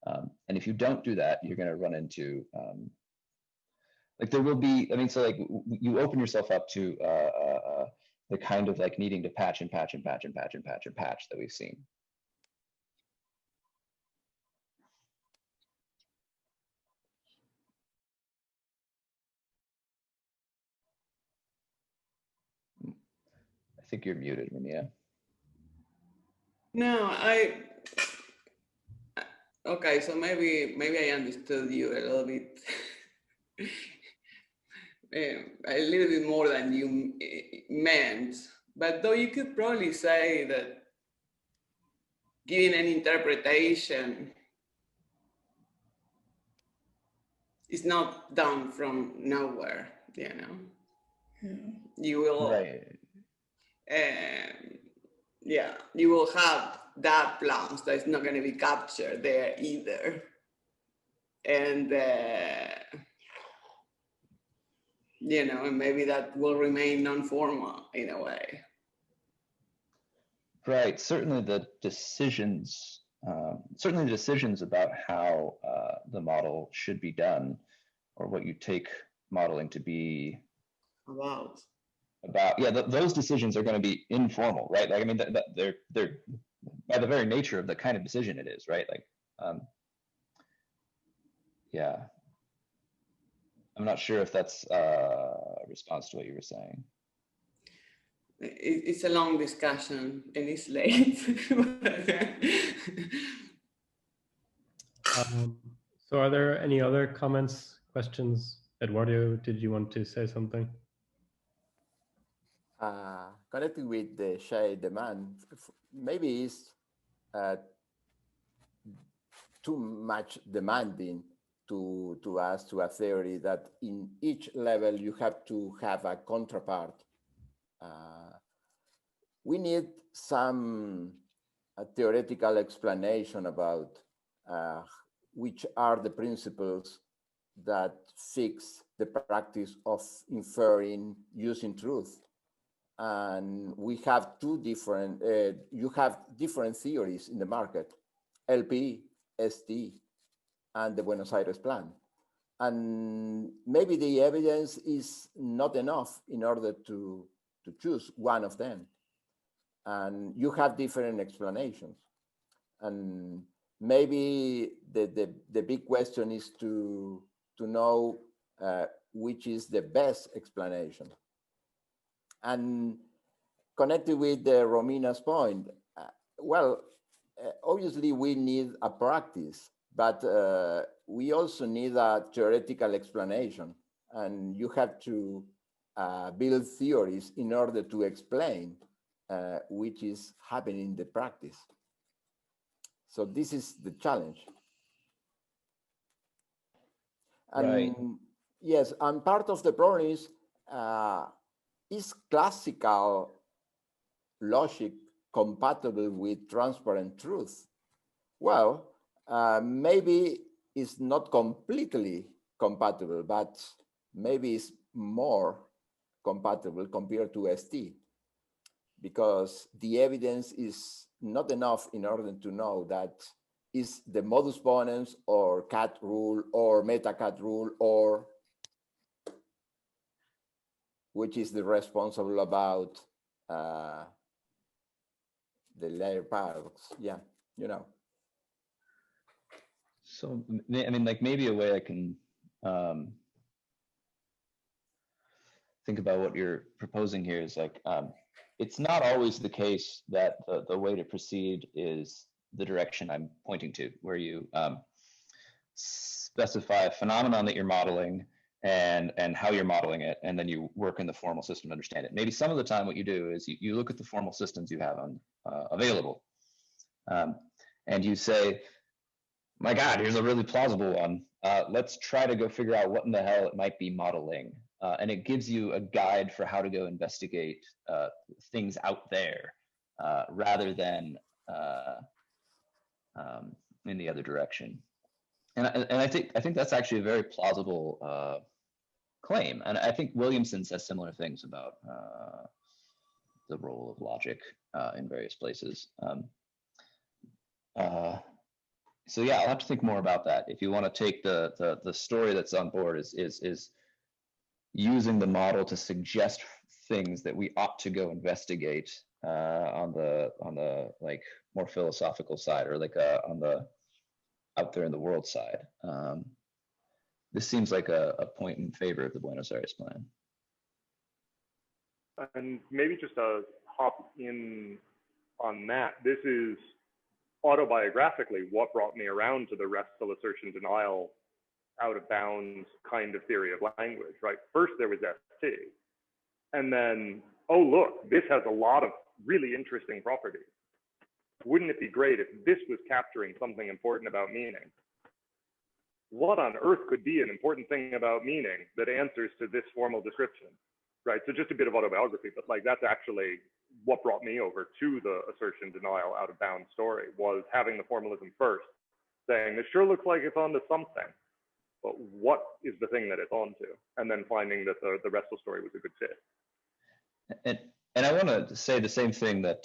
And if you don't do that, you're going to run into like there will be, I mean, so like you open yourself up to the kind of like needing to patch and patch and patch and patch and patch and patch that we've seen. I think you're muted, Mania. No, okay, so maybe I understood you a little bit, a little bit more than you meant. But though you could probably say that giving an interpretation is not done from nowhere, you know. You will, Right. yeah, you will have that plans that's not going to be captured there either. And, you know, and maybe that will remain non-formal in a way. Right. Certainly the decisions about how the model should be done, or what you take modeling to be About, yeah, those decisions are going to be informal, right? Like, I mean, they're by the very nature of the kind of decision it is, right? Like, yeah, I'm not sure if that's a response to what you were saying. it's a long discussion and it's late. So are there any other comments, questions? Eduardo, did you want to say something? Connecting with the Shay demand, maybe it's too much demanding to us to a theory that in each level you have to have a counterpart. We need some theoretical explanation about which are the principles that fix the practice of inferring using truth. And we have two different, you have different theories in the market, LP, ST, and the Buenos Aires plan. And maybe the evidence is not enough in order to choose one of them. And you have different explanations. And maybe the big question is to know which is the best explanation. And connected with Romina's point, obviously we need a practice, but we also need a theoretical explanation. And you have to build theories in order to explain which is happening in the practice. So this is the challenge. And right. Yes, and part of the problem is classical logic compatible with transparent truth? Well, maybe it's not completely compatible, but maybe it's more compatible compared to ST, because the evidence is not enough in order to know that is the modus ponens or cat rule or meta cat rule, or which is the responsible about the layer paradox. Yeah, you know. So, I mean, like maybe a way I can think about what you're proposing here is like, it's not always the case that the way to proceed is the direction I'm pointing to, where you specify a phenomenon that you're modeling and how you're modeling it, and then you work in the formal system to understand it. Maybe some of the time what you do is you look at the formal systems you have on available, and you say, my God, here's a really plausible one. Let's try to go figure out what in the hell it might be modeling. And it gives you a guide for how to go investigate things out there, rather than in the other direction. And I think that's actually a very plausible claim. And I think Williamson says similar things about the role of logic in various places. So yeah, I'll have to think more about that. If you want to take the story that's on board is using the model to suggest things that we ought to go investigate on the like more philosophical side, or like on the out there in the world side. This seems like a point in favor of the Buenos Aires plan. And maybe just to hop in on that, this is autobiographically what brought me around to the restful assertion denial out of bounds kind of theory of language, right? First there was ST, and then, oh look, this has a lot of really interesting properties. Wouldn't it be great if this was capturing something important about meaning? What on earth could be an important thing about meaning that answers to this formal description, right? So just a bit of autobiography, but like that's actually what brought me over to the assertion denial out of bounds story, was having the formalism first, saying this sure looks like it's onto something, but what is the thing that it's onto? And then finding that the restful story was a good fit. And I want to say the same thing that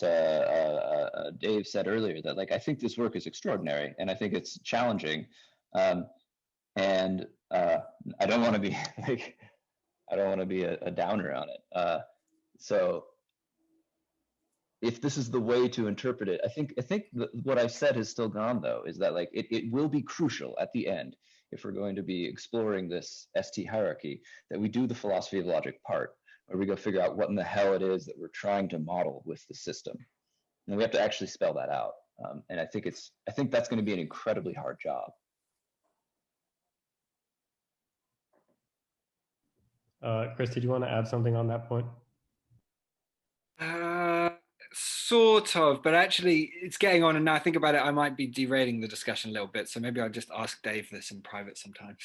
Dave said earlier, that like I think this work is extraordinary and I think it's challenging, and I don't want to be like, I don't want to be a downer on it. So if this is the way to interpret it, I think what I've said has still gone though, is that like it will be crucial at the end, if we're going to be exploring this ST hierarchy, that we do the philosophy of logic part, where we go figure out what in the hell it is that we're trying to model with the system. And we have to actually spell that out. And I think that's going to be an incredibly hard job. Chris, did you want to add something on that point? Sort of, but actually it's getting on, and now I think about it, I might be derailing the discussion a little bit. So maybe I'll just ask Dave this in private sometime.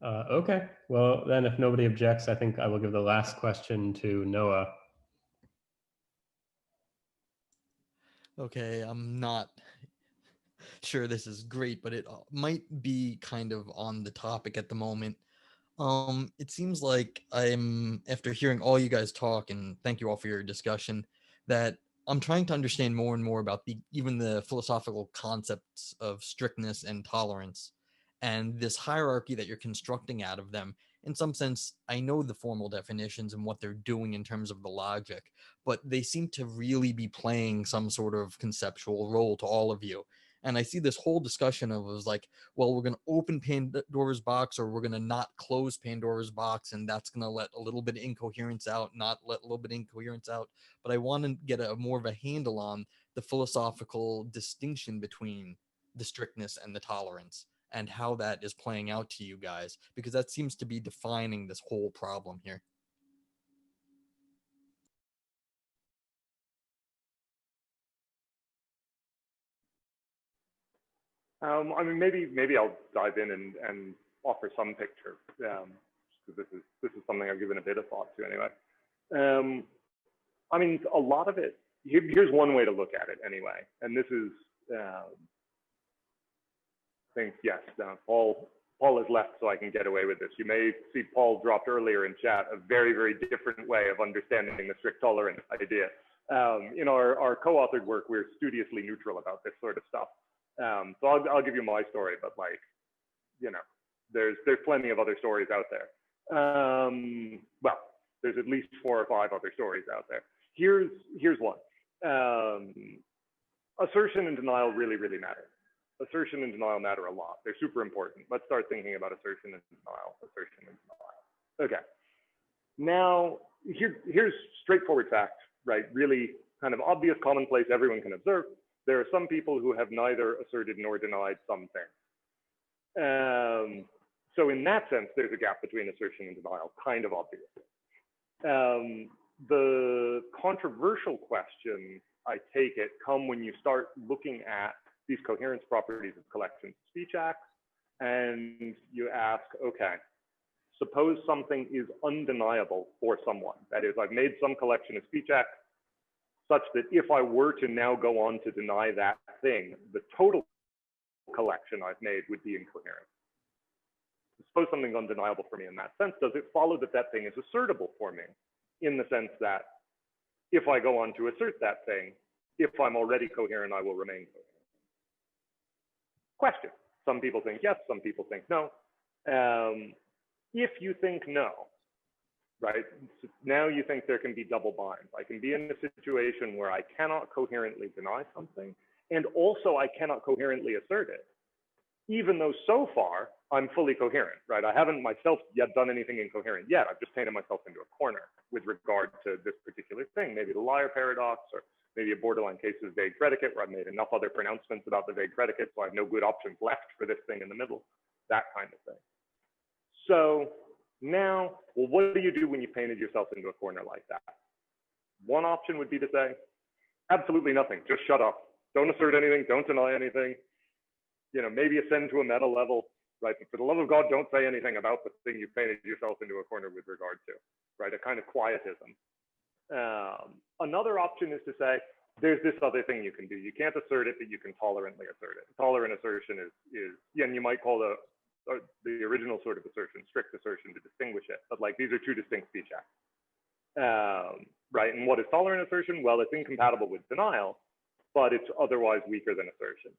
Okay, well then if nobody objects, I think I will give the last question to Noah. Okay, I'm not sure this is great, but it might be kind of on the topic at the moment. It seems like after hearing all you guys talk, and thank you all for your discussion, that I'm trying to understand more and more about even the philosophical concepts of strictness and tolerance, and this hierarchy that you're constructing out of them. In some sense, I know the formal definitions and what they're doing in terms of the logic, but they seem to really be playing some sort of conceptual role to all of you. And I see this whole discussion of, it was like, well, we're going to open Pandora's box, or we're going to not close Pandora's box, and that's going to let a little bit of incoherence out, not let a little bit of incoherence out. But I want to get more of a handle on the philosophical distinction between the strictness and the tolerance, and how that is playing out to you guys, because that seems to be defining this whole problem here. I mean, maybe I'll dive in and offer some picture, because this is something I've given a bit of thought to anyway. I mean, a lot of it here's one way to look at it anyway. And this is, I think, yes, Paul has left, so I can get away with this. You may see Paul dropped earlier in chat a very, very different way of understanding the strict tolerance idea. In our co-authored work, we're studiously neutral about this sort of stuff. So I'll give you my story, but like, you know, there's plenty of other stories out there. Well, there's at least 4 or 5 other stories out there. Here's one. Assertion and denial really, really matter. Assertion and denial matter a lot. They're super important. Let's start thinking about assertion and denial. Assertion and denial. Okay. Now, here's straightforward fact, right? Really kind of obvious, commonplace, everyone can observe. There are some people who have neither asserted nor denied some things. So in that sense, there's a gap between assertion and denial, kind of obvious. The controversial questions, I take it, come when you start looking at these coherence properties of collections of speech acts, and you ask, okay, suppose something is undeniable for someone. That is, I've made some collection of speech acts such that if I were to now go on to deny that thing, the total collection I've made would be incoherent. Suppose something's undeniable for me in that sense. Does it follow that that thing is assertable for me in the sense that if I go on to assert that thing, if I'm already coherent, I will remain coherent? Question. Some people think yes, some people think no. If you think no, right, so now you think there can be double binds. I can be in a situation where I cannot coherently deny something, and also I cannot coherently assert it, even though so far I'm fully coherent, right? I haven't myself yet done anything incoherent yet. I've just painted myself into a corner with regard to this particular thing, maybe the liar paradox, or maybe a borderline case of vague predicate where I've made enough other pronouncements about the vague predicate, so I have no good options left for this thing in the middle, that kind of thing. So now, well, what do you do when you painted yourself into a corner like that? One option would be to say, absolutely nothing, just shut up. Don't assert anything, don't deny anything. You know, maybe ascend to a meta level, right? But for the love of God, don't say anything about the thing you painted yourself into a corner with regard to, right? A kind of quietism. Another option is to say, there's this other thing you can do. You can't assert it, but you can tolerantly assert it. Tolerant assertion is and you might call the original sort of assertion, strict assertion to distinguish it, but like these are 2 distinct speech acts, right? And what is tolerant assertion? Well, it's incompatible with denial, but it's otherwise weaker than assertion.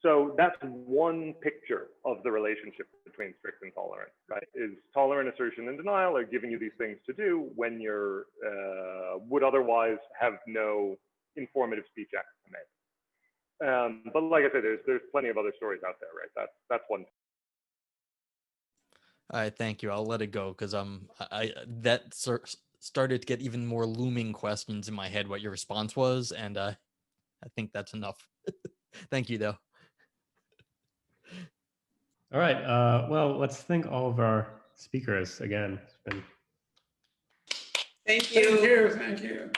So that's one picture of the relationship between strict and tolerant, right? Is tolerant assertion and denial are giving you these things to do when you're would otherwise have no informative speech acts to make. But like I said, there's plenty of other stories out there, right? That's one. All right, thank you. I'll let it go because that started to get even more looming questions in my head what your response was, and I think that's enough. Thank you, though. All right. Well, let's thank all of our speakers again. It's been... Thank you. Thank you.